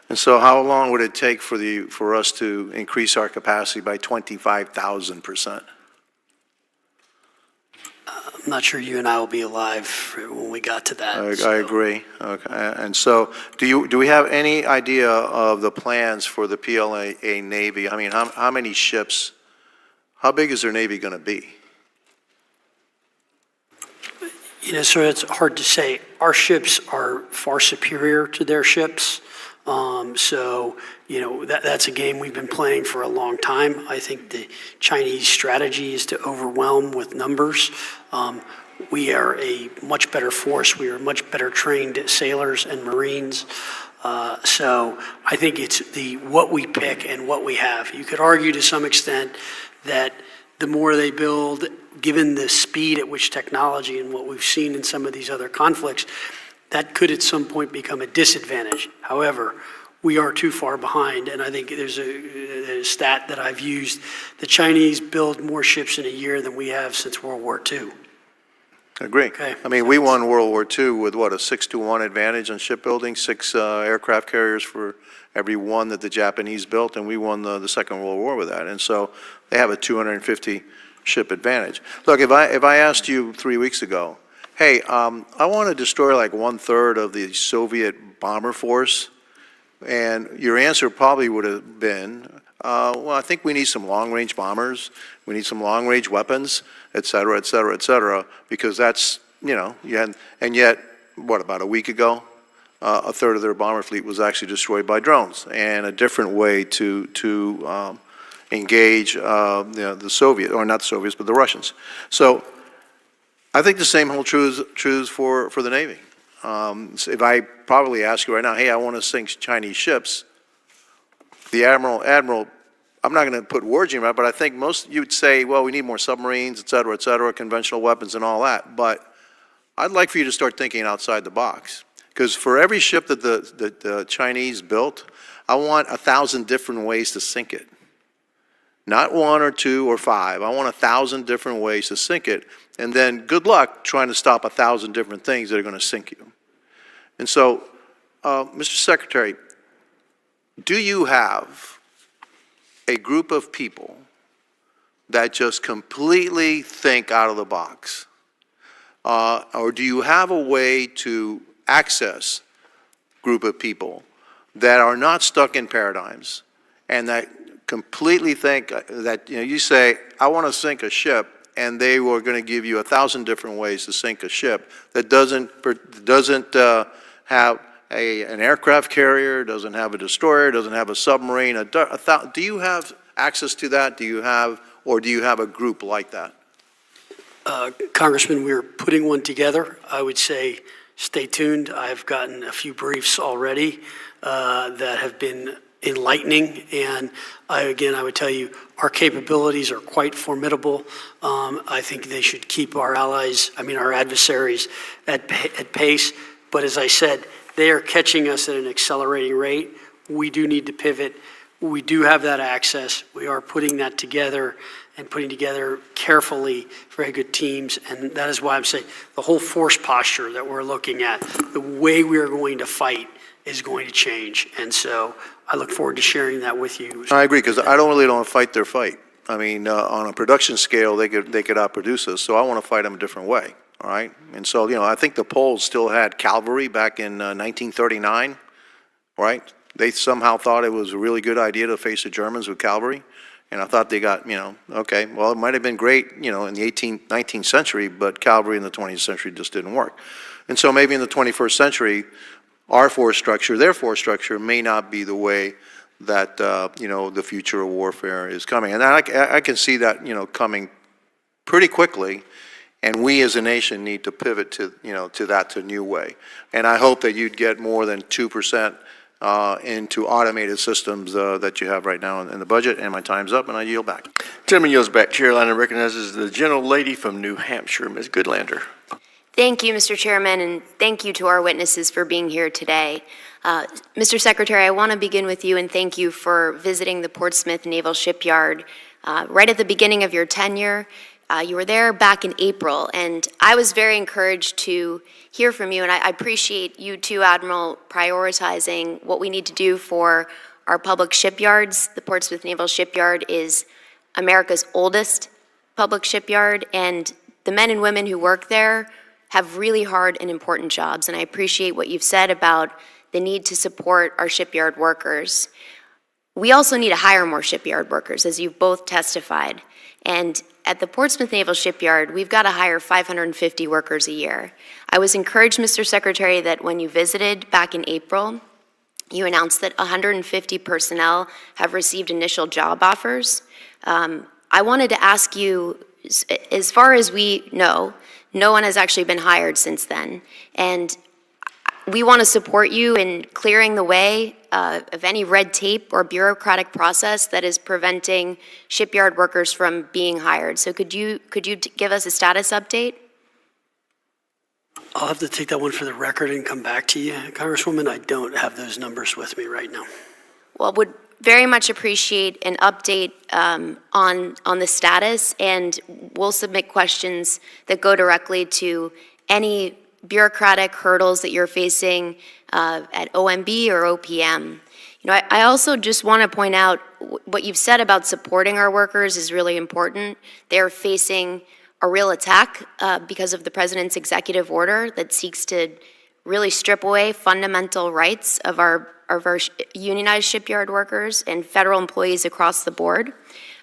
And so how long would it take for us to increase our capacity by 25,000%? I'm not sure you and I will be alive when we got to that. I agree. Okay. And so do we have any idea of the plans for the PLA Navy? I mean, how many ships, how big is their Navy going to be? Sir, it's hard to say. Our ships are far superior to their ships. That's a game we've been playing for a long time. I think the Chinese strategy is to overwhelm with numbers. We are a much better force. We are much better trained sailors and Marines. So I think it's what we pick and what we have. You could argue to some extent that the more they build, given the speed at which technology and what we've seen in some of these other conflicts, that could at some point become a disadvantage. However, we are too far behind, and I think there's a stat that I've used. The Chinese build more ships in a year than we have since World War II. Agree. Okay. I mean, we won World War II with, what, a 6-to-1 advantage on shipbuilding, 6 aircraft carriers for every one that the Japanese built, and we won the Second World War with that. And so they have a 250-ship advantage. Look, if I asked you 3 weeks ago, hey, I want to destroy like 1/3 of the Soviet bomber force, and your answer probably would have been, well, I think we need some long-range bombers, we need some long-range weapons, et cetera, et cetera, et cetera, because that's, and yet, what, about a week ago, 1/3 of their bomber fleet was actually destroyed by drones, and a different way to engage the Soviet, or not the Soviets, but the Russians. So I think the same holds true for the Navy. So if I probably ask you right now, hey, I want to sink Chinese ships, the Admiral, I'm not going to put words in your mouth, but I think most you'd say, well, we need more submarines, et cetera, conventional weapons and all that. But I'd like for you to start thinking outside the box. Because for every ship that the Chinese built, I want 1,000 different ways to sink it. Not 1 or 2 or 5. I want 1,000 different ways to sink it. And then good luck trying to stop 1,000 different things that are going to sink you. And so, Mr. Secretary, do you have a group of people that just completely think out of the box? Or do you have a way to access a group of people that are not stuck in paradigms and that completely think that, you say, I want to sink a ship, and they were going to give you 1,000 different ways to sink a ship that doesn't have an aircraft carrier, doesn't have a destroyer, doesn't have a submarine. Do you have access to that? Do you have a group like that? Congressman, we're putting one together. I would say stay tuned. I've gotten a few briefs already that have been enlightening, and I would tell you our capabilities are quite formidable. I think they should keep our our adversaries at pace, but as I said, they are catching us at an accelerating rate. we do need to pivot. We do have that access. We are putting that together and putting together carefully very good teams. And that is why I'm saying the whole force posture that we're looking at, the way we are going to fight is going to change. And so I look forward to sharing that with you. I agree, because I don't really want to fight their fight. I mean, on a production scale, they could outproduce us, so I want to fight them a different way, all right? And so, you know, I think the Poles still had cavalry back in 1939, right? They somehow thought it was a really good idea to face the Germans with cavalry, and I thought they got, you know, okay, well, it might have been great, you know, in the 19th century, but cavalry in the 20th century just didn't work. And so maybe in the 21st century, our force structure, their force structure may not be the way that, you know, the future of warfare is coming. And I can see that, you know, coming pretty quickly, and we as a nation need to pivot to, you know, to a new way. And I hope that you'd get more than 2% into automated systems that you have right now in the budget. And my time's up, and I yield back. Gentleman yields back. Chair Liner recognizes the gentlelady from New Hampshire, Ms. Goodlander. Thank you, Mr. Chairman, and thank you to our witnesses for being here today. Mr. Secretary, I want to begin with you and thank you for visiting the Portsmouth Naval Shipyard right at the beginning of your tenure. You were there back in April, and I was very encouraged to hear from you, and I appreciate you too, Admiral, prioritizing what we need to do for our public shipyards. The Portsmouth Naval Shipyard is America's oldest public shipyard, and the men and women who work there have really hard and important jobs, and I appreciate what you've said about the need to support our shipyard workers. We also need to hire more shipyard workers, as you've both testified. And at the Portsmouth Naval Shipyard, we've got to hire 550 workers a year. I was encouraged, Mr. Secretary, that when you visited back in April, you announced that 150 personnel have received initial job offers. I wanted to ask you, as far as we know, no one has actually been hired since then. And we want to support you in clearing the way of any red tape or bureaucratic process that is preventing shipyard workers from being hired. So could you give us a status update? I'll have to take that one for the record and come back to you. Congresswoman, I don't have those numbers with me right now. Well, would very much appreciate an update on the status, and we'll submit questions that go directly to any bureaucratic hurdles that you're facing at OMB or OPM. You know, I also just want to point out what you've said about supporting our workers is really important. They're facing a real attack because of the president's executive order that seeks to really strip away fundamental rights of our unionized shipyard workers and federal employees across the board.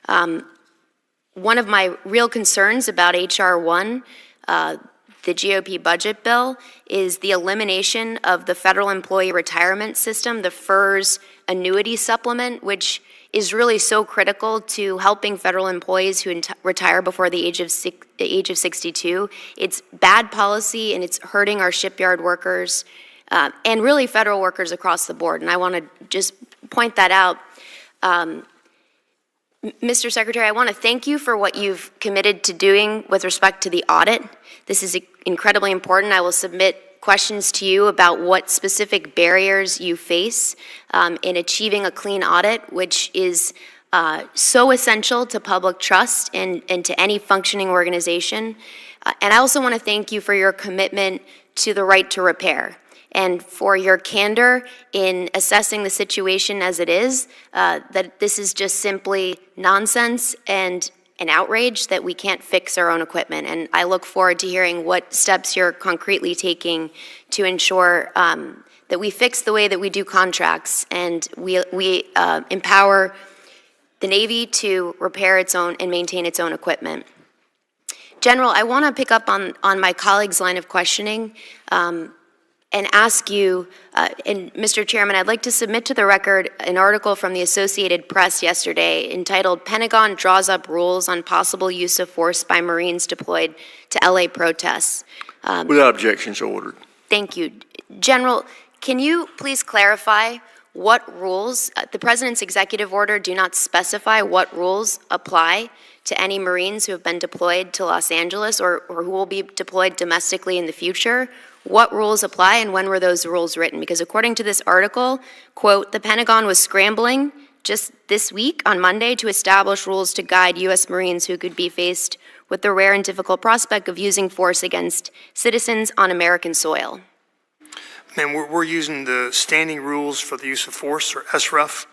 One of my real concerns about H.R. 1, the GOP budget bill, is the elimination of the federal employee retirement system, the FERS annuity supplement, which is really so critical to helping federal employees who retire before the age of 62. It's bad policy, and it's hurting our shipyard workers and really federal workers across the board. And I want to just point that out. Mr. Secretary, I want to thank you for what you've committed to doing with respect to the audit. This is incredibly important. I will submit questions to you about what specific barriers you face in achieving a clean audit, which is so essential to public trust and to any functioning organization. And I also want to thank you for your commitment to the right to repair and for your candor in assessing the situation as it is, that this is just simply nonsense and an outrage that we can't fix our own equipment. And I look forward to hearing what steps you're concretely taking to ensure that we fix the way that we do contracts and we empower the Navy to repair its own and maintain its own equipment. General, I want to pick up on my colleague's line of questioning and ask you, and Mr. Chairman, I'd like to submit to the record an article from the Associated Press yesterday entitled "Pentagon Draws Up Rules on Possible Use of Force by Marines Deployed to LA Protests." Without objection, so ordered. Thank you. General, can you please clarify what rules, the President's executive order do not specify what rules apply to any Marines who have been deployed to Los Angeles or who will be deployed domestically in the future? What rules apply and when were those rules written? Because according to this article, quote, the Pentagon was scrambling just this week on Monday to establish rules to guide U.S. Marines who could be faced with the rare and difficult prospect of using force against citizens on American soil. Ma'am, we're using the standing rules for the use of force, or SRUF.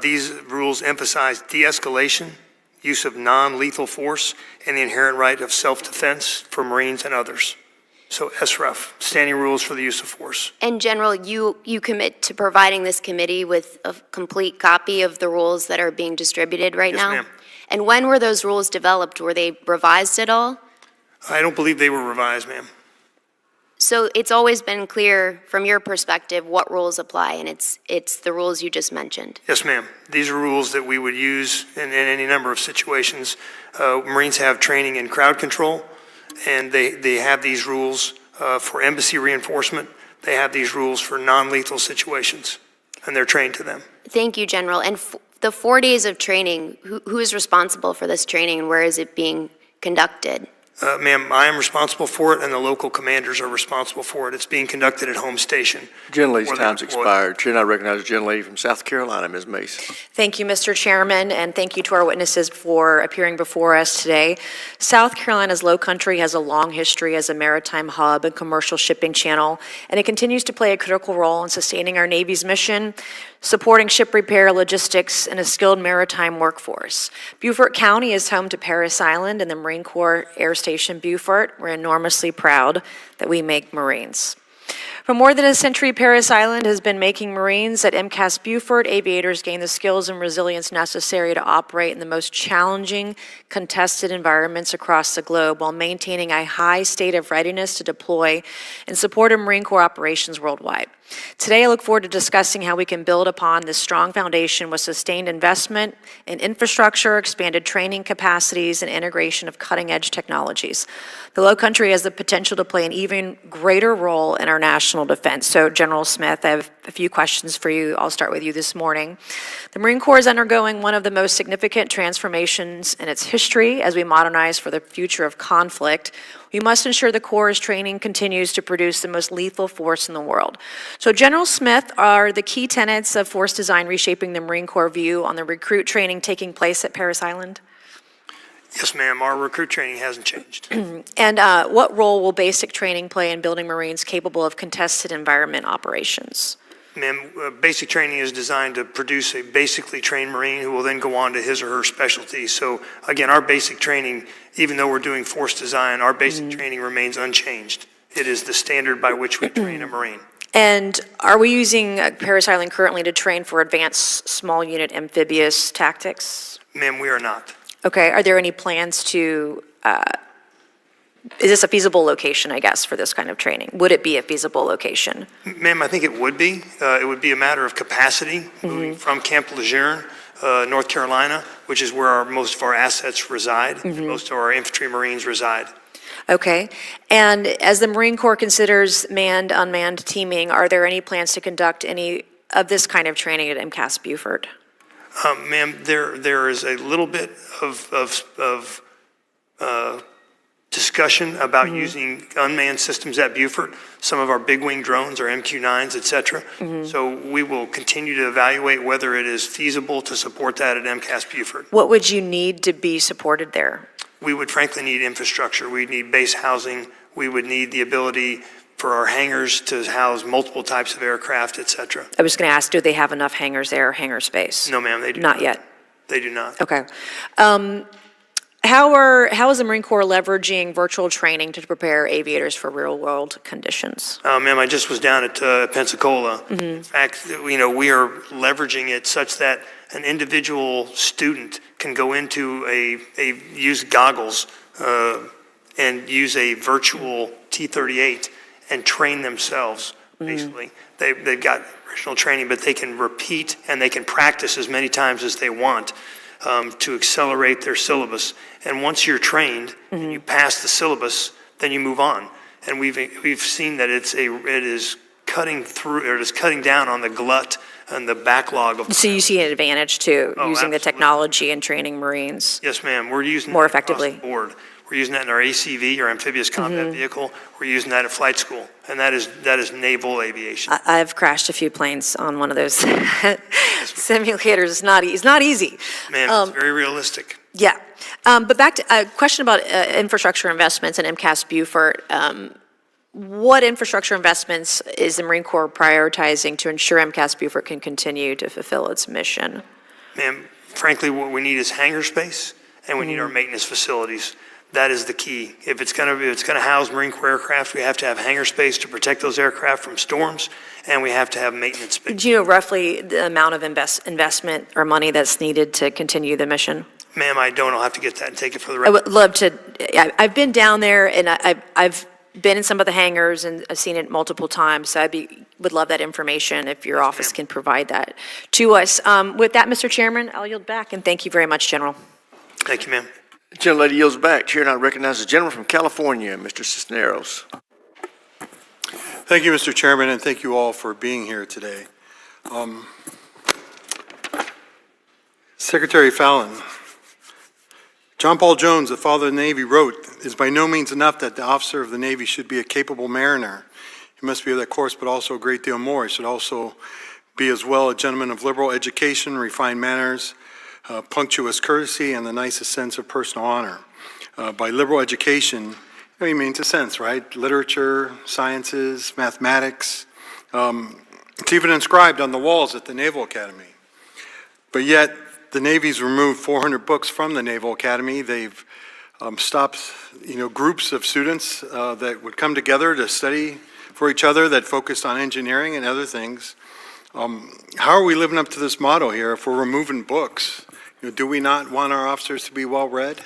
These rules emphasize de-escalation, use of non-lethal force, and the inherent right of self-defense for Marines and others. So SRUF, standing rules for the use of force. And General, you commit to providing this committee with a complete copy of the rules that are being distributed right now? Yes, ma'am. And when were those rules developed? Were they revised at all? I don't believe they were revised, ma'am. So it's always been clear from your perspective what rules apply, and it's the rules you just mentioned. Yes, ma'am. These are rules that we would use in any number of situations. Marines have training in crowd control, and they have these rules for embassy reinforcement. They have these rules for non-lethal situations, and they're trained to them. Thank you, General. And the 4 days of training, who is responsible for this training, and where is it being conducted? Ma'am, I am responsible for it, and the local commanders are responsible for it. It's being conducted at home station. Gentlelady's where they're time's deployed. expired. Chair, I recognize the gentlelady from South Carolina, Ms. Mace. Thank you, Mr. Chairman, and thank you to our witnesses for appearing before us today. South Carolina's Low Country has a long history as a maritime hub and commercial shipping channel, and it continues to play a critical role in sustaining our Navy's mission, supporting ship repair, logistics, and a skilled maritime workforce. Beaufort County is home to Parris Island and the Marine Corps Air Station Beaufort. We're enormously proud that we make Marines. For more than a century, Parris Island has been making Marines. At MCAS Beaufort, aviators gain the skills and resilience necessary to operate in the most challenging, contested environments across the globe while maintaining a high state of readiness to deploy and support Marine Corps operations worldwide. Today, I look forward to discussing how we can build upon this strong foundation with sustained investment in infrastructure, expanded training capacities, and integration of cutting-edge technologies. The Low Country has the potential to play an even greater role in our national defense. So, General Smith, I have a few questions for you. I'll start with you this morning. The Marine Corps is undergoing one of the most significant transformations in its history as we modernize for the future of conflict. We must ensure the Corps' training continues to produce the most lethal force in the world. So, General Smith, are the key tenets of force design reshaping the Marine Corps view on the recruit training taking place at Parris Island? Yes, ma'am. Our recruit training hasn't changed. And what role will basic training play in building Marines capable of contested environment operations? Ma'am, basic training is designed to produce a basically trained Marine who will then go on to his or her specialty. So again, our basic training, even though we're doing force design, our basic training remains unchanged. It is the standard by which we train a Marine. And are we using Parris Island currently to train for advanced small unit amphibious tactics? Ma'am, we are not. Okay, are there any plans to, is this a feasible location, I guess, for this kind of training? Would it be a feasible location? Ma'am, I think it would be. It would be a matter of capacity, moving from Camp Lejeune, North Carolina, which is where most of our assets reside, and most of our infantry Marines reside. Okay, and as the Marine Corps considers manned-unmanned teaming, are there any plans to conduct any of this kind of training at MCAS Beaufort? Ma'am, there is a little bit of discussion about using unmanned systems at Beaufort. Some of our big wing drones are MQ-9s, et cetera. So we will continue to evaluate whether it is feasible to support that at MCAS Beaufort. What would you need to be supported there? We would frankly need infrastructure. We'd need base housing. We would need the ability for our hangars to house multiple types of aircraft, et cetera. I was going to ask, do they have enough hangars there, hangar space? No, ma'am, they do not. Not yet? They do not. Okay. How is the Marine Corps leveraging virtual training to prepare aviators for real-world conditions? Ma'am, I just was down at Pensacola. In fact, we are leveraging it such that an individual student can go into use goggles and use a virtual T-38 and train themselves, basically. They've got original training, but they can repeat and they can practice as many times as they want to accelerate their syllabus. And once you're trained and you pass the syllabus, then you move on. And we've seen that it is cutting through, or it is cutting down on the glut and the backlog of. So you see an advantage to using absolutely. the technology and training Marines? Yes, ma'am. We're using more it across effectively. the board. We're using that in our ACV, our amphibious combat vehicle. We're using that at flight school, and that is naval aviation. I've crashed a few planes on one of those simulators. It's not easy. Man, it's very realistic. Yeah. But back to a question about infrastructure investments and MCAS Beaufort. What infrastructure investments is the Marine Corps prioritizing to ensure MCAS Beaufort can continue to fulfill its mission? Ma'am, frankly, what we need is hangar space, and we need our maintenance facilities. That is the key. If it's going to house Marine Corps aircraft, we have to have hangar space to protect those aircraft from storms, and we have to have maintenance space. Do you know roughly the amount of investment or money that's needed to continue the mission? Ma'am, I don't. I'll have to get that and take it for the I record. would love to. I've been down there, and I've been in some of the hangars, and I've seen it multiple times. So would love that information if your office can provide that to us. With that, Mr. Chairman, I'll yield back, and thank you very much, General. Thank you, ma'am. The gentlelady yields back. Chair now recognizes the gentleman from California, Mr. Cisneros. Thank you, Mr. Chairman, and thank you all for being here today. Secretary Fallon, John Paul Jones, the father of the Navy, wrote, "It is by no means enough that the officer of the Navy should be a capable mariner. He must be of that course, but also a great deal more. He should also be as well a gentleman of liberal education, refined manners, punctuous courtesy, and the nicest sense of personal honor." By liberal education, he means a sense, right? Literature, sciences, mathematics. It's even inscribed on the walls at the Naval Academy. But yet, the Navy's removed 400 books from the Naval Academy. They've stopped, groups of students that would come together to study for each other that focused on engineering and other things. How are we living up to this motto here if we're removing books? Do we not want our officers to be well-read?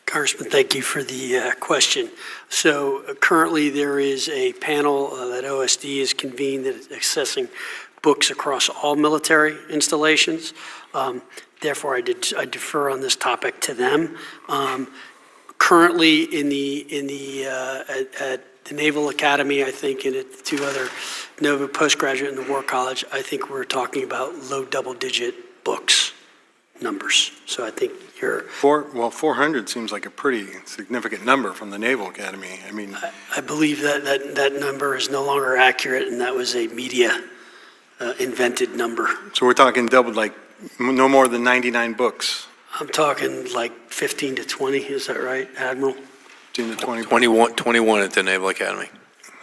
Congressman, thank you for the question. So currently there is a panel that OSD has convened that is assessing books across all military installations. Therefore, I defer on this topic to them. Currently at the Naval Academy, I think, and at the two other Nova postgraduate and the War College, I think we're talking about low double-digit books numbers. So I think you're... 400 seems like a pretty significant number from the Naval Academy. I believe that number is no longer accurate, and that was a media invented number. So we're talking double, like no more than 99 books. I'm talking like 15 to 20, is that right, Admiral? 15 to 20. 21 at the Naval Academy.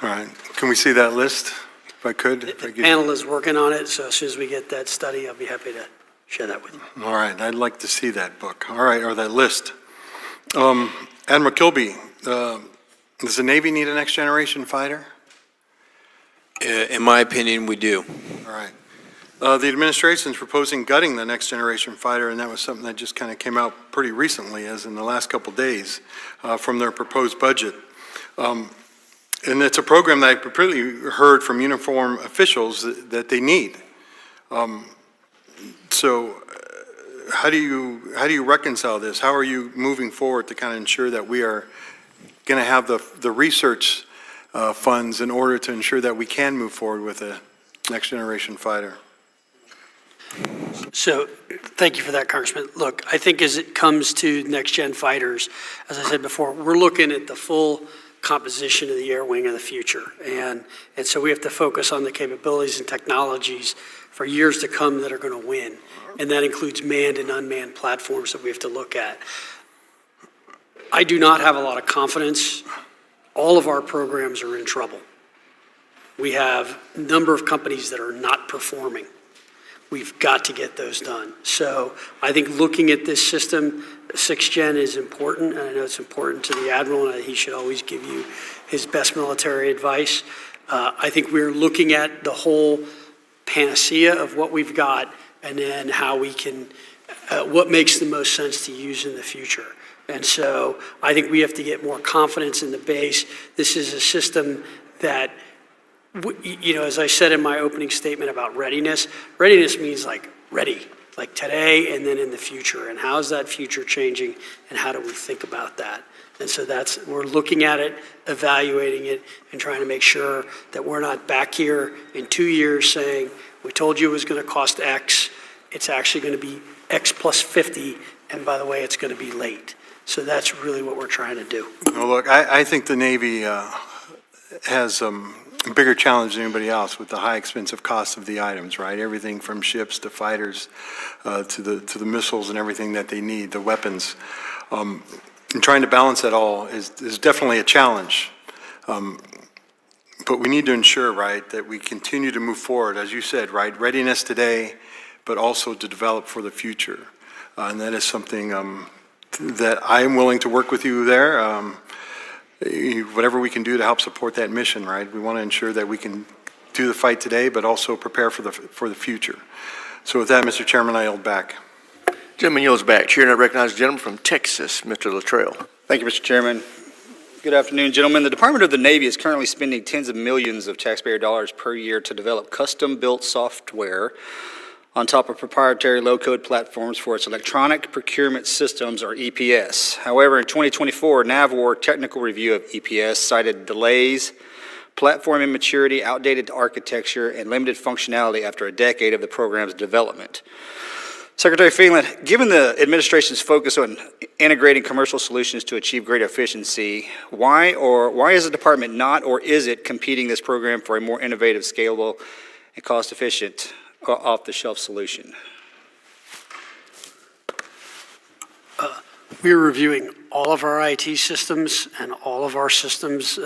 All right. Can we see that list, if I could? The panel is working on it, so as soon as we get that study, I'll be happy to share that with you. All right. I'd like to see that book. All right, or that list. Admiral Kilby, does the Navy need a next-generation fighter? In my opinion, we do. All right. The administration is proposing gutting the next-generation fighter, and that was something that just kind of came out pretty recently, as in the last couple days, from their proposed budget. And it's a program that I completely heard from uniform officials that they need. So how do you reconcile this? How are you moving forward to kind of ensure that we are going to have the research funds in order to ensure that we can move forward with a next-generation fighter? So thank you for that, Congressman. Look, I think as it comes to next-gen fighters, as I said before, we're looking at the full composition of the air wing of the future. And so we have to focus on the capabilities and technologies for years to come that are going to win. And that includes manned and unmanned platforms that we have to look at. I do not have a lot of confidence. All of our programs are in trouble. We have a number of companies that are not performing. We've got to get those done. So I think looking at this system, 6th Gen is important, and I know it's important to the Admiral, and he should always give you his best military advice. I think we're looking at the whole panacea of what we've got, and then how we can, what makes the most sense to use in the future. And so I think we have to get more confidence in the base. This is a system that, as I said in my opening statement about readiness means like ready, like today and then in the future. And how is that future changing, and how do we think about that? And so we're looking at it, evaluating it, and trying to make sure that we're not back here in 2 years saying, we told you it was going to cost X, it's actually going to be X plus 50, and by the way, it's going to be late. So that's really what we're trying to do. Well, look, I think the Navy has a bigger challenge than anybody else with the high expensive cost of the items, right? Everything from ships to fighters to the missiles and everything that they need, the weapons. And trying to balance that all is definitely a challenge. But we need to ensure, right, that we continue to move forward, as you said, right, readiness today, but also to develop for the future. And that is something that I am willing to work with you there. Whatever we can do to help support that mission, right? We want to ensure that we can do the fight today, but also prepare for the future. So with that, Mr. Chairman, I yield back. Gentleman yields back. Chair, and I recognize the gentleman from Texas, Mr. Luttrell. Thank you, Mr. Chairman. Good afternoon, gentlemen. The Department of the Navy is currently spending tens of millions of taxpayer dollars per year to develop custom-built software on top of proprietary low-code platforms for its electronic procurement systems, or EPS. However, in 2024, NAVWAR technical review of EPS cited delays, platform immaturity, outdated architecture, and limited functionality after a decade of the program's development. Secretary Phelan, given the administration's focus on integrating commercial solutions to achieve greater efficiency, why is the department not, or is it competing this program for a more innovative, scalable, and cost-efficient off-the-shelf solution? We're reviewing all of our IT systems and all of our systems,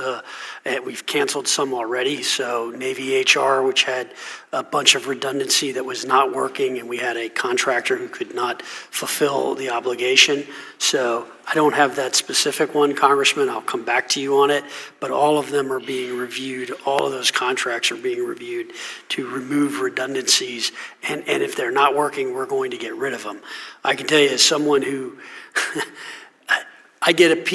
and we've canceled some already. So Navy HR, which had a bunch of redundancy that was not working, and we had a contractor who could not fulfill the obligation. So I don't have that specific one, Congressman. I'll come back to you on it, but all of them are being reviewed. All of those contracts are being reviewed to remove redundancies, and if they're not working, we're going to get rid of them. I can tell you, as someone who I get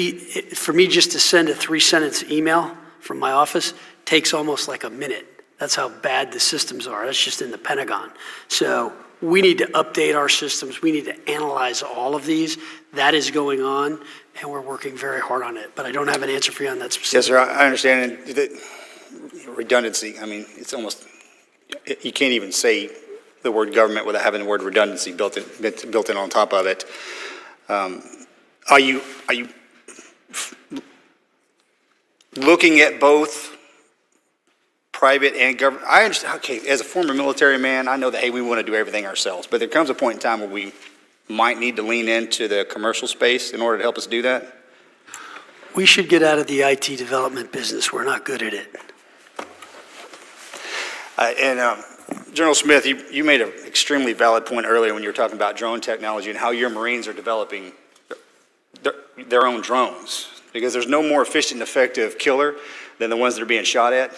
for me just to send a 3-sentence email from my office takes almost like a minute. That's how bad the systems are. That's just in the Pentagon. So we need to update our systems. We need to analyze all of these. That is going on, and we're working very hard on it. But I don't have an answer for you on that specific. Yes, sir. I understand that redundancy. I mean, it's almost, you can't even say the word government without having the word redundancy built in on top of it. Are you looking at both private and government? I understand, okay, as a former military man, I know that, hey, we want to do everything ourselves, but there comes a point in time where we might need to lean into the commercial space in order to help us do that? We should get out of the IT development business. We're not good at it. General Smith, you made an extremely valid point earlier when you were talking about drone technology and how your Marines are developing their own drones, because there's no more efficient and effective killer than the ones that are being shot at,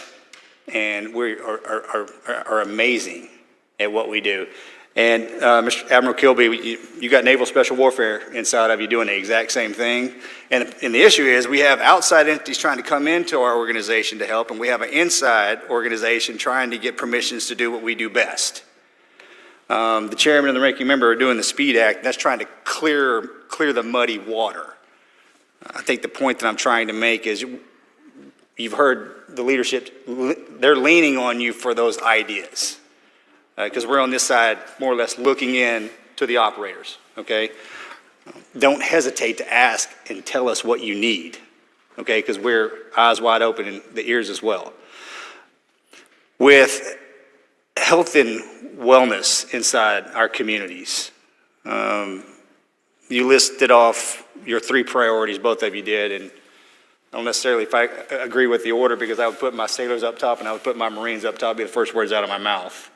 and we are amazing at what we do. And Mr. Admiral Kilby, you got Naval Special Warfare inside of you doing the exact same thing. And the issue is we have outside entities trying to come into our organization to help, and we have an inside organization trying to get permissions to do what we do best. The chairman and the ranking member are doing the SPEED Act, and that's trying to clear the muddy water. I think the point that I'm trying to make is you've heard the leadership, they're leaning on you for those ideas. Because we're on this side more or less looking in to the operators, okay? Don't hesitate to ask and tell us what you need, okay? Because we're eyes wide open and the ears as well. With health and wellness inside our communities, you listed off your 3 priorities, both of you did, and I don't necessarily agree with the order, because I would put my sailors up top and I would put my Marines up top, be the first words out of my mouth.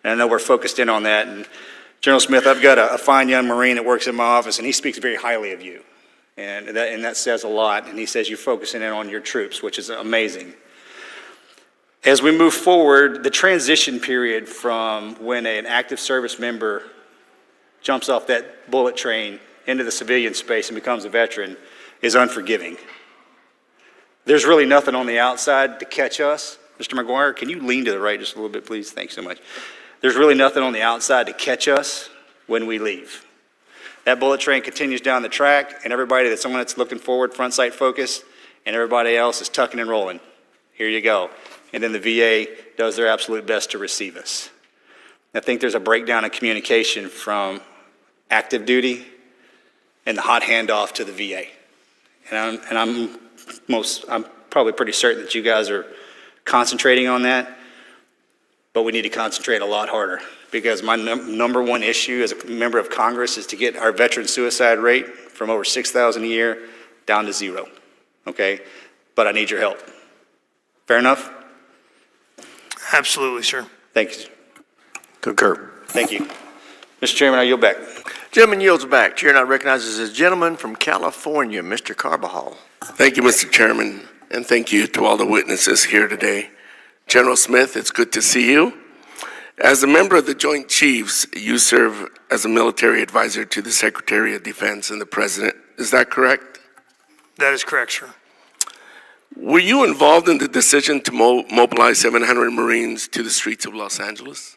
And I know we're focused in on that. And General Smith, I've got a fine young Marine that works in my office, and he speaks very highly of you. And that says a lot. And he says you're focusing in on your troops, which is amazing. As we move forward, the transition period from when an active service member jumps off that bullet train into the civilian space and becomes a veteran is unforgiving. There's really nothing on the outside to catch us. Mr. McGuire, can you lean to the right just a little bit, please? Thanks so much. There's really nothing on the outside to catch us when we leave. That bullet train continues down the track, and everybody that's someone that's looking forward, front sight focus, and everybody else is tucking and rolling. Here you go. And then the VA does their absolute best to receive us. I think there's a breakdown in communication from active duty and the hot handoff to the VA. And I'm probably pretty certain that you guys are concentrating on that, but we need to concentrate a lot harder, because my number one issue as a member of Congress is to get our veteran suicide rate from over 6,000 a year down to 0, okay? But I need your help. Fair enough? Absolutely, sir. Thank you. Concur. Thank you. Mr. Chairman, I yield back. Gentleman yields back. Chair now recognizes a gentleman from California, Mr. Carbajal. Thank you, Mr. Chairman, and thank you to all the witnesses here today. General Smith, it's good to see you. As a member of the Joint Chiefs, you serve as a military advisor to the Secretary of Defense and the President. Is that correct? That is correct, sir. Were you involved in the decision to mobilize 700 Marines to the streets of Los Angeles?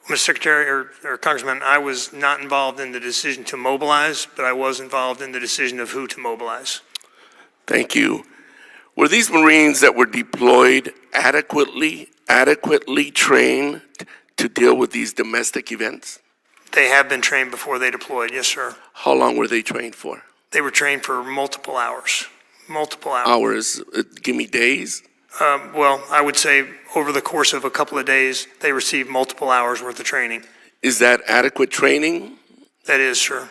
Mr. Secretary or Congressman, I was not involved in the decision to mobilize, but I was involved in the decision of who to mobilize. Thank you. Were these Marines that were deployed adequately trained to deal with these domestic events? They have been trained before they deployed, yes, sir. How long were they trained for? They were trained for multiple hours. Multiple hours. Hours? Give me days? Well, I would say over the course of a couple of days, they received multiple hours worth of training. Is that adequate training? That is, sir.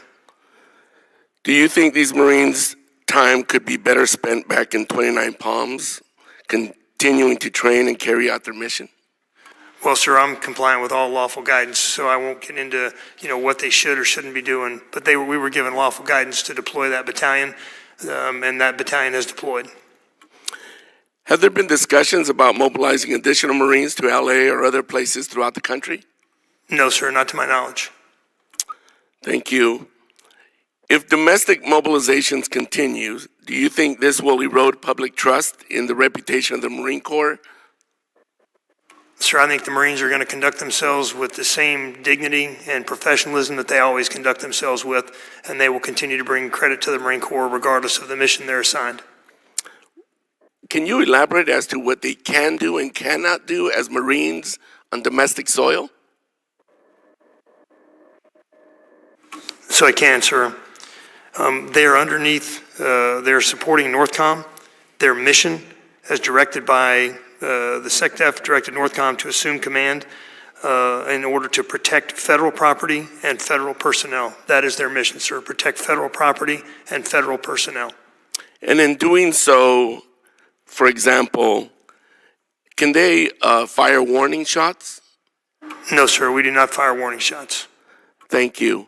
Do you think these Marines' time could be better spent back in 29 Palms, continuing to train and carry out their mission? Well, sir, I'm compliant with all lawful guidance, so I won't get into, what they should or shouldn't be doing. But we were given lawful guidance to deploy that battalion, and that battalion has deployed. Have there been discussions about mobilizing additional Marines to LA or other places throughout the country? No, sir, not to my knowledge. Thank you. If domestic mobilizations continue, do you think this will erode public trust in the reputation of the Marine Corps? Sir, I think the Marines are going to conduct themselves with the same dignity and professionalism that they always conduct themselves with, and they will continue to bring credit to the Marine Corps regardless of the mission they're assigned. Can you elaborate as to what they can do and cannot do as Marines on domestic soil? So I can, sir. They are underneath, they're supporting NORTHCOM. Their mission, as directed by the SecDef, directed NORTHCOM to assume command in order to protect federal property and federal personnel. That is their mission, sir, protect federal property and federal personnel. And in doing so, for example, can they fire warning shots? No, sir, we do not fire warning shots. Thank you.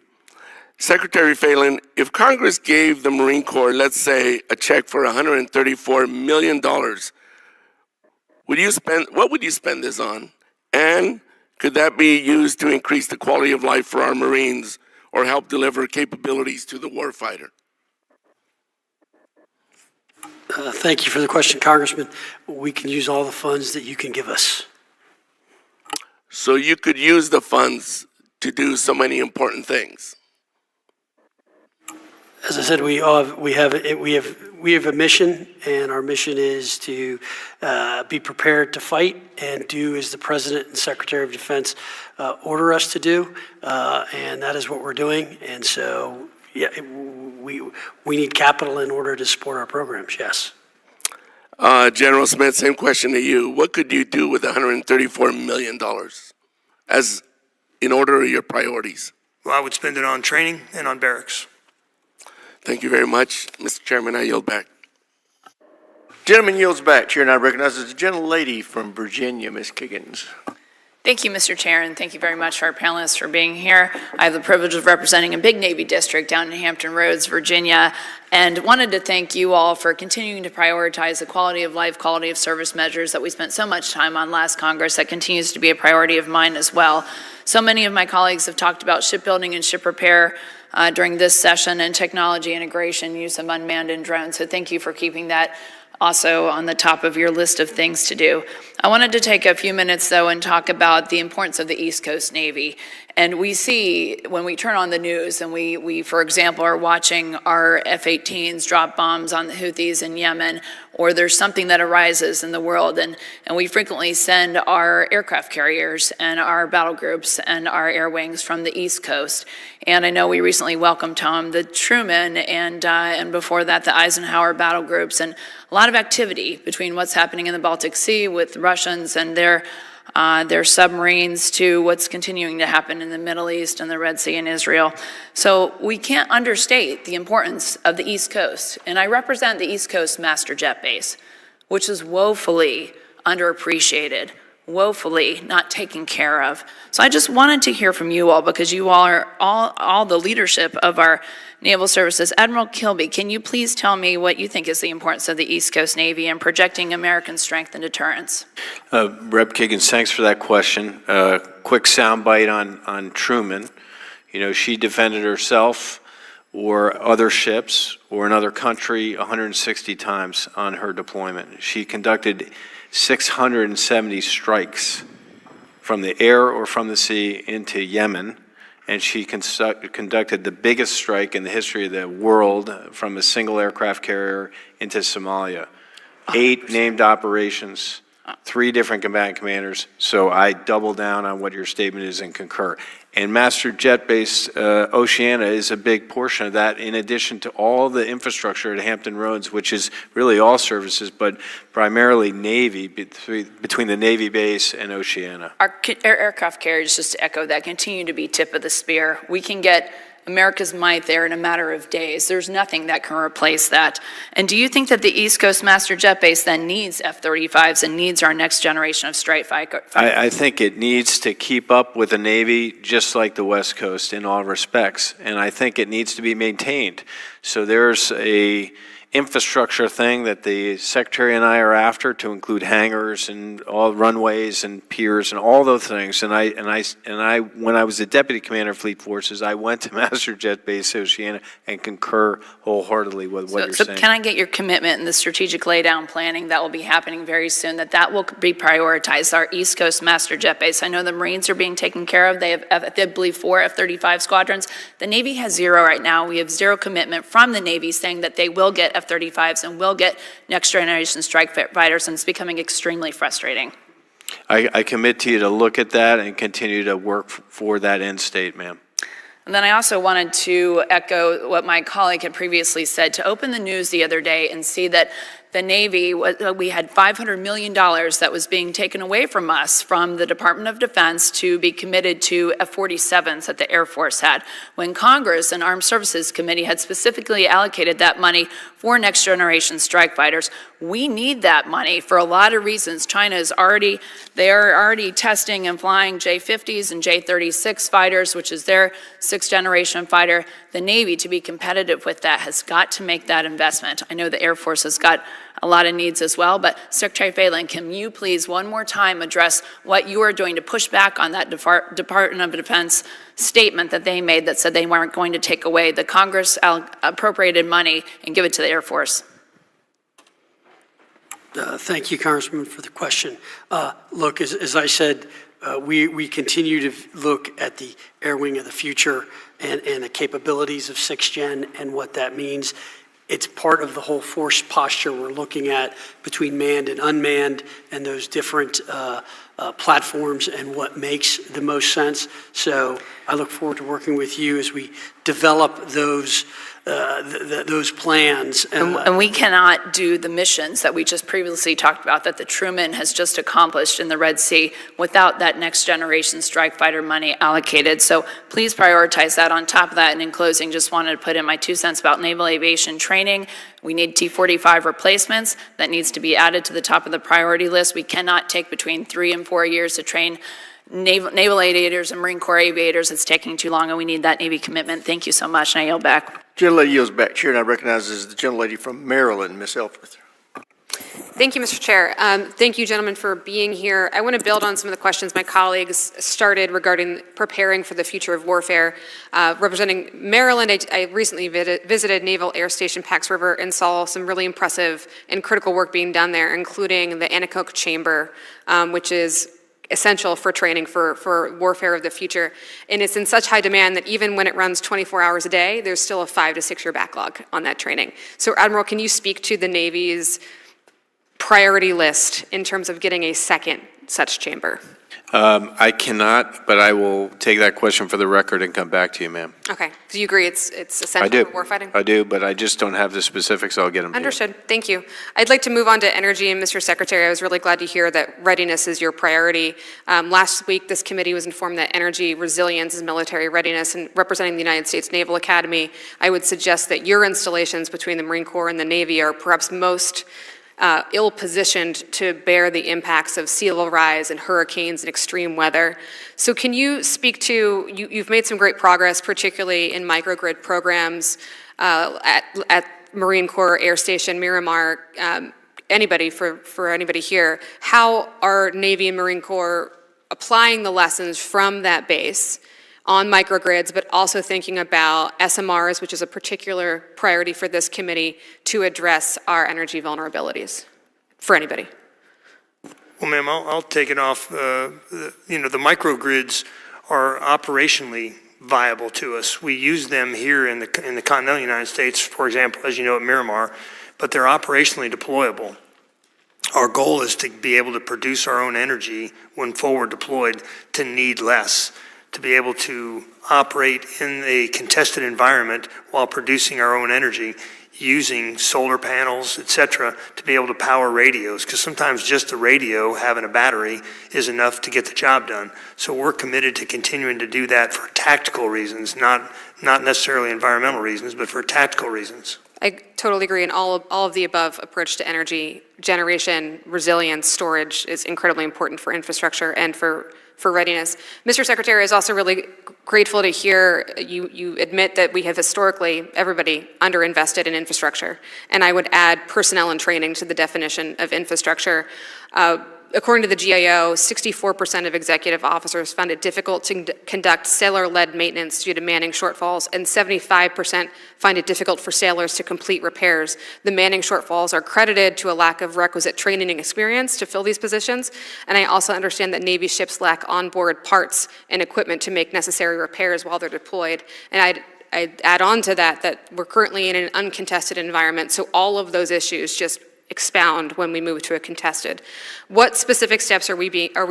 Secretary Phelan, if Congress gave the Marine Corps, let's say, a check for $134 million, what would you spend this on? And could that be used to increase the quality of life for our Marines or help deliver capabilities to the warfighter? Thank you for the question, Congressman. We can use all the funds that you can give us. So you could use the funds to do so many important things. As I said, we have a mission, and our mission is to be prepared to fight and do as the President and Secretary of Defense order us to do, and that is what we're doing. And so, yeah, we need capital in order to support our programs. Yes. General Smith, same question to you. What could you do with $134 million as in order of your priorities? Well, I would spend it on training and on barracks. Thank you very much. Mr. Chairman, I yield back. Gentleman yields back. Chair now recognizes the gentlelady from Virginia, Ms. Kiggins. Thank you, Mr. Chair, and thank you very much to our panelists for being here. I have the privilege of representing a big Navy district down in Hampton Roads, Virginia, and wanted to thank you all for continuing to prioritize the quality of life, quality of service measures that we spent so much time on last Congress. That continues to be a priority of mine as well. So many of my colleagues have talked about shipbuilding and ship repair during this session, and technology integration, use of unmanned and drones. So thank you for keeping that also on the top of your list of things to do. I wanted to take a few minutes, though, and talk about the importance of the East Coast Navy. And we see, when we turn on the news and we, for example, are watching our F-18s drop bombs on the Houthis in Yemen, or there's something that arises in the world, and we frequently send our aircraft carriers and our battle groups and our air wings from the East Coast. And I know we recently welcomed home the Truman and before that the Eisenhower battle groups, and a lot of activity between what's happening in the Baltic Sea with Russians and their submarines to what's continuing to happen in the Middle East and the Red Sea and Israel. So we can't understate the importance of the East Coast. And I represent the East Coast Master Jet Base, which is woefully underappreciated, woefully not taken care of. So I just wanted to hear from you all, because you all are all the leadership of our naval services. Admiral Kilby, can you please tell me what you think is the importance of the East Coast Navy in projecting American strength and deterrence? Rep. Kiggins, thanks for that question. Quick soundbite on Truman. You know, she defended herself or other ships or another country 160 times on her deployment. She conducted 670 strikes from the air or from the sea into Yemen, and she conducted the biggest strike in the history of the world from a single aircraft carrier into Somalia. 8 named operations, 3 different combatant commanders, so I double down on what your statement is and concur. And Master Jet Base Oceana is a big portion of that, in addition to all the infrastructure at Hampton Roads, which is really all services, but primarily Navy, between the Navy base and Oceana. Our aircraft carriers, just to echo that, continue to be tip of the spear. We can get America's might there in a matter of days. There's nothing that can replace that. And do you think that the East Coast Master Jet Base then needs F-35s and needs our next generation of strike fighter? I think it needs to keep up with the Navy just like the West Coast in all respects, and I think it needs to be maintained. So there's a infrastructure thing that the Secretary and I are after, to include hangars and all runways and piers and all those things. And I, when I was the Deputy Commander of Fleet Forces, I went to Master Jet Base Oceana and concur wholeheartedly with what you're saying. So can I get your commitment in the strategic laydown planning that will be happening very soon, that will be prioritized, our East Coast Master Jet Base? I know the Marines are being taken care of. They have, I believe, 4 F-35 squadrons. The Navy has 0 right now. We have 0 commitment from the Navy saying that they will get F-35s and will get next generation strike fighters, and it's becoming extremely frustrating. I commit to you to look at that and continue to work for that end state, ma'am. And then I also wanted to echo what my colleague had previously said, to open the news the other day and see that the Navy, we had $500 million that was being taken away from us from the Department of Defense to be committed to F-47s that the Air Force had, when Congress and Armed Services Committee had specifically allocated that money for next generation strike fighters. We need that money for a lot of reasons. China is already testing and flying J-50s and J-36 fighters, which is their 6th generation fighter. The Navy, to be competitive with that, has got to make that investment. I know the Air Force has got a lot of needs as well, but Secretary Phelan, can you please one more time address what you are doing to push back on that Department of Defense statement that they made that said they weren't going to take away the Congress appropriated money and give it to the Air Force? Thank you, Congressman, for the question. Look, as I said, we continue to look at the air wing of the future and the capabilities of 6th Gen and what that means. It's part of the whole force posture we're looking at between manned and unmanned and those different platforms and what makes the most sense. So I look forward to working with you as we develop those plans. And we cannot do the missions that we just previously talked about that the Truman has just accomplished in the Red Sea without that next generation strike fighter money allocated. So please prioritize that. On top of that, and in closing, just wanted to put in my 2 cents about naval aviation training. We need T-45 replacements. That needs to be added to the top of the priority list. We cannot take between 3 and 4 years to train naval aviators and Marine Corps aviators. It's taking too long, and we need that Navy commitment. Thank you so much, and I yield back. Gentlelady yields back. Chair now recognizes the gentlelady from Maryland, Ms. Elfreth. Thank you, Mr. Chair. Thank you, gentlemen, for being here. I want to build on some of the questions my colleagues started regarding preparing for the future of warfare. Representing Maryland, I recently visited Naval Air Station Pax River and saw some really impressive and critical work being done there, including the anechoic chamber, which is essential for training for warfare of the future. And it's in such high demand that even when it runs 24 hours a day, there's still a 5 to 6 year backlog on that training. So Admiral, can you speak to the Navy's priority list in terms of getting a second such chamber? I cannot, but I will take that question for the record and come back to you, ma'am. Okay, do you agree it's I essential do. for warfighting? I do, but I just don't have the specifics. I'll get them to you. Understood, thank you. I'd like to move on to energy, and Mr. Secretary, I was really glad to hear that readiness is your priority. Last week, this committee was informed that energy resilience is military readiness, and representing the United States Naval Academy, I would suggest that your installations between the Marine Corps and the Navy are perhaps most ill-positioned to bear the impacts of sea level rise and hurricanes and extreme weather. So can you speak to, you've made some great progress, particularly in microgrid programs at Marine Corps Air Station Miramar. For anybody here, how are Navy and Marine Corps applying the lessons from that base on microgrids, but also thinking about SMRs, which is a particular priority for this committee to address our energy vulnerabilities for anybody? Well, ma'am, I'll take it off. The microgrids are operationally viable to us. We use them here in the continental United States, for example, as you know, at Miramar, but they're operationally deployable. Our goal is to be able to produce our own energy when forward deployed to need less, to be able to operate in a contested environment while producing our own energy, using solar panels, et cetera, to be able to power radios, because sometimes just the radio having a battery is enough to get the job done. So we're committed to continuing to do that for tactical reasons, not necessarily environmental reasons, but for tactical reasons. I totally agree, and all of the above approach to energy generation, resilience, storage is incredibly important for infrastructure and for readiness. Mr. Secretary, I was also really grateful to hear you admit that we have historically, everybody, underinvested in infrastructure. And I would add personnel and training to the definition of infrastructure. According to the GAO, 64% of executive officers found it difficult to conduct sailor-led maintenance due to manning shortfalls, and 75% find it difficult for sailors to complete repairs. The manning shortfalls are credited to a lack of requisite training and experience to fill these positions, and I also understand that Navy ships lack onboard parts and equipment to make necessary repairs while they're deployed. And I'd add on to that we're currently in an uncontested environment, so all of those issues just expound when we move to a contested. What specific steps are we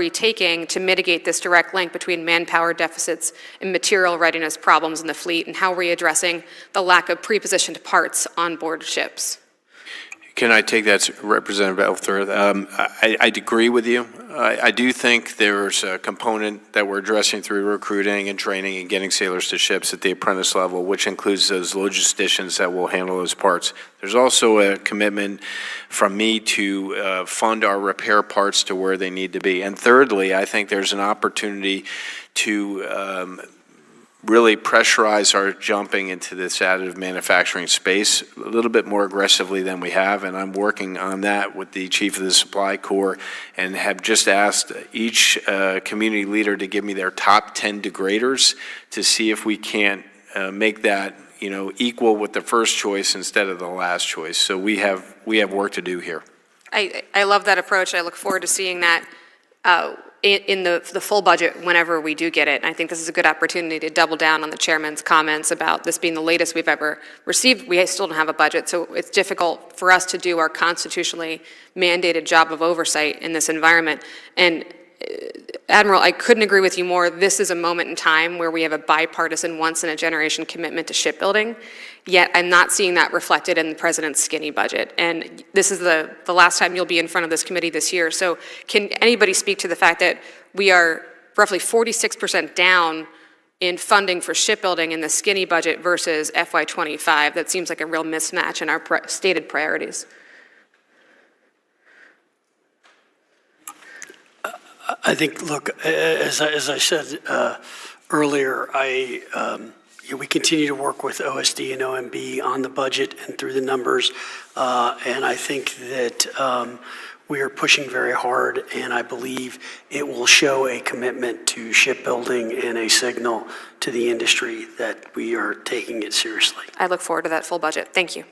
taking to mitigate this direct link between manpower deficits and material readiness problems in the fleet, and how are we addressing the lack of pre-positioned parts on board ships? Can I take that, Representative Elfthorpe? I agree with you. I do think there's a component that we're addressing through recruiting and training and getting sailors to ships at the apprentice level, which includes those logisticians that will handle those parts. There's also a commitment from me to fund our repair parts to where they need to be. And thirdly, I think there's an opportunity to really pressurize our jumping into this additive manufacturing space a little bit more aggressively than we have, and I'm working on that with the Chief of the Supply Corps, and have just asked each community leader to give me their top 10 degraders to see if we can't make that equal with the first choice instead of the last choice. So we have work to do here. I love that approach. I look forward to seeing that in the full budget whenever we do get it. And I think this is a good opportunity to double down on the chairman's comments about this being the latest we've ever received. We still don't have a budget, so it's difficult for us to do our constitutionally mandated job of oversight in this environment. And Admiral, I couldn't agree with you more. This is a moment in time where we have a bipartisan, once-in-a-generation commitment to shipbuilding, yet I'm not seeing that reflected in the president's skinny budget. And this is the last time you'll be in front of this committee this year. So can anybody speak to the fact that we are roughly 46% down in funding for shipbuilding in the skinny budget versus FY25? That seems like a real mismatch in our stated priorities. I think, look, as I said earlier, we continue to work with OSD and OMB on the budget and through the numbers, and I think that we are pushing very hard, and I believe it will show a commitment to shipbuilding and a signal to the industry that we are taking it seriously. I look forward to that full budget. Thank you.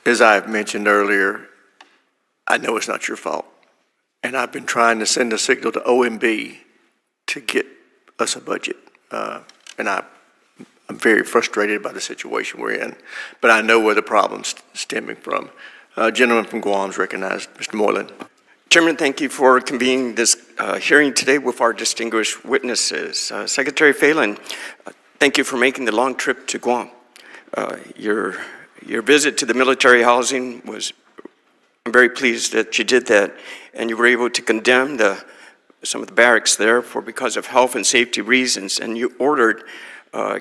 As I've mentioned earlier, I know it's not your fault. and I've been trying to send a signal to OMB to get us a budget. And I'm very frustrated by the situation we're in, but I know where the problem's stemming from. Gentleman from Guam is recognized. Mr. Moylan. Chairman, thank you for convening this hearing today with our distinguished witnesses. Secretary Phelan, thank you for making the long trip to Guam. Your visit to the military housing was, I'm very pleased that you did that, and you were able to condemn some of the barracks there because of health and safety reasons, and you ordered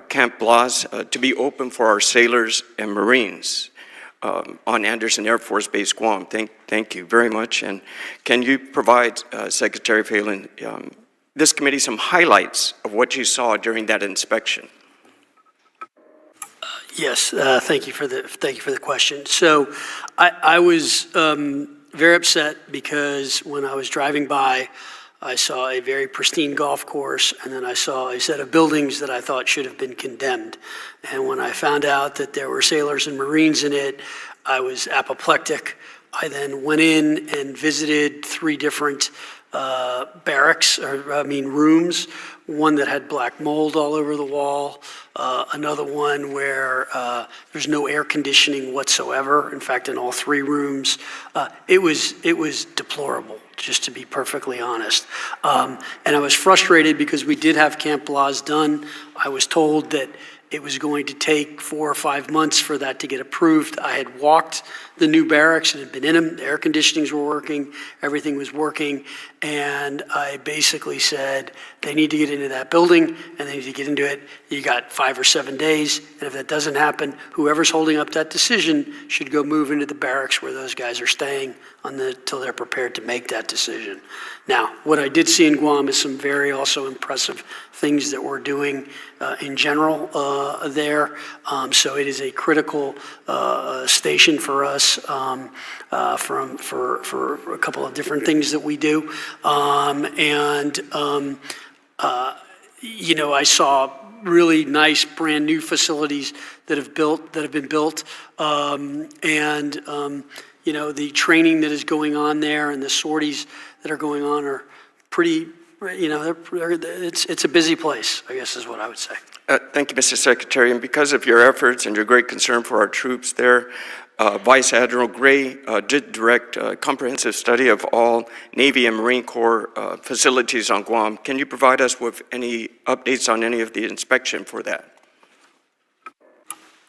Camp Blas to be open for our sailors and Marines on Anderson Air Force Base, Guam. Thank you very much. And can you provide, Secretary Phelan, this committee some highlights of what you saw during that inspection? Yes, thank you for the question. So I was very upset because when I was driving by, I saw a very pristine golf course, and then I saw a set of buildings that I thought should have been condemned. And when I found out that there were sailors and Marines in it, I was apoplectic. I then went in and visited 3 different rooms, one that had black mold all over the wall, another one where there's no air conditioning whatsoever. In fact, in all 3 rooms, it was deplorable, just to be perfectly honest. And I was frustrated because we did have Camp Blas done. I was told that it was going to take 4 or 5 months for that to get approved. I had walked the new barracks and had been in them. The air conditionings were working. Everything was working. And I basically said, they need to get into that building and they need to get into it. You got 5 or 7 days. And if that doesn't happen, whoever's holding up that decision should go move into the barracks where those guys are staying until they're prepared to make that decision. Now, what I did see in Guam is some very also impressive things that we're doing in general there. So it is a critical station for us for a couple of different things that we do. I saw really nice brand new facilities that have been built. The training that is going on there and the sorties that are going on are pretty, it's a busy place, I guess is what I would say. Thank you, Mr. Secretary. And because of your efforts and your great concern for our troops there, Vice Admiral Gray did direct a comprehensive study of all Navy and Marine Corps facilities on Guam. Can you provide us with any updates on any of the inspection for that?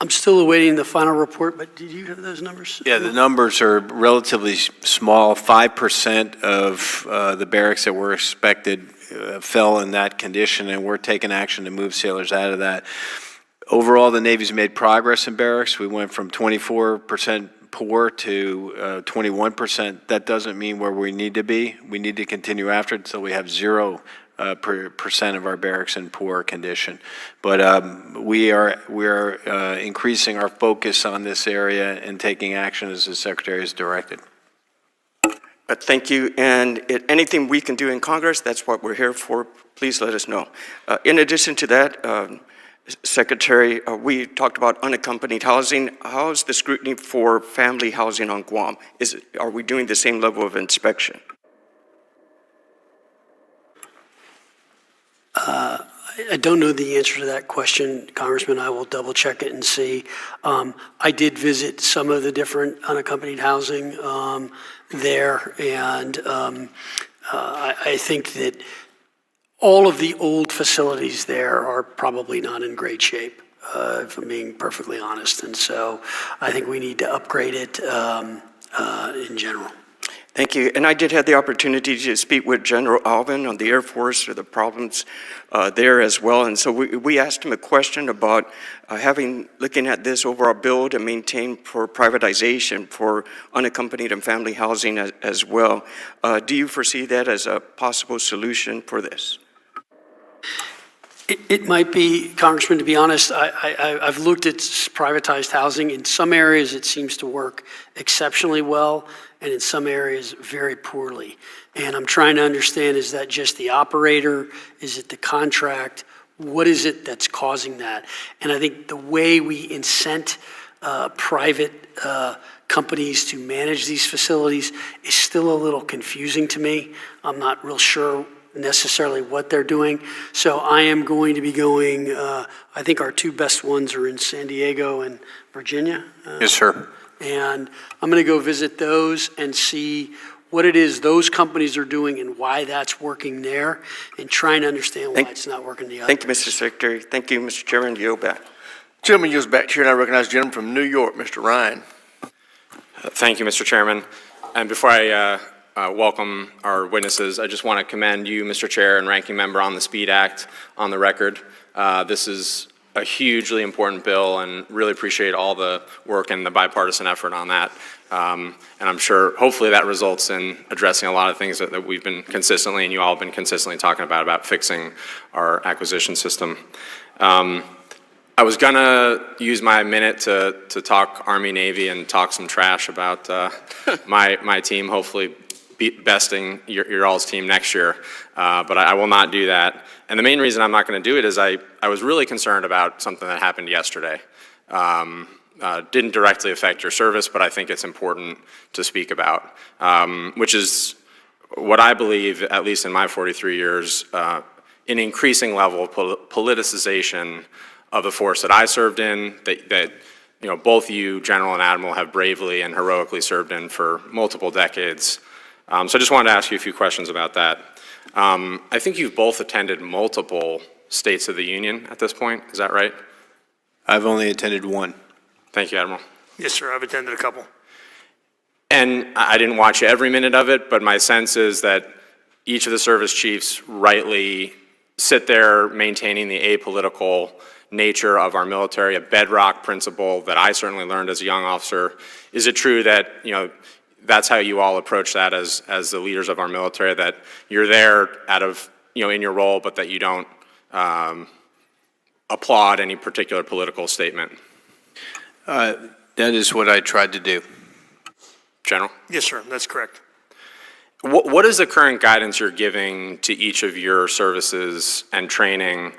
I'm still awaiting the final report, but did you have those numbers? Yeah, the numbers are relatively small. 5% of the barracks that were inspected fell in that condition, and we're taking action to move sailors out of that. Overall, the Navy's made progress in barracks. We went from 24% poor to 21%. That doesn't mean where we need to be. We need to continue after it until we have 0% of our barracks in poor condition. But we are increasing our focus on this area and taking action as the Secretary has directed. Thank you. And anything we can do in Congress, that's what we're here for. Please let us know. In addition to that, Secretary, we talked about unaccompanied housing. How is the scrutiny for family housing on Guam? Are we doing the same level of inspection? I don't know the answer to that question, Congressman. I will double check it and see. I did visit some of the different unaccompanied housing there, and I think that all of the old facilities there are probably not in great shape, if I'm being perfectly honest. And so I think we need to upgrade it in general. Thank you. And I did have the opportunity to speak with General Alvin on the Air Force or the problems there as well. And so we asked him a question about looking at this overall build and maintain for privatization for unaccompanied and family housing as well. Do you foresee that as a possible solution for this? It might be, Congressman, to be honest. I've looked at privatized housing. In some areas, it seems to work exceptionally well, and in some areas, very poorly. And I'm trying to understand, is that just the operator? Is it the contract? What is it that's causing that? And I think the way we incent private companies to manage these facilities is still a little confusing to me. I'm not real sure necessarily what they're doing. So I am going to be going, I think our two best ones are in San Diego and Virginia. Yes, sir. And I'm going to go visit those and see what it is those companies are doing and why that's working there, and trying to understand why it's not working the other. Thank you, Mr. Secretary. Thank you, Mr. Chairman. Yield back. Gentleman yields back to you, and I recognize the gentleman from New York, Mr. Ryan. Thank you, Mr. Chairman. And before I welcome our witnesses, I just want to commend you, Mr. Chair, and Ranking Member on the SPEED Act on the record. This is a hugely important bill, and really appreciate all the work and the bipartisan effort on that. And I'm sure, hopefully, that results in addressing a lot of things that we've been consistently, and you all have been consistently talking about fixing our acquisition system. I was gonna use my minute to talk Army, Navy, and talk some trash about my team, hopefully besting your all's team next year, but I will not do that. And the main reason I'm not going to do it is I was really concerned about something that happened yesterday. Didn't directly affect your service, but I think it's important to speak about, which is what I believe, at least in my 43 years, an increasing level of politicization of the force that I served in, that you know, both you, General and Admiral, have bravely and heroically served in for multiple decades. So I just wanted to ask you a few questions about that. I think you've both attended multiple States of the Union at this point, is that right? I've only attended one. Thank you, Admiral. Yes, sir, I've attended a couple. And I didn't watch every minute of it, but my sense is that each of the service chiefs rightly sit there maintaining the apolitical nature of our military, a bedrock principle that I certainly learned as a young officer. Is it true that, you know, that's how you all approach that as the leaders of our military, that you're there out of, you know, in your role, but that you don't applaud any particular political statement? That is what I tried to do. General? Yes, sir, that's correct. What is the current guidance you're giving to each of your services and training,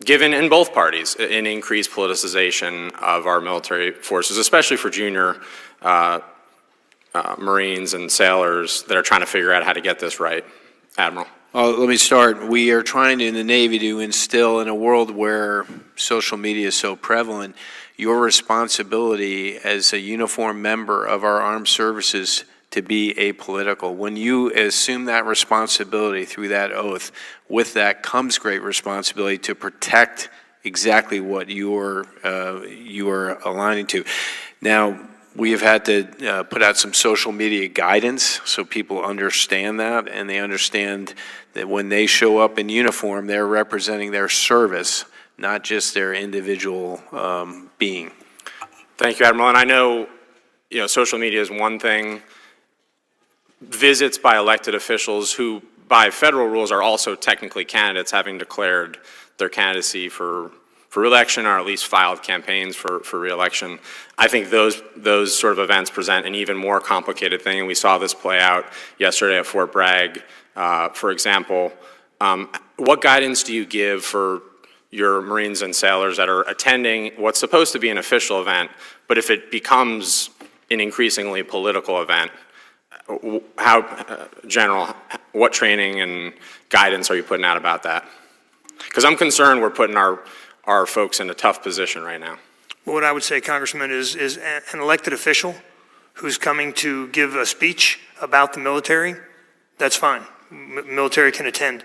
given in both parties, an increased politicization of our military forces, especially for junior Marines and sailors that are trying to figure out how to get this right? Admiral. Well, let me start. We are trying in the Navy to instill in a world where social media is so prevalent, your responsibility as a uniformed member of our armed services to be apolitical. When you assume that responsibility through that oath, with that comes great responsibility to protect exactly what you are aligning to. Now, we have had to put out some social media guidance so people understand that, and they understand that when they show up in uniform, they're representing their service, not just their individual being. Thank you, Admiral. And I know, you know, social media is one thing. Visits by elected officials who, by federal rules, are also technically candidates, having declared their candidacy for re-election, or at least filed campaigns for re-election. I think those sort of events present an even more complicated thing, and we saw this play out yesterday at Fort Bragg. For example, what guidance do you give for your Marines and sailors that are attending what's supposed to be an official event, but if it becomes an increasingly political event, how, General, what training and guidance are you putting out about that? Because I'm concerned we're putting our folks in a tough position right now. Well, what I would say, Congressman, is an elected official who's coming to give a speech about the military, that's fine. Military can attend.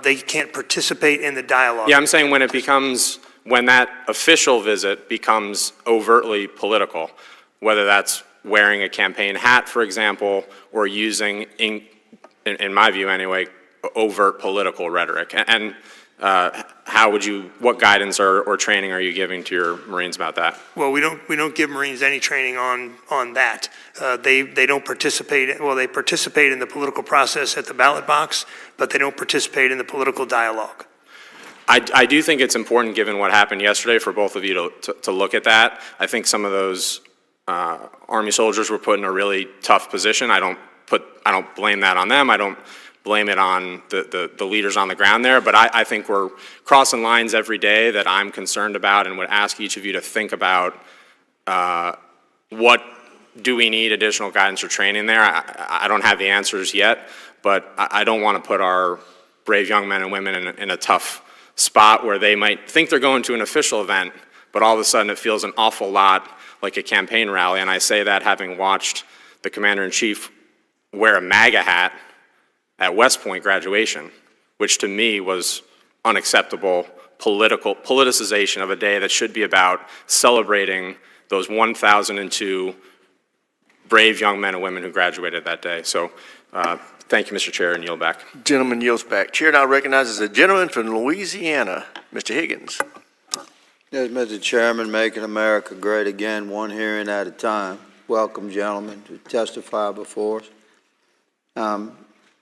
They can't participate in the dialogue. Yeah, I'm saying when that official visit becomes overtly political, whether that's wearing a campaign hat, for example, or using, in my view anyway, overt political rhetoric. And what guidance or training are you giving to your Marines about that? Well, we don't give Marines any training on that. They don't participate. Well, they participate in the political process at the ballot box, but they don't participate in the political dialogue. I do think it's important, given what happened yesterday, for both of you to look at that. I think some of those Army soldiers were put in a really tough position. I don't blame that on them. I don't blame it on the leaders on the ground there, but I think we're crossing lines every day that I'm concerned about, and would ask each of you to think about what do we need additional guidance or training there? I don't have the answers yet, but I don't want to put our brave young men and women in a tough spot where they might think they're going to an official event, but all of a sudden it feels an awful lot like a campaign rally. And I say that having watched the Commander-in-Chief wear a MAGA hat at West Point graduation, which to me was unacceptable politicization of a day that should be about celebrating those 1,002 brave young men and women who graduated that day. So thank you, Mr. Chair, and yield back. Gentleman yields back. Chair now recognizes a gentleman from Louisiana, Mr. Higgins. Yes, Mr. Chairman, making America great again, one hearing at a time. Welcome, gentlemen, to testify before us.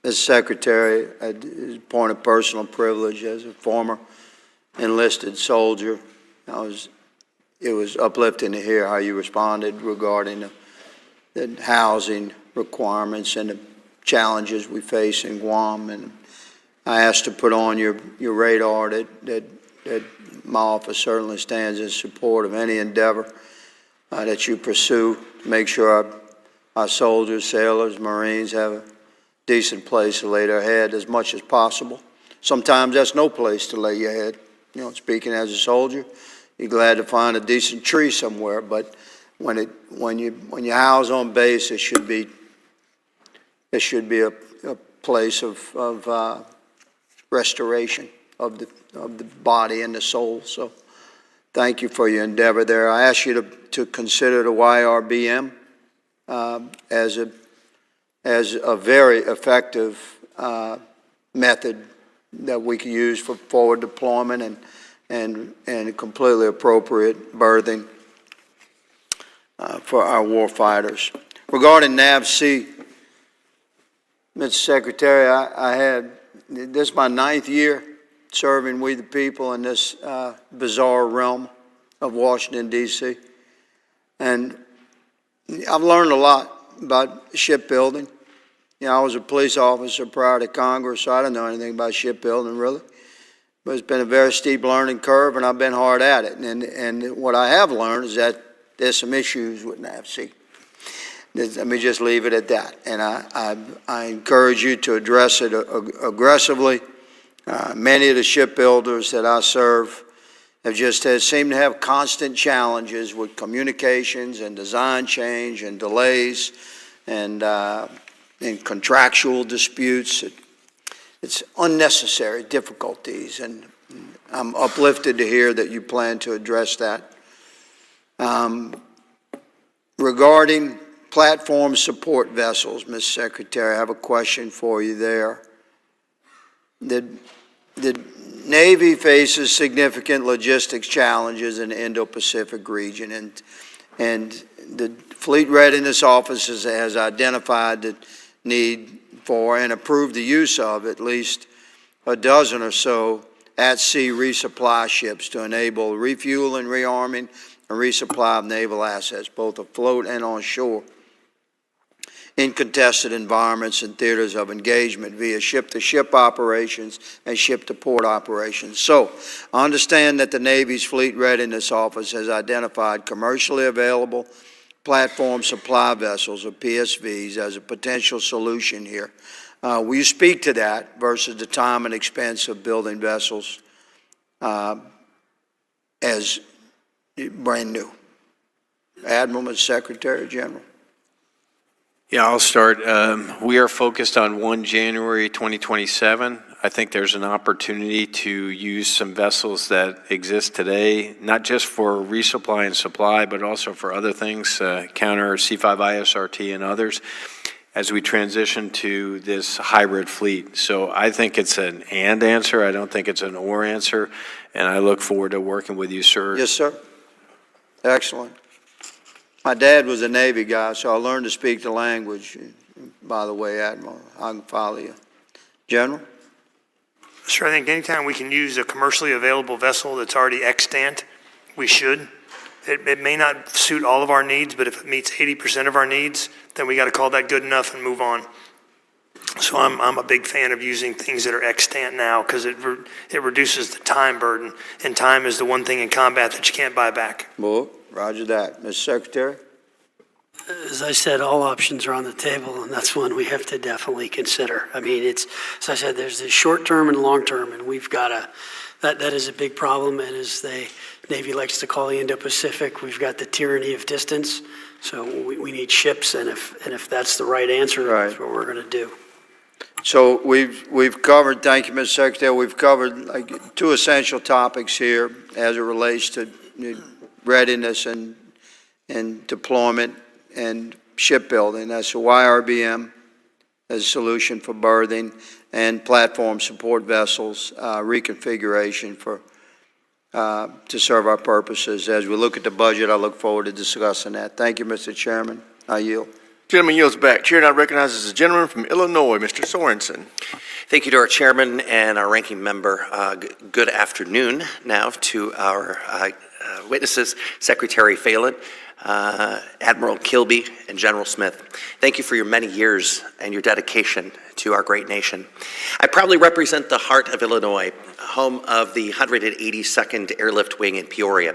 Mr. Secretary, as a point of personal privilege, as a former enlisted soldier, it was uplifting to hear how you responded regarding the housing requirements and the challenges we face in Guam. And I asked to put on your radar that my office certainly stands in support of any endeavor that you pursue to make sure our soldiers, sailors, Marines have a decent place to lay their head as much as possible. Sometimes that's no place to lay your head. You know, speaking as a soldier, you're glad to find a decent tree somewhere, but when you house on base, it should be a place of restoration of the body and the soul. So thank you for your endeavor there. I ask you to consider the YRBM as a very effective method that we can use for forward deployment and completely appropriate berthing for our war fighters. Regarding NAVC, Mr. Secretary, this is my 9th year serving we the people in this bizarre realm of Washington, D.C. And I've learned a lot about shipbuilding. You know, I was a police officer prior to Congress, so I didn't know anything about shipbuilding, really. But it's been a very steep learning curve, and I've been hard at it. And what I have learned is that there's some issues with NAVC. Let me just leave it at that. And I encourage you to address it aggressively. Many of the shipbuilders that I serve seem to have constant challenges with communications and design change and delays and contractual disputes. It's unnecessary difficulties, and I'm uplifted to hear that you plan to address that. Regarding platform support vessels, Ms. Secretary, I have a question for you there. The Navy faces significant logistics challenges in the Indo-Pacific region, and the Fleet Readiness Office has identified the need for and approved the use of at least a dozen or so at-sea resupply ships to enable refueling, rearming, and resupply of naval assets, both afloat and on shore, in contested environments and theaters of engagement via ship-to-ship operations and ship-to-port operations. So, I understand that the Navy's Fleet Readiness Office has identified commercially available platform supply vessels, or PSVs, as a potential solution here. Will you speak to that versus the time and expense of building vessels as brand new? Admiral and Secretary General. Yeah, I'll start. We are focused on 1 January 2027. I think there's an opportunity to use some vessels that exist today, not just for resupply and supply, but also for other things, counter C5ISRT and others, as we transition to this hybrid fleet. So I think it's an and answer. I don't think it's an or answer, and I look forward to working with you, sir. Yes, sir. Excellent. My dad was a Navy guy, so I learned to speak the language. By the way, Admiral, I can follow you. General? Sir, I think anytime we can use a commercially available vessel that's already extant, we should. It may not suit all of our needs, but if it meets 80% of our needs, then we got to call that good enough and move on. So I'm a big fan of using things that are extant now because it reduces the time burden, and time is the one thing in combat that you can't buy back. Well, roger that. Mr. Secretary? As I said, all options are on the table, and that's one we have to definitely consider. I mean, it's, as I said, there's the short term and long term, and we've got to, that is a big problem, and as the Navy likes to call the Indo-Pacific, we've got the tyranny of distance, so we need ships, and if that's the right answer, that's what we're going to do. So we've covered, thank you, Mr. Secretary, we've covered like 2 essential topics here as it relates to readiness and deployment and shipbuilding. That's the YRBM as a solution for berthing and platform support vessels reconfiguration for to serve our purposes. As we look at the budget, I look forward to discussing that. Thank you, Mr. Chairman. I yield. Gentleman yields back. Chair now recognizes the gentleman from Illinois, Mr. Sorensen. Thank you to our chairman and our ranking member. Good afternoon now to our witnesses, Secretary Phelan, Admiral Kilby, and General Smith. Thank you for your many years and your dedication to our great nation. I proudly represent the heart of Illinois, home of the 182nd Airlift Wing in Peoria.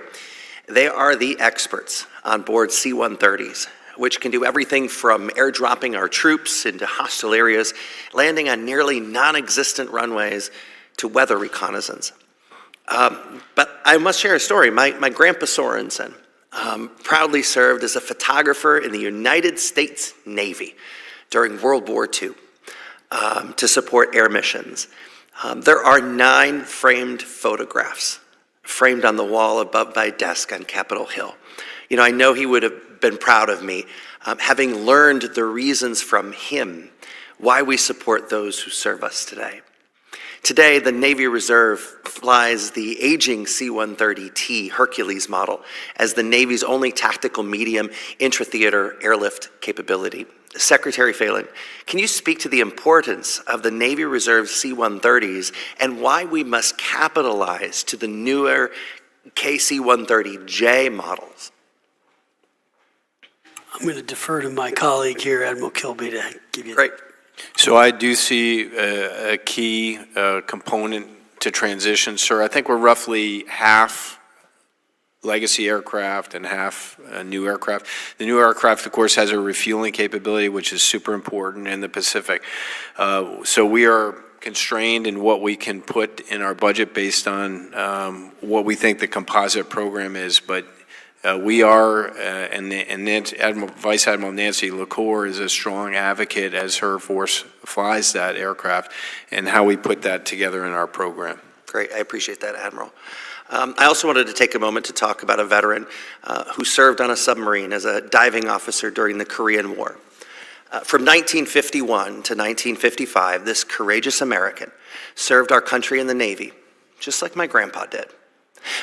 They are the experts on board C-130s, which can do everything from airdropping our troops into hostile areas, landing on nearly non-existent runways, to weather reconnaissance. But I must share a story. My grandpa Sorensen proudly served as a photographer in the United States Navy during World War II to support air missions. There are 9 framed photographs framed on the wall above my desk on Capitol Hill. You know, I know he would have been proud of me, having learned the reasons from him why we support those who serve us today. Today, the Navy Reserve flies the aging C-130T Hercules model as the Navy's only tactical medium intra-theater airlift capability. Secretary Phelan, can you speak to the importance of the Navy Reserve C-130s and why we must capitalize to the newer KC-130J models? I'm going to defer to my colleague here, Admiral Kilby, to give you. Great. So I do see a key component to transition, sir. I think we're roughly half legacy aircraft and half new aircraft. The new aircraft, of course, has a refueling capability, which is super important in the Pacific. So we are constrained in what we can put in our budget based on what we think the composite program is, but we are, and Vice Admiral Nancy LaCour is a strong advocate as her force flies that aircraft and how we put that together in our program. Great, I appreciate that, Admiral. I also wanted to take a moment to talk about a veteran who served on a submarine as a diving officer during the Korean War. From 1951 to 1955, this courageous American served our country in the Navy, just like my grandpa did.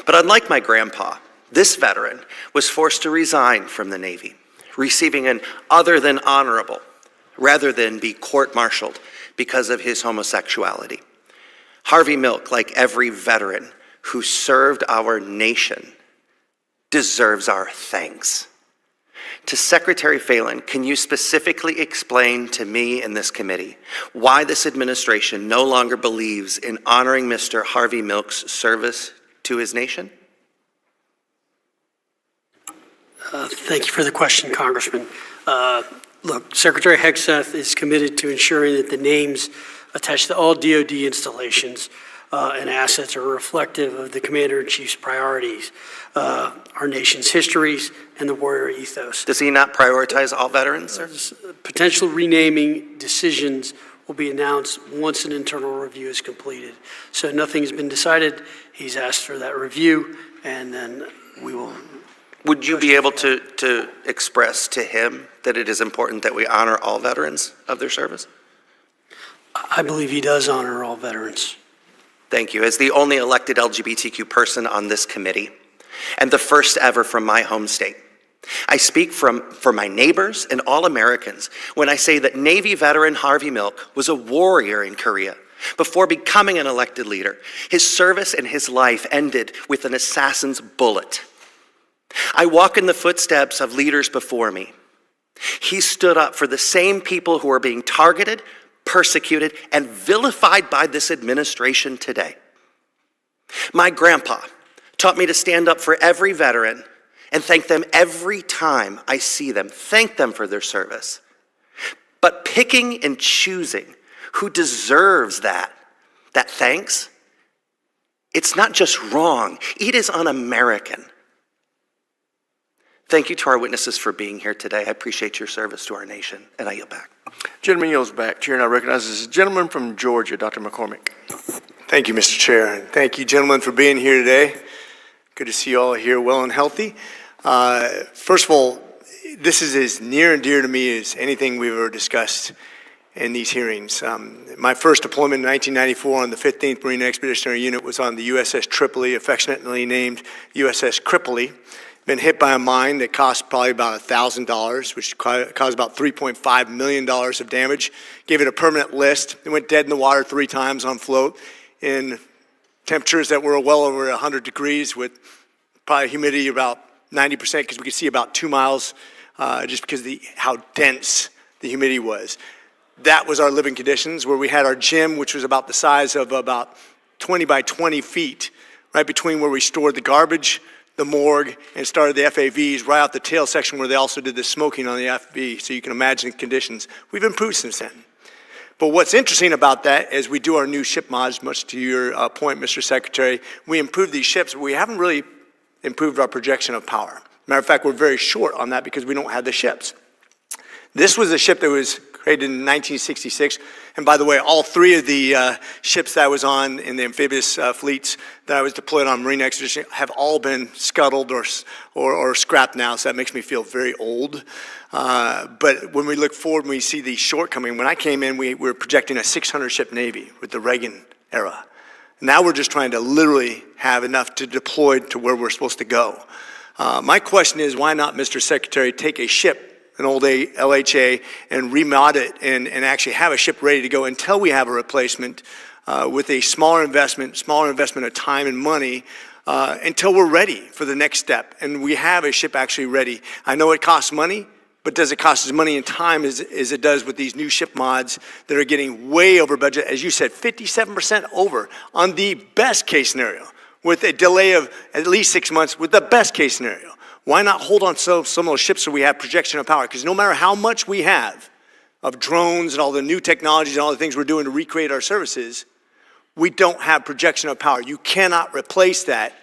But unlike my grandpa, this veteran was forced to resign from the Navy, receiving an other than honorable, rather than be court-martialed because of his homosexuality. Harvey Milk, like every veteran who served our nation, deserves our thanks. To Secretary Phelan, can you specifically explain to me and this committee why this administration no longer believes in honoring Mr. Harvey Milk's service to his nation? Thank you for the question, Congressman. Look, Secretary Hegseth is committed to ensuring that the names attached to all DoD installations and assets are reflective of the Commander-in-Chief's priorities, our nation's histories, and the warrior ethos. Does he not prioritize all veterans, sir? Potential renaming decisions will be announced once an internal review is completed. So nothing's been decided. He's asked for that review, and then we will. Would you be able to express to him that it is important that we honor all veterans of their service? I believe he does honor all veterans. Thank you. As the only elected LGBTQ person on this committee, and the first ever from my home state, I speak for my neighbors and all Americans when I say that Navy veteran Harvey Milk was a warrior in Korea. Before becoming an elected leader, his service and his life ended with an assassin's bullet. I walk in the footsteps of leaders before me. He stood up for the same people who are being targeted, persecuted, and vilified by this administration today. My grandpa taught me to stand up for every veteran and thank them every time I see them. Thank them for their service. But picking and choosing who deserves that thanks, it's not just wrong, it is un-American. Thank you to our witnesses for being here today. I appreciate your service to our nation, and I yield back. Gentleman yields back. Chair now recognizes the gentleman from Georgia, Dr. McCormick. Thank you, Mr. Chair, and thank you, gentlemen, for being here today. Good to see you all here well and healthy. First of all, this is as near and dear to me as anything we've ever discussed in these hearings. My first deployment in 1994 on the 15th Marine Expeditionary Unit was on the USS Tripoli, affectionately named USS Crippley. Been hit by a mine that cost probably about $1,000, which caused about $3.5 million of damage. Gave it a permanent list. It went dead in the water 3 times on float in temperatures that were well over 100 degrees with probably humidity about 90% because we could see about 2 miles just because of how dense the humidity was. That was our living conditions, where we had our gym, which was about the size of about 20 by 20 feet, right between where we stored the garbage, the morgue, and started the FAVs, right out the tail section where they also did the smoking on the FV, so you can imagine the conditions. We've improved since then. But what's interesting about that, as we do our new ship mods, much to your point, Mr. Secretary, we improved these ships, but we haven't really improved our projection of power. Matter of fact, we're very short on that because we don't have the ships. This was a ship that was created in 1966, and by the way, all 3 of the ships that I was on in the amphibious fleets that I was deployed on Marine Expedition have all been scuttled or scrapped now, so that makes me feel very old. But when we look forward and we see the shortcoming, when I came in, we were projecting a 600-ship Navy with the Reagan era. Now we're just trying to literally have enough to deploy to where we're supposed to go. My question is, why not, Mr. Secretary, take a ship, an old LHA, and remod it and actually have a ship ready to go until we have a replacement with a smaller investment of time and money until we're ready for the next step and we have a ship actually ready. I know it costs money, but does it cost as money and time as it does with these new ship mods that are getting way over budget? As you said, 57% over on the best case scenario, with a delay of at least 6 months with the best case scenario. Why not hold on to some of those ships so we have projection of power? Because no matter how much we have of drones and all the new technologies and all the things we're doing to recreate our services, we don't have projection of power. You cannot replace that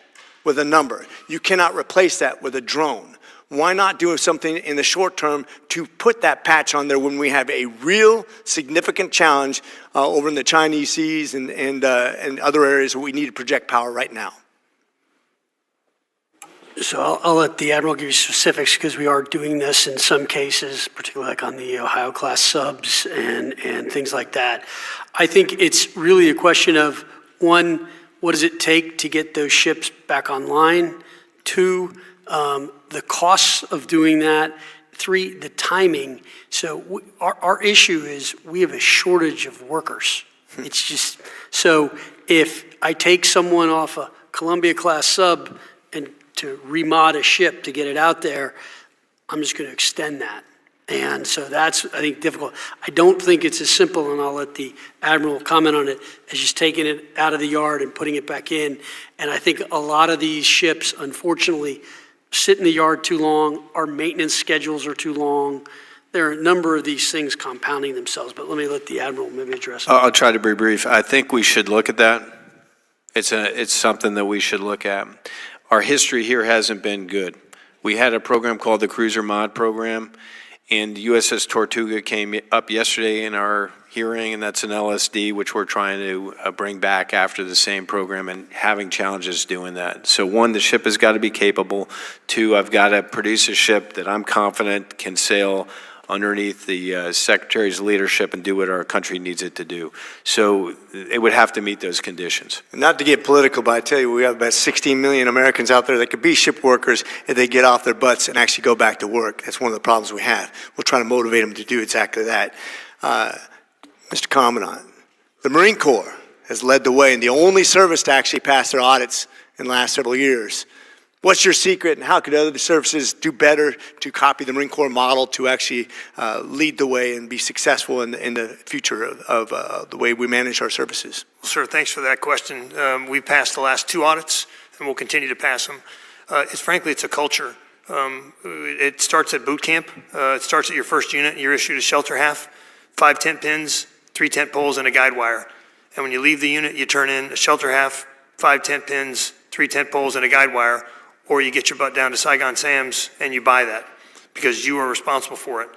with a number. You cannot replace that with a drone. Why not do something in the short term to put that patch on there when we have a real significant challenge over in the Chinese seas and other areas where we need to project power right now? So I'll let the Admiral give you specifics because we are doing this in some cases, particularly like on the Ohio-class subs and things like that. I think it's really a question of, 1, what does it take to get those ships back online? 2, the costs of doing that. 3, the timing. So our issue is we have a shortage of workers. It's just, so if I take someone off a Columbia-class sub and to remod a ship to get it out there, I'm just going to extend that. And so that's, I think, difficult. I don't think it's as simple, and I'll let the Admiral comment on it, as just taking it out of the yard and putting it back in. And I think a lot of these ships, unfortunately, sit in the yard too long. Our maintenance schedules are too long. There are a number of these things compounding themselves, but let me let the Admiral maybe address it. I'll try to be brief. I think we should look at that. It's something that we should look at. Our history here hasn't been good. We had a program called the Cruiser Mod Program, and USS Tortuga came up yesterday in our hearing, and that's an LSD, which we're trying to bring back after the same program and having challenges doing that. So 1, the ship has got to be capable. 2, I've got to produce a ship that I'm confident can sail underneath the Secretary's leadership and do what our country needs it to do. So it would have to meet those conditions. Not to get political, but I tell you, we have about 16 million Americans out there that could be ship workers if they get off their butts and actually go back to work. That's one of the problems we have. We're trying to motivate them to do exactly that. Mr. Commandant, the Marine Corps has led the way and the only service to actually pass their audits in the last several years. What's your secret, and how could other services do better to copy the Marine Corps model to actually lead the way and be successful in the future of the way we manage our services? Well, sir, thanks for that question. We passed the last 2 audits, and we'll continue to pass them. Frankly, it's a culture It starts at boot camp. It starts at your first unit. You're issued a shelter half, 5 tent pins, 3 tent poles, and a guide wire. And when you leave the unit, you turn in a shelter half, 5 tent pins, 3 tent poles, and a guide wire, or you get your butt down to Saigon Sam's and you buy that because you are responsible for it.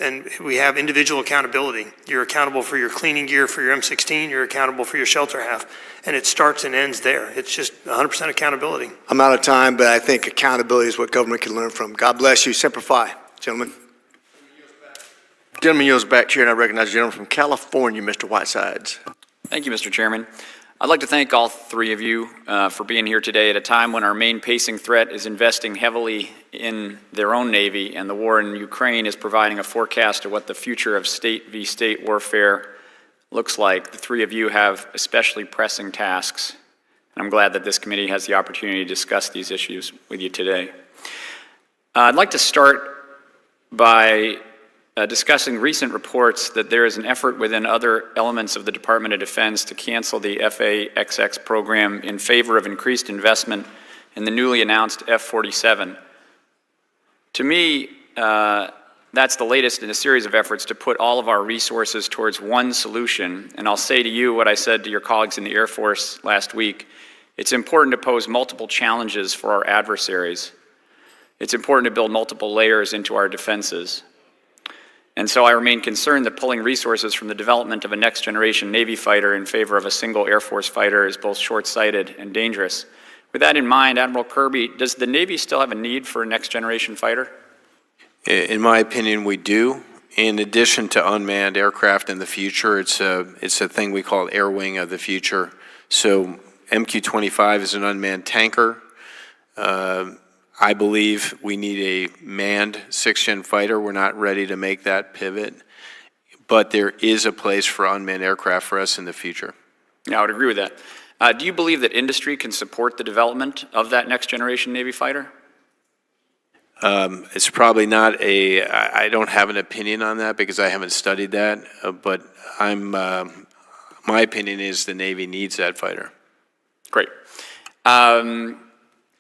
And we have individual accountability. You're accountable for your cleaning gear for your M16. You're accountable for your shelter half. And it starts and ends there. It's just 100% accountability. I'm out of time, but I think accountability is what government can learn from. God bless you. Semper Fi, gentlemen. Gentleman yields back, Chair, and I recognize the gentleman from California, Mr. Whitesides. Thank you, Mr. Chairman. I'd like to thank all three of you for being here today at a time when our main pacing threat is investing heavily in their own Navy, and the war in Ukraine is providing a forecast of what the future of state v. state warfare looks like. The three of you have especially pressing tasks, and I'm glad that this committee has the opportunity to discuss these issues with you today. I'd like to start by discussing recent reports that there is an effort within other elements of the Department of Defense to cancel the FA-XX program in favor of increased investment in the newly announced F-47. To me, that's the latest in a series of efforts to put all of our resources towards one solution. And I'll say to you what I said to your colleagues in the Air Force last week. It's important to pose multiple challenges for our adversaries. It's important to build multiple layers into our defenses. And so I remain concerned that pulling resources from the development of a next-generation Navy fighter in favor of a single Air Force fighter is both short-sighted and dangerous. With that in mind, Admiral Kirby, does the Navy still have a need for a next-generation fighter? In my opinion, we do. In addition to unmanned aircraft in the future, it's a thing we call air wing of the future. So MQ-25 is an unmanned tanker. I believe we need a manned 6th-gen fighter. We're not ready to make that pivot, but there is a place for unmanned aircraft for us in the future. Yeah, I would agree with that. Do you believe that industry can support the development of that next-generation Navy fighter? It's probably not I don't have an opinion on that because I haven't studied that, but my opinion is the Navy needs that fighter. Great.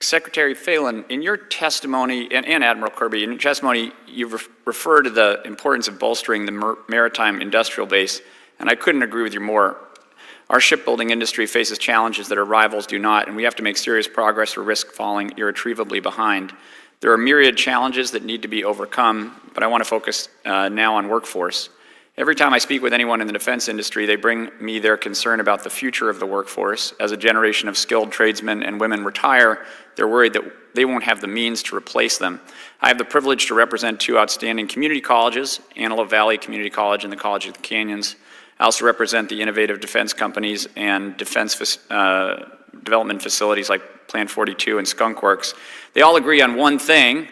Secretary Phelan, in your testimony, and Admiral Kirby, in your testimony, you refer to the importance of bolstering the maritime industrial base, and I couldn't agree with you more. Our shipbuilding industry faces challenges that our rivals do not, and we have to make serious progress or risk falling irretrievably behind. There are myriad challenges that need to be overcome, but I want to focus now on workforce. Every time I speak with anyone in the defense industry, they bring me their concern about the future of the workforce. As a generation of skilled tradesmen and women retire, they're worried that they won't have the means to replace them. I have the privilege to represent two outstanding community colleges, Antelope Valley Community College and the College of the Canyons. I also represent the innovative defense companies and defense development facilities like Plan 42 and Skunk Works. They all agree on one thing.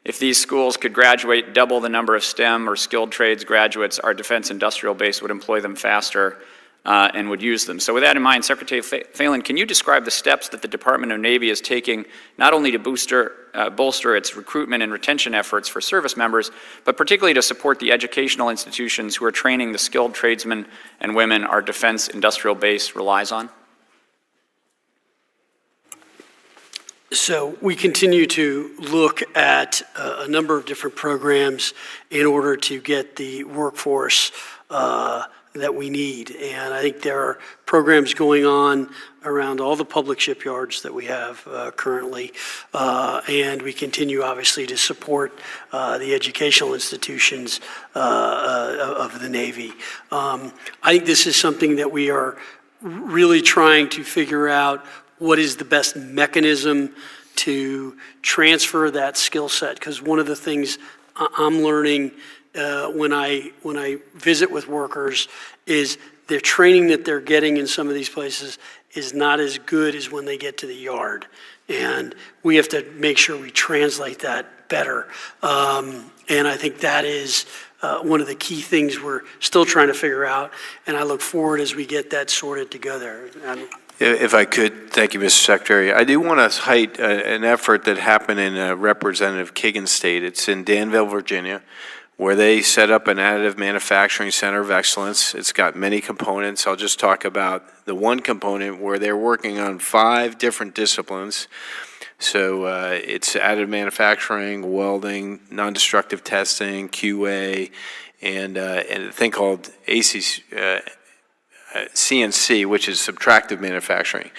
If these schools could graduate double the number of STEM or skilled trades graduates, our defense industrial base would employ them faster and would use them. So with that in mind, Secretary Phelan, can you describe the steps that the Department of Navy is taking not only to bolster its recruitment and retention efforts for service members, but particularly to support the educational institutions who are training the skilled tradesmen and women our defense industrial base relies on? So we continue to look at a number of different programs in order to get the workforce that we need. And I think there are programs going on around all the public shipyards that we have currently. And we continue, obviously, to support the educational institutions of the Navy. I think this is something that we are really trying to figure out what is the best mechanism to transfer that skill set. Because one of the things I'm learning when I visit with workers is the training that they're getting in some of these places is not as good as when they get to the yard. And we have to make sure we translate that better. And I think that is one of the key things we're still trying to figure out. And I look forward as we get that sorted together. If I could, thank you, Mr. Secretary. I do want to cite an effort that happened in Representative Kagan's state. It's in Danville, Virginia, where they set up an additive manufacturing center of excellence. It's got many components. I'll just talk about the one component where they're working on 5 different disciplines. So it's additive manufacturing, welding, non-destructive testing, QA, and a thing called CNC, which is subtractive manufacturing.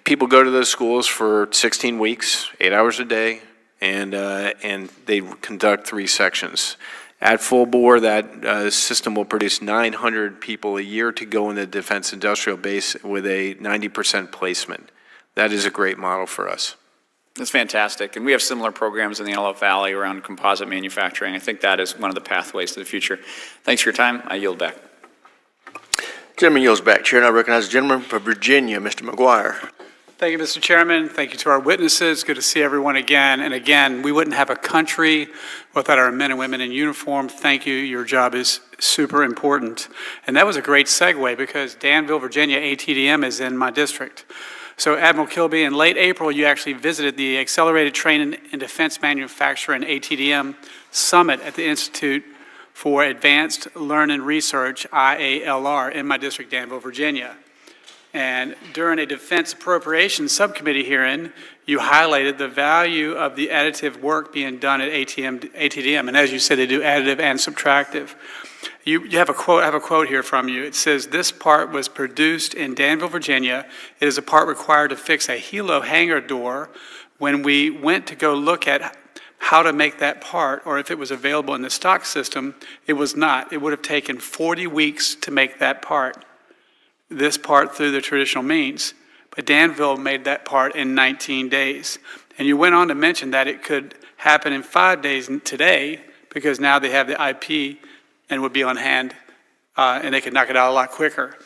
People go to those schools for 16 weeks, 8 hours a day, and they conduct 3 sections. At full bore, that system will produce 900 people a year to go in the defense industrial base with a 90% placement. That is a great model for us. That's fantastic. And we have similar programs in the Antelope Valley around composite manufacturing. I think that is one of the pathways to the future. Thanks for your time. I yield back. Gentleman yields back. Chair, and I recognize the gentleman from Virginia, Mr. McGuire. Thank you, Mr. Chairman. Thank you to our witnesses. Good to see everyone again. And again, we wouldn't have a country without our men and women in uniform. Thank you. Your job is super important. And that was a great segue because Danville, Virginia, ATDM is in my district. So Admiral Kilby, in late April, you actually visited the Accelerated Training in Defense Manufacturing ATDM Summit at the Institute for Advanced Learning Research, IALR, in my district, Danville, Virginia. And during a Defense Appropriations Subcommittee hearing, you highlighted the value of the additive work being done at ATDM. And as you said, they do additive and subtractive. You have a quote. I have a quote here from you. It says, "This part was produced in Danville, Virginia. It is a part required to fix a helo hangar door. When we went to go look at how to make that part, or if it was available in the stock system, it was not. It would have taken 40 weeks to make that part. This part through the traditional means. But Danville made that part in 19 days. And you went on to mention that it could happen in 5 days today because now they have the IP and would be on hand and they could knock it out a lot quicker.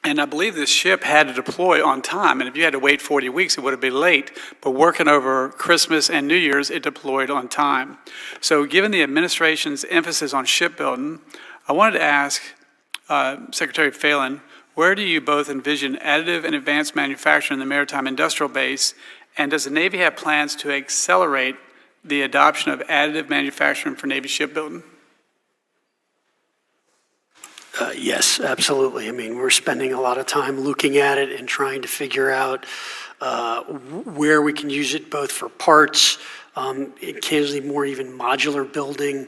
And I believe this ship had to deploy on time. And if you had to wait 40 weeks, it would have been late. But working over Christmas and New Year's, it deployed on time. So given the administration's emphasis on shipbuilding, I wanted to ask Secretary Phelan, where do you both envision additive and advanced manufacturing in the maritime industrial base, and does the Navy have plans to accelerate the adoption of additive manufacturing for Navy shipbuilding? Yes, absolutely. I mean, we're spending a lot of time looking at it and trying to figure out where we can use it both for parts, occasionally more even modular building,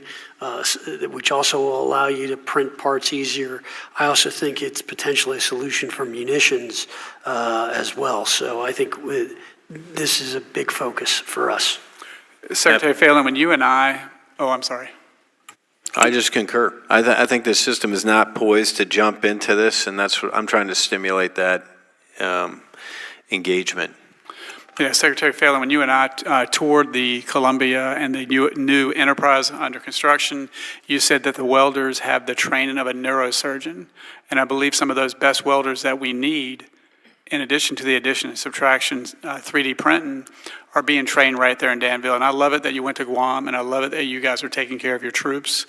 which also will allow you to print parts easier. I also think it's potentially a solution for munitions as well. So I think this is a big focus for us. Secretary Phelan, when you and I'm sorry. I just concur. I think the system is not poised to jump into this, and that's what I'm trying to stimulate that engagement. Yeah, Secretary Phelan, when you and I toured the Columbia and the new enterprise under construction, you said that the welders have the training of a neurosurgeon. And I believe some of those best welders that we need, in addition to the addition and subtraction 3D printing, are being trained right there in Danville. And I love it that you went to Guam, and I love it that you guys are taking care of your troops.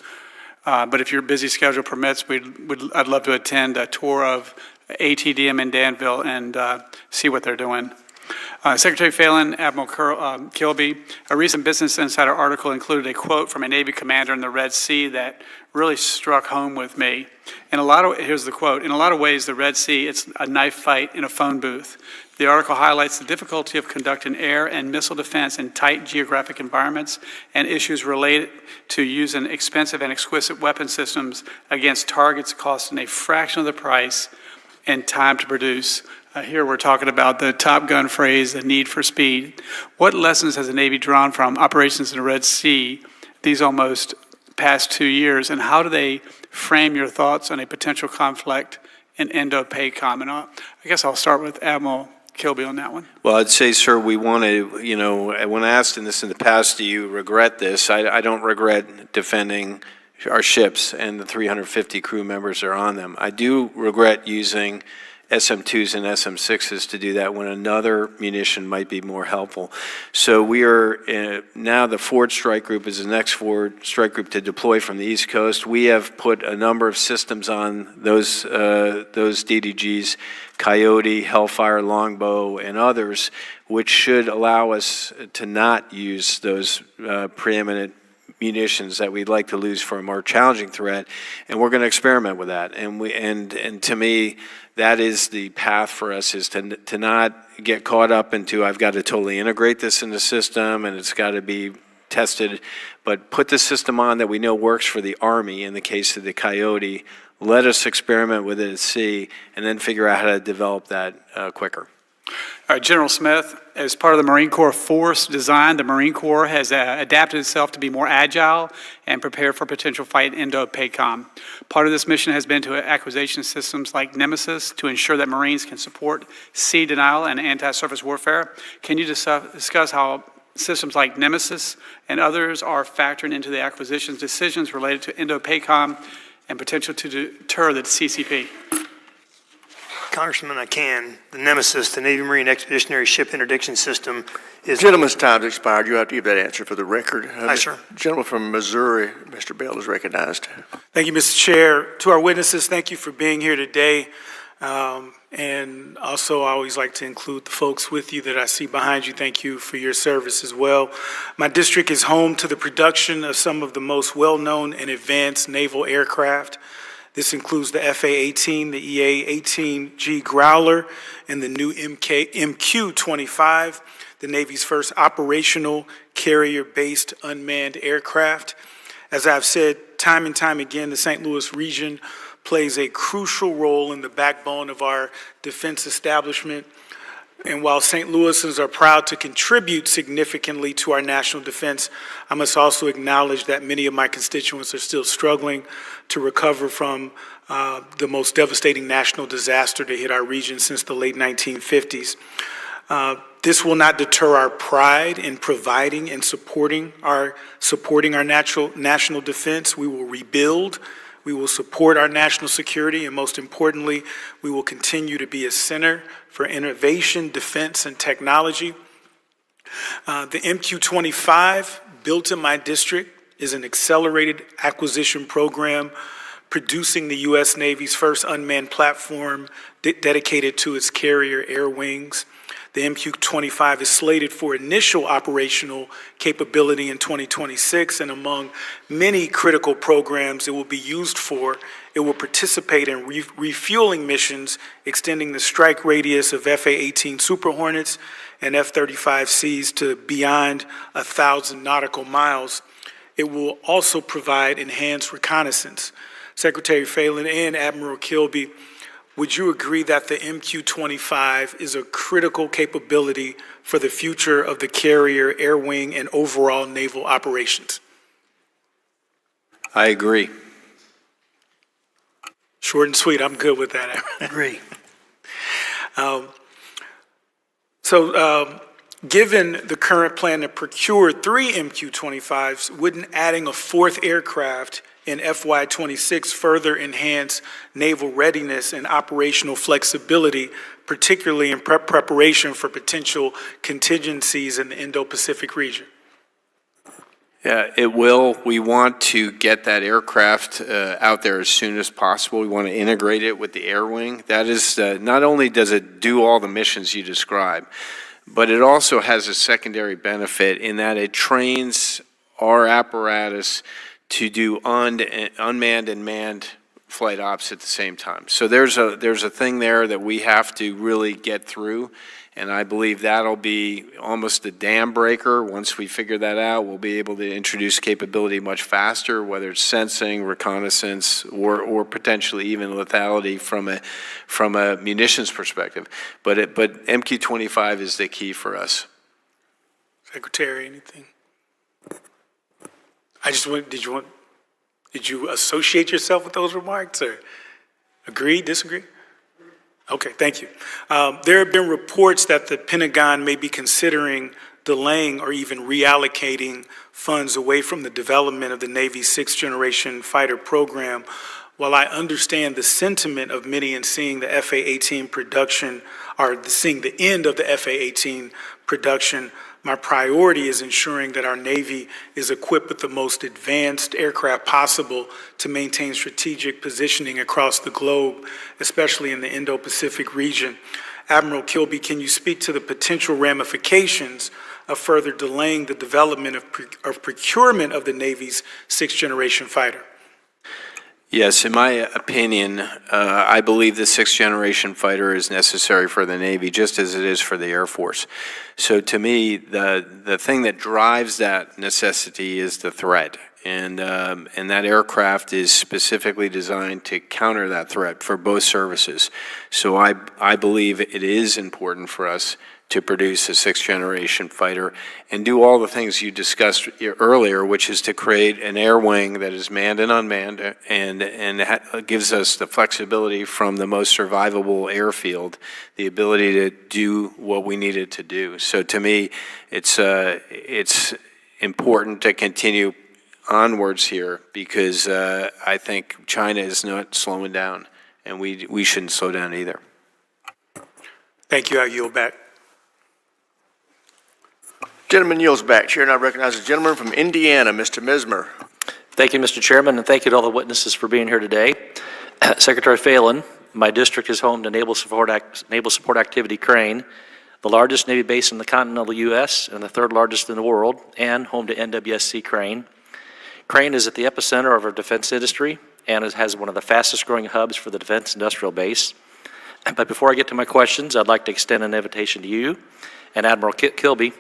But if your busy schedule permits, I'd love to attend a tour of ATDM in Danville and see what they're doing. Secretary Phelan, Admiral Kilby, a recent Business Insider article included a quote from a Navy commander in the Red Sea that really struck home with me. Here's the quote, "In a lot of ways, the Red Sea, it's a knife fight in a phone booth. The article highlights the difficulty of conducting air and missile defense in tight geographic environments and issues related to using expensive and exquisite weapon systems against targets costing a fraction of the price and time to produce." Here we're talking about the Top Gun phrase, the need for speed. What lessons has the Navy drawn from operations in the Red Sea these almost past 2 years, and how do they frame your thoughts on a potential conflict in Indo-PACOM? And I guess I'll start with Admiral Kilby on that one. Well, I'd say, sir, we want to, when asked in this in the past, do you regret this? I don't regret defending our ships and the 350 crew members that are on them. I do regret using SM2s and SM6s to do that when another munition might be more helpful. So we are now the Forward Strike Group is the next Forward Strike Group to deploy from the East Coast. We have put a number of systems on those DDGs, Coyote, Hellfire, Longbow, and others, which should allow us to not use those preeminent munitions that we'd like to lose for a more challenging threat, and we're going to experiment with that. And to me, that is the path for us, is to not get caught up into, I've got to totally integrate this in the system and it's got to be tested, but put the system on that we know works for the Army in the case of the Coyote. Let us experiment with it at sea and then figure out how to develop that quicker. All right, General Smith, as part of the Marine Corps force design, the Marine Corps has adapted itself to be more agile and prepared for potential fight in Indo-PACOM. Part of this mission has been to acquisition systems like Nemesis to ensure that Marines can support sea denial and anti-surface warfare. Can you discuss how systems like Nemesis and others are factoring into the acquisition decisions related to Indo-PACOM and potential to deter the CCP? Congressman, I can. The Nemesis, the Navy Marine Expeditionary Ship Interdiction System, is... Gentleman's time's expired. You have to give that answer for the record. Aye, sir. Gentleman from Missouri, Mr. Bell, is recognized. Thank you, Mr. Chair. To our witnesses, thank you for being here today. And also, I always like to include the folks with you that I see behind you. Thank you for your service as well. My district is home to the production of some of the most well-known and advanced naval aircraft. This includes the FA-18, the EA-18G Growler, and the new MQ-25, the Navy's first operational carrier-based unmanned aircraft. As I've said time and time again, the St. Louis region plays a crucial role in the backbone of our defense establishment. And while St. Louisans are proud to contribute significantly to our national defense, I must also acknowledge that many of my constituents are still struggling to recover from the most devastating national disaster to hit our region since the late 1950s. This will not deter our pride in providing and supporting our national defense. We will rebuild. We will support our national security, and most importantly, we will continue to be a center for innovation, defense, and technology. The MQ-25, built in my district, is an accelerated acquisition program producing the U.S. Navy's first unmanned platform dedicated to its carrier air wings. The MQ-25 is slated for initial operational capability in 2026, and among many critical programs it will be used for, it will participate in refueling missions extending the strike radius of FA-18 Super Hornets and F-35Cs to beyond 1,000 nautical miles. It will also provide enhanced reconnaissance. Secretary Phelan and Admiral Kilby, would you agree that the MQ-25 is a critical capability for the future of the carrier, air wing, and overall naval operations? I agree. Short and sweet, I'm good with that. Agree. Given the current plan to procure 3 MQ-25s, wouldn't adding a 4th aircraft in FY26 further enhance naval readiness and operational flexibility, particularly in preparation for potential contingencies in the Indo-Pacific region? Yeah, it will. We want to get that aircraft out there as soon as possible. We want to integrate it with the air wing. That is, not only does it do all the missions you describe, but it also has a secondary benefit in that it trains our apparatus to do unmanned and manned flight ops at the same time. So there's a thing there that we have to really get through, and I believe that'll be almost a dam breaker. Once we figure that out, we'll be able to introduce capability much faster, whether it's sensing, reconnaissance, or potentially even lethality from a munitions perspective. But MQ-25 is the key for us. Secretary, anything? Did you associate yourself with those remarks, or agree, disagree? Okay, thank you. There have been reports that the Pentagon may be considering delaying or even reallocating funds away from the development of the Navy's 6th-generation fighter program. While I understand the sentiment of many in seeing the FA-18 production, or seeing the end of the FA-18 production, my priority is ensuring that our Navy is equipped with the most advanced aircraft possible to maintain strategic positioning across the globe, especially in the Indo-Pacific region. Admiral Kilby, can you speak to the potential ramifications of further delaying the development of procurement of the Navy's sixth-generation fighter? Yes, in my opinion, I believe the sixth-generation fighter is necessary for the Navy, just as it is for the Air Force. So to me, the thing that drives that necessity is the threat. And that aircraft is specifically designed to counter that threat for both services. So I believe it is important for us to produce a sixth-generation fighter and do all the things you discussed earlier, which is to create an air wing that is manned and unmanned and gives us the flexibility from the most survivable airfield, the ability to do what we needed to do. So to me, it's important to continue onwards here because I think China is not slowing down, and we shouldn't slow down either. Thank you. I yield back. Gentleman yields back. Chair now recognizes the gentleman from Indiana, Mr. Mismer. Thank you, Mr. Chairman, and thank you to all the witnesses for being here today. Secretary Phelan, my district is home to Naval Support Activity Crane, the largest Navy base in the continental U.S. and the third largest in the world, and home to NWSC Crane. Crane is at the epicenter of our defense industry and has one of the fastest growing hubs for the defense industrial base. But before I get to my questions, I'd like to extend an invitation to you and Admiral Kilby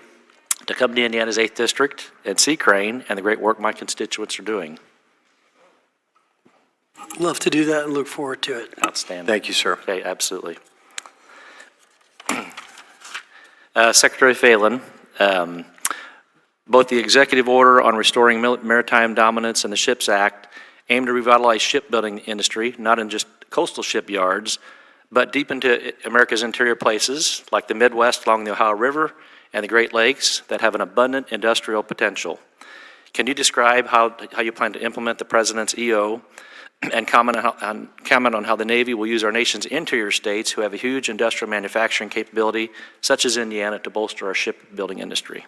to come to Indiana's 8th District and see Crane and the great work my constituents are doing. Love to do that and look forward to it. Outstanding. Thank you, sir. Okay, absolutely. Secretary Phelan, both the executive order on restoring maritime dominance and the SHIPS Act aim to revitalize shipbuilding industry, not in just coastal shipyards, but deep into America's interior places like the Midwest along the Ohio River and the Great Lakes that have an abundant industrial potential. Can you describe how you plan to implement the President's EO and comment on how the Navy will use our nation's interior states who have a huge industrial manufacturing capability, such as Indiana, to bolster our shipbuilding industry?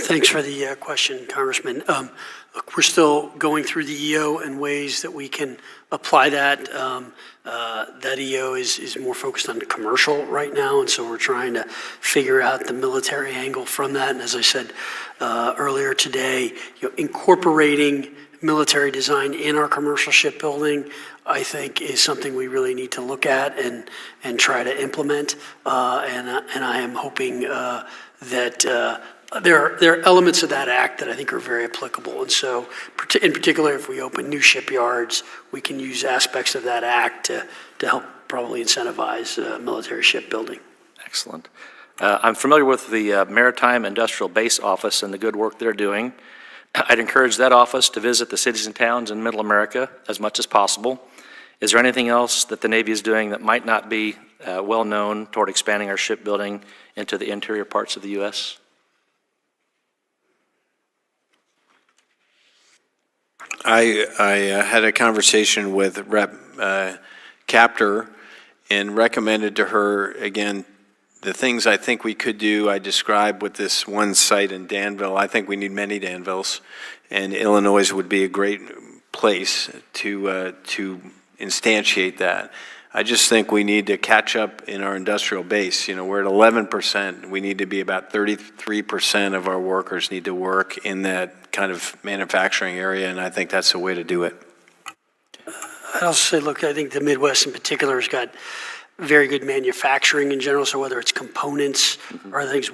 Thanks for the question, Congressman. Look, we're still going through the EO and ways that we can apply that. That EO is more focused on commercial right now, and so we're trying to figure out the military angle from that. And as I said earlier today, incorporating military design in our commercial shipbuilding, I think, is something we really need to look at and try to implement. And I am hoping that there are elements of that act that I think are very applicable. And so, in particular, if we open new shipyards, we can use aspects of that act to help probably incentivize military shipbuilding. Excellent. I'm familiar with the Maritime Industrial Base Office and the good work they're doing. I'd encourage that office to visit the cities and towns in Middle America as much as possible. Is there anything else that the Navy is doing that might not be well known toward expanding our shipbuilding into the interior parts of the U.S.? I had a conversation with Rep. Capter and recommended to her, again, the things I think we could do. I described with this one site in Danville. I think we need many Danvilles, and Illinois would be a great place to instantiate that. I just think we need to catch up in our industrial base. You know, we're at 11%. We need to be about 33% of our workers need to work in that kind of manufacturing area, and I think that's the way to do it. I'd also say, look, I think the Midwest in particular has got very good manufacturing in general, so whether it's components or other things,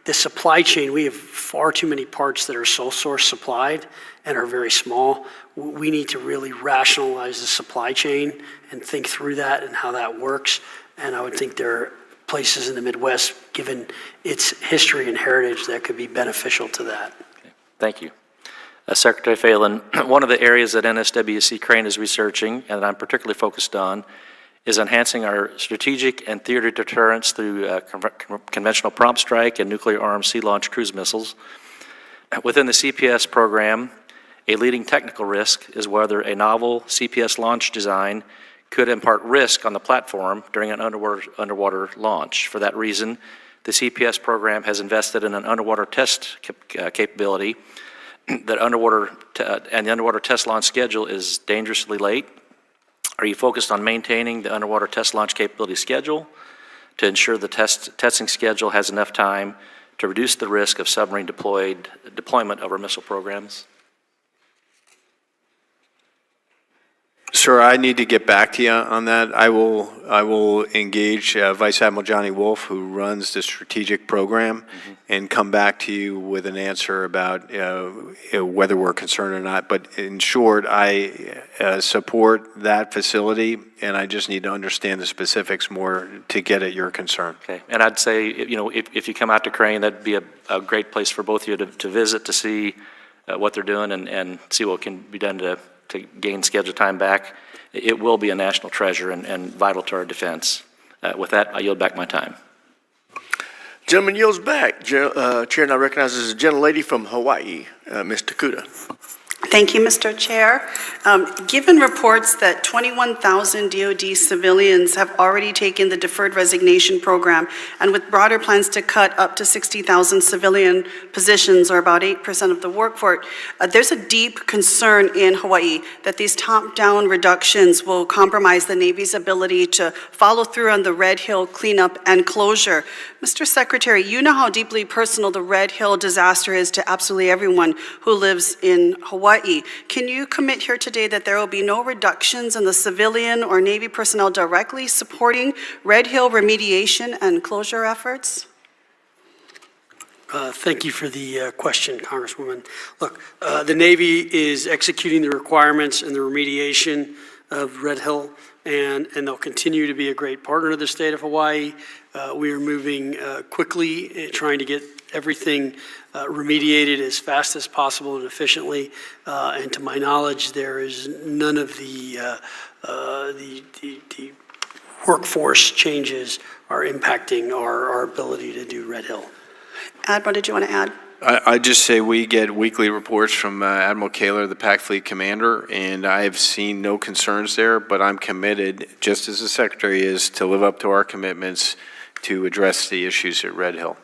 the supply chain, we have far too many parts that are sole source supplied and are very small. We need to really rationalize the supply chain and think through that and how that works. And I would think there are places in the Midwest, given its history and heritage, that could be beneficial to that. Okay. Thank you. Secretary Phelan, one of the areas that NSWC Crane is researching, and that I'm particularly focused on, is enhancing our strategic and theater deterrence through conventional prompt strike and nuclear-armed sea-launched cruise missiles. Within the CPS program, a leading technical risk is whether a novel CPS launch design could impart risk on the platform during an underwater launch. For that reason, the CPS program has invested in an underwater test capability. The underwater test launch schedule is dangerously late. Are you focused on maintaining the underwater test launch capability schedule? to ensure the testing schedule has enough time to reduce the risk of submarine deployment over missile programs? Sir, I need to get back to you on that. I will engage Vice Admiral Johnny Wolf, who runs the strategic program, and come back to you with an answer about whether we're concerned or not. But in short, I support that facility, and I just need to understand the specifics more to get at your concern. Okay, and I'd say, if you come out to Crane, that'd be a great place for both of you to visit, to see what they're doing and see what can be done to gain scheduled time back. It will be a national treasure and vital to our defense. With that, I yield back my time. Gentleman yields back. Chair now recognizes a gentlelady from Hawaii, Ms. Takuda. Thank you, Mr. Chair. Given reports that 21,000 DoD civilians have already taken the deferred resignation program, and with broader plans to cut up to 60,000 civilian positions, or about 8% of the workforce, there's a deep concern in Hawaii that these top-down reductions will compromise the Navy's ability to follow through on the Red Hill cleanup and closure. Mr. Secretary, you know how deeply personal the Red Hill disaster is to absolutely everyone who lives in Hawaii. Can you commit here today that there will be no reductions in the civilian or Navy personnel directly supporting Red Hill remediation and closure efforts? Thank you for the question, Congresswoman. Look, the Navy is executing the requirements and the remediation of Red Hill, and they'll continue to be a great partner to the state of Hawaii. We are moving quickly, trying to get everything remediated as fast as possible and efficiently. And to my knowledge, there is none of the workforce changes are impacting our ability to do Red Hill. Admiral, did you want to add? I just say we get weekly reports from Admiral Kaler, the Pac Fleet Commander, and I have seen no concerns there, but I'm committed, just as the Secretary is, to live up to our commitments to address the issues at Red Hill.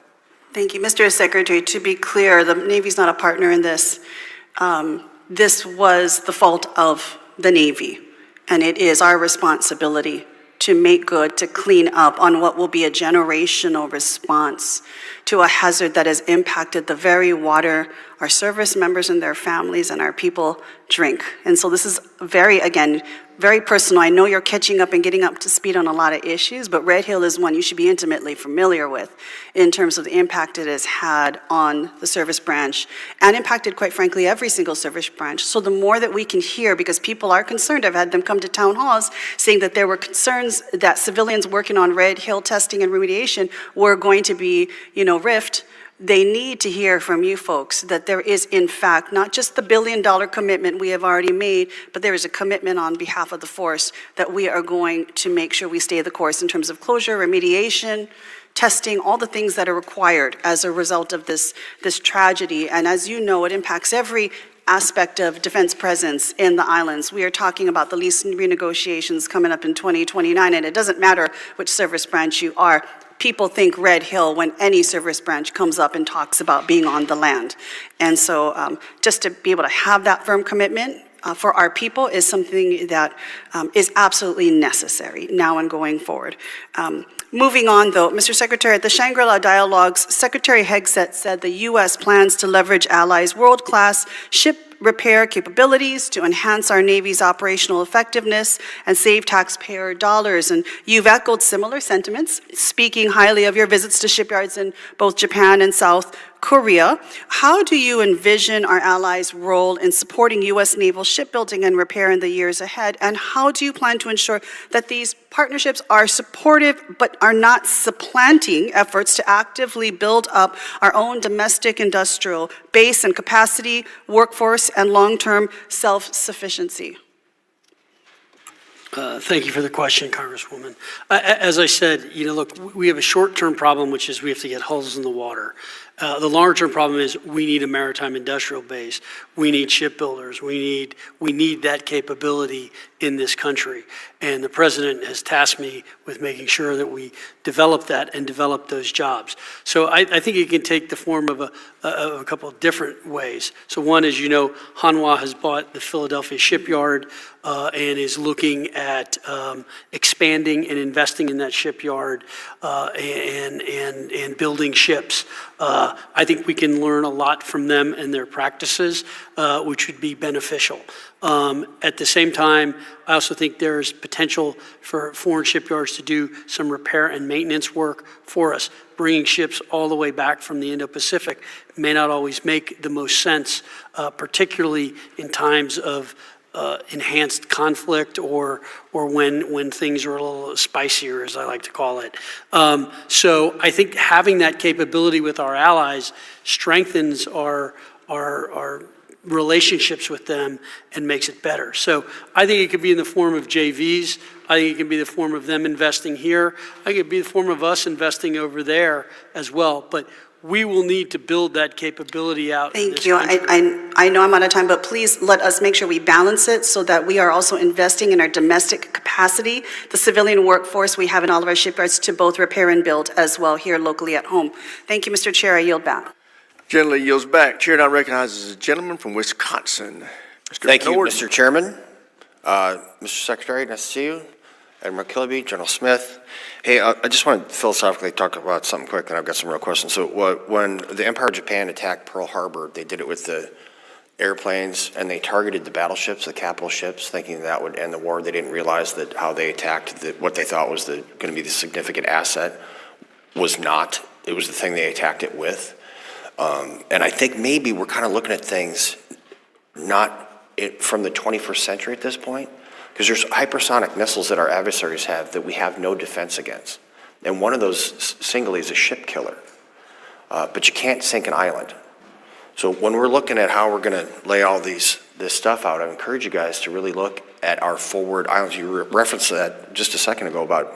Thank you. Mr. Secretary, to be clear, the Navy's not a partner in this. This was the fault of the Navy, and it is our responsibility to make good, to clean up on what will be a generational response to a hazard that has impacted the very water our service members and their families and our people drink. And so this is again, very personal. I know you're catching up and getting up to speed on a lot of issues, but Red Hill is one you should be intimately familiar with in terms of the impact it has had on the service branch and impacted, quite frankly, every single service branch. So the more that we can hear, because people are concerned, I've had them come to town halls saying that there were concerns that civilians working on Red Hill testing and remediation were going to be, rift. They need to hear from you folks that there is, in fact, not just the $1 billion commitment we have already made, but there is a commitment on behalf of the force that we are going to make sure we stay the course in terms of closure, remediation, testing, all the things that are required as a result of this tragedy. And as you know, it impacts every aspect of defense presence in the islands. We are talking about the lease renegotiations coming up in 2029, and it doesn't matter which service branch you are. People think Red Hill when any service branch comes up and talks about being on the land. And so just to be able to have that firm commitment for our people is something that is absolutely necessary now and going forward. Moving on, though, Mr. Secretary, at the Shangri-La Dialogues, Secretary Hegseth said the U.S. plans to leverage allies' world-class ship repair capabilities to enhance our Navy's operational effectiveness and save taxpayer dollars. And you've echoed similar sentiments, speaking highly of your visits to shipyards in both Japan and South Korea. How do you envision our allies' role in supporting U.S. naval shipbuilding and repair in the years ahead? And how do you plan to ensure that these partnerships are supportive but are not supplanting efforts to actively build up our own domestic industrial base and capacity, workforce, and long-term self-sufficiency? Thank you for the question, Congresswoman. As I said, look, we have a short-term problem, which is we have to get hulls in the water. The longer-term problem is we need a maritime industrial base. We need shipbuilders. We need that capability in this country. And the president has tasked me with making sure that we develop that and develop those jobs. So I think it can take the form of a couple of different ways. So one is, Hanwha has bought the Philadelphia shipyard and is looking at expanding and investing in that shipyard and building ships. I think we can learn a lot from them and their practices, which would be beneficial. At the same time, I also think there's potential for foreign shipyards to do some repair and maintenance work for us. Bringing ships all the way back from the Indo-Pacific may not always make the most sense, particularly in times of enhanced conflict or when things are a little spicier, as I like to call it. So I think having that capability with our allies strengthens our relationships with them and makes it better. So I think it could be in the form of JVs. I think it can be the form of them investing here. I think it could be the form of us investing over there as well. But we will need to build that capability out. Thank you. I know I'm out of time, but please let us make sure we balance it so that we are also investing in our domestic capacity, the civilian workforce we have in all of our shipyards to both repair and build as well here locally at home. Thank you, Mr. Chair. I yield back. Gentleman yields back. Chair now recognizes a gentleman from Wisconsin. Mr. Thank you, Norton. Mr. Chairman. Mr. Secretary, nice to see you. Admiral Kilby, General Smith. Hey, I just want to philosophically talk about something quick, and I've got some real questions. So when the Empire of Japan attacked Pearl Harbor, they did it with the airplanes, and they targeted the battleships, the capital ships, thinking that would end the war. They didn't realize that how they attacked what they thought was going to be the significant asset was not. It was the thing they attacked it with. And I think maybe we're kind of looking at things from the 21st century at this point, because there's hypersonic missiles that our adversaries have that we have no defense against. And one of those singly is a ship killer. But you can't sink an island. So when we're looking at how we're going to lay all this stuff out, I encourage you guys to really look at our forward islands. You referenced that just a second ago about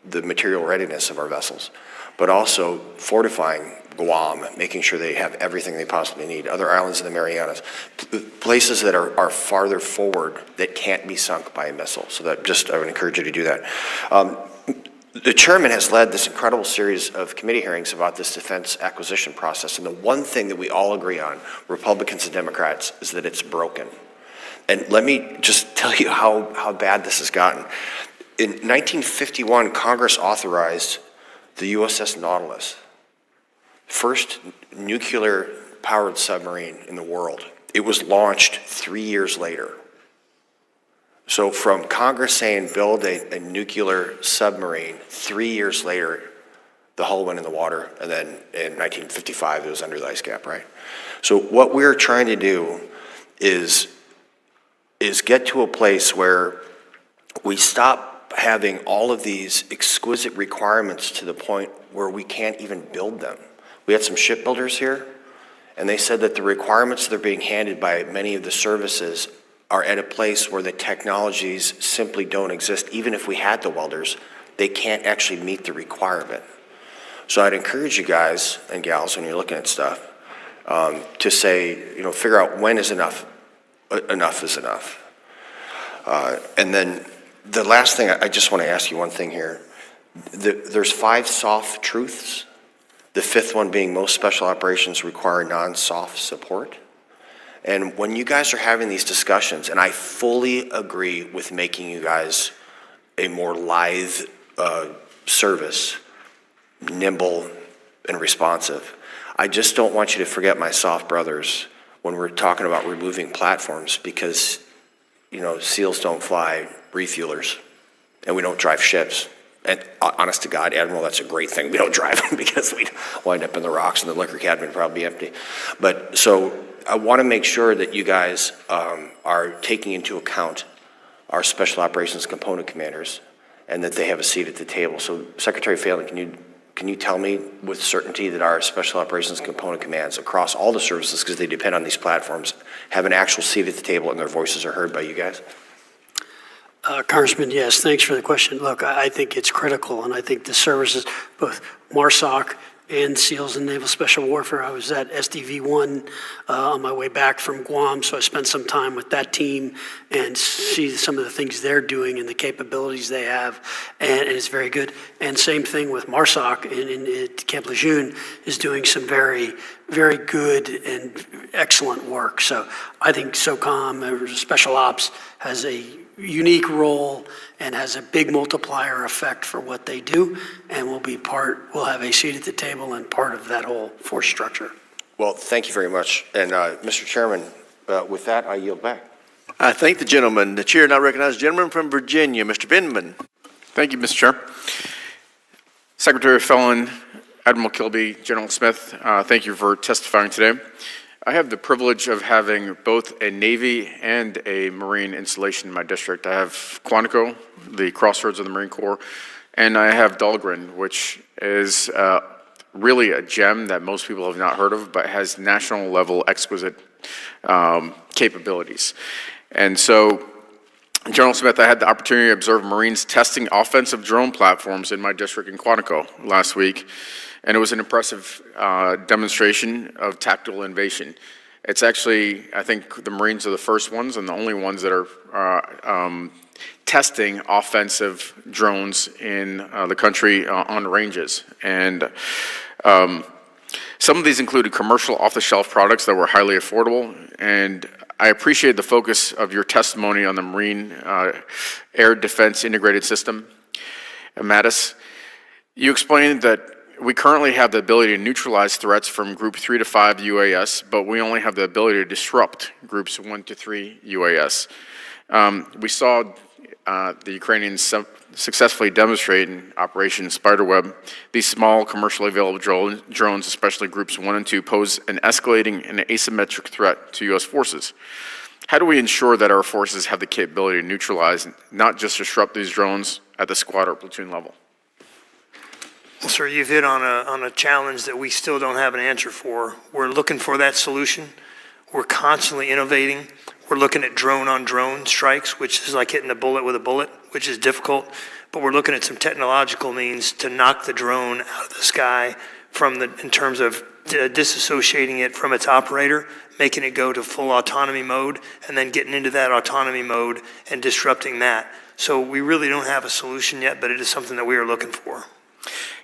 the material readiness of our vessels, but also fortifying Guam, making sure they have everything they possibly need, other islands in the Marianas, places that are farther forward that can't be sunk by a missile. So I would encourage you to do that. The chairman has led this incredible series of committee hearings about this defense acquisition process, and the one thing that we all agree on, Republicans and Democrats, is that it's broken. And let me just tell you how bad this has gotten. In 1951, Congress authorized the USS Nautilus, first nuclear-powered submarine in the world. It was launched 3 years later. So from Congress saying build a nuclear submarine, 3 years later, the hull went in the water, and then in 1955, it was under the ice cap, right? So what we're trying to do is get to a place where we stop having all of these exquisite requirements to the point where we can't even build them. We had some shipbuilders here, and they said that the requirements that are being handed by many of the services are at a place where the technologies simply don't exist. Even if we had the welders, they can't actually meet the requirement. So I'd encourage you guys and gals, when you're looking at stuff, to say, figure out when is enough. Enough is enough. And then the last thing, I just want to ask you one thing here. There's 5 soft truths. The 5th one being most special operations require non-soft support. And when you guys are having these discussions, and I fully agree with making you guys a more lithe service, nimble and responsive, I just don't want you to forget my soft brothers when we're talking about removing platforms, because, SEALs don't fly refuelers, and we don't drive ships. And honest to God, Admiral, that's a great thing. We don't drive them because we'd wind up in the rocks and the liquor cabinet would probably be empty. But so I want to make sure that you guys are taking into account our special operations component commanders and that they have a seat at the table. So Secretary Phelan, can you tell me with certainty that our special operations component commands across all the services, because they depend on these platforms, have an actual seat at the table and their voices are heard by you guys? Congressman, yes, thanks for the question. Look, I think it's critical, and I think the services, both MARSOC and SEALs and Naval Special Warfare. I was at SDV-1 on my way back from Guam, so I spent some time with that team and see some of the things they're doing and the capabilities they have, and it's very good. And same thing with MARSOC in Camp Lejeune is doing some very, very good and excellent work. So I think SOCOM, or Special Ops, has a unique role and has a big multiplier effect for what they do, and we'll have a seat at the table and part of that whole force structure. Well, thank you very much. And Mr. Chairman, with that, I yield back. I thank the gentleman. The chair now recognizes the gentleman from Virginia, Mr. Bindman. Thank you, Mr. Chair. Secretary Felon, Admiral Kilby, General Smith, thank you for testifying today. I have the privilege of having both a Navy and a Marine installation in my district. I have Quantico, the crossroads of the Marine Corps, and I have Dahlgren, which is really a gem that most people have not heard of, but has national level exquisite capabilities. And so, General Smith, I had the opportunity to observe Marines testing offensive drone platforms in my district in Quantico last week, and it was an impressive demonstration of tactical innovation. It's actually, I think the Marines are the first ones and the only ones that are testing offensive drones in the country on ranges. And some of these included commercial off-the-shelf products that were highly affordable, and I appreciate the focus of your testimony on the Marine Air Defense Integrated System, MADIS. You explained that we currently have the ability to neutralize threats from Group 3 to 5 UAS, but we only have the ability to disrupt Groups 1 to 3 UAS. We saw the Ukrainians successfully demonstrate in Operation Spiderweb. These small commercially available drones, especially Groups 1 and 2, pose an escalating and asymmetric threat to U.S. forces. How do we ensure that our forces have the capability to neutralize, not just disrupt these drones at the squad or platoon level? Well, sir, you've hit on a challenge that we still don't have an answer for. We're looking for that solution. We're constantly innovating. We're looking at drone-on-drone strikes, which is like hitting a bullet with a bullet, which is difficult. But we're looking at some technological means to knock the drone out of the sky in terms of disassociating it from its operator, making it go to full autonomy mode, and then getting into that autonomy mode and disrupting that. So we really don't have a solution yet, but it is something that we are looking for.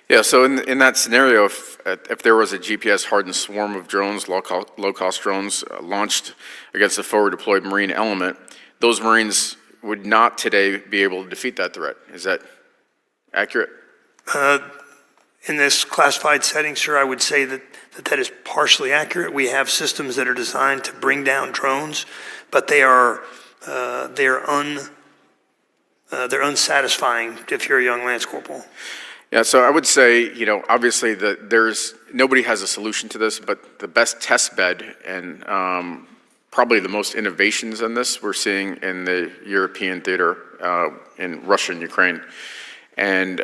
Yeah, so in that scenario, if there was a GPS-hardened swarm of drones, low-cost drones launched against a forward-deployed Marine element, those Marines would not today be able to defeat that threat. Is that accurate? In this classified setting, sir, I would say that is partially accurate. We have systems that are designed to bring down drones, but they're unsatisfying if you're a young Lance Corporal. Yeah, so I would say, obviously nobody has a solution to this, but the best test bed and probably the most innovations in this we're seeing in the European theater in Russia and Ukraine. And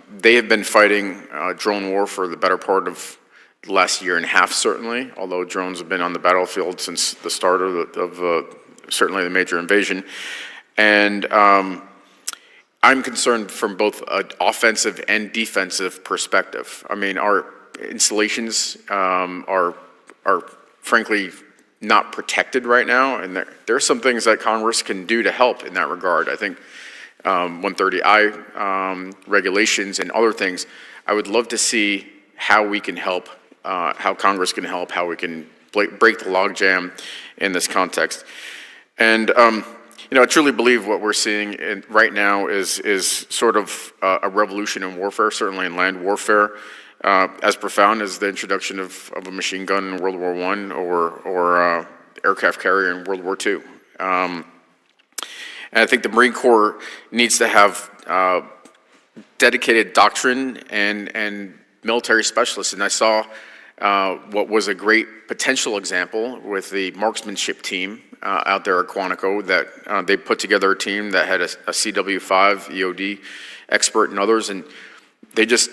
they have been fighting drone war for the better part of the last year and a half, certainly, although drones have been on the battlefield since the start of certainly the major invasion. And I'm concerned from both an offensive and defensive perspective. I mean, our installations are frankly not protected right now, and there are some things that Congress can do to help in that regard. I think 130I regulations and other things, I would love to see how we can help, how Congress can help, how we can break the logjam in this context. And I truly believe what we're seeing right now is sort of a revolution in warfare, certainly in land warfare, as profound as the introduction of a machine gun in World War I or aircraft carrier in World War II. And I think the Marine Corps needs to have dedicated doctrine and military specialists. And I saw what was a great potential example with the marksmanship team out there at Quantico, that they put together a team that had a CW5 EOD expert and others, and they just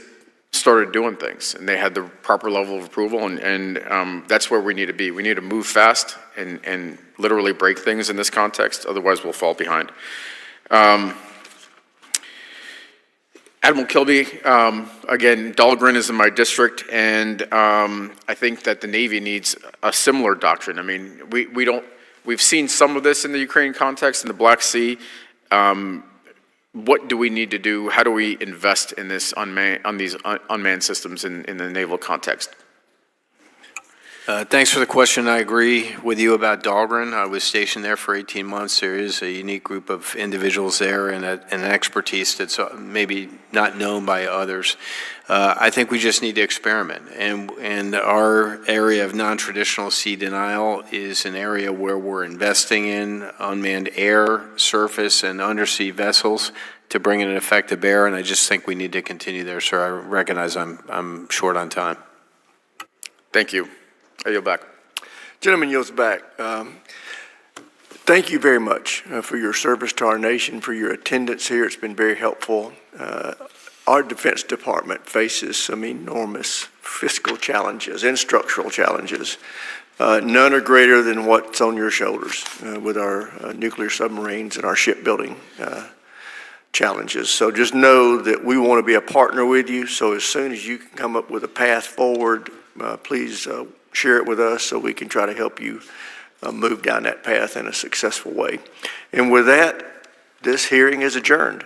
started doing things, and they had the proper level of approval, and that's where we need to be. We need to move fast and literally break things in this context, otherwise we'll fall behind. Admiral Kilby, again, Dahlgren is in my district, and I think that the Navy needs a similar doctrine. I mean, we've seen some of this in the Ukraine context, in the Black Sea. What do we need to do? How do we invest in this these unmanned systems in the naval context? Thanks for the question. I agree with you about Dahlgren. I was stationed there for 18 months. There is a unique group of individuals there and an expertise that's maybe not known by others. I think we just need to experiment. And our area of non-traditional sea denial is an area where we're investing in unmanned air, surface, and undersea vessels to bring an effect to bear. And I just think we need to continue there, sir. I recognize I'm short on time. Thank you. I yield back. Gentleman yields back. Thank you very much for your service to our nation, for your attendance here. It's been very helpful. Our Defense Department faces some enormous fiscal challenges and structural challenges. None are greater than what's on your shoulders with our nuclear submarines and our shipbuilding challenges. So just know that we want to be a partner with you. So as soon as you can come up with a path forward, please share it with us so we can try to help you move down that path in a successful way. And with that, this hearing is adjourned.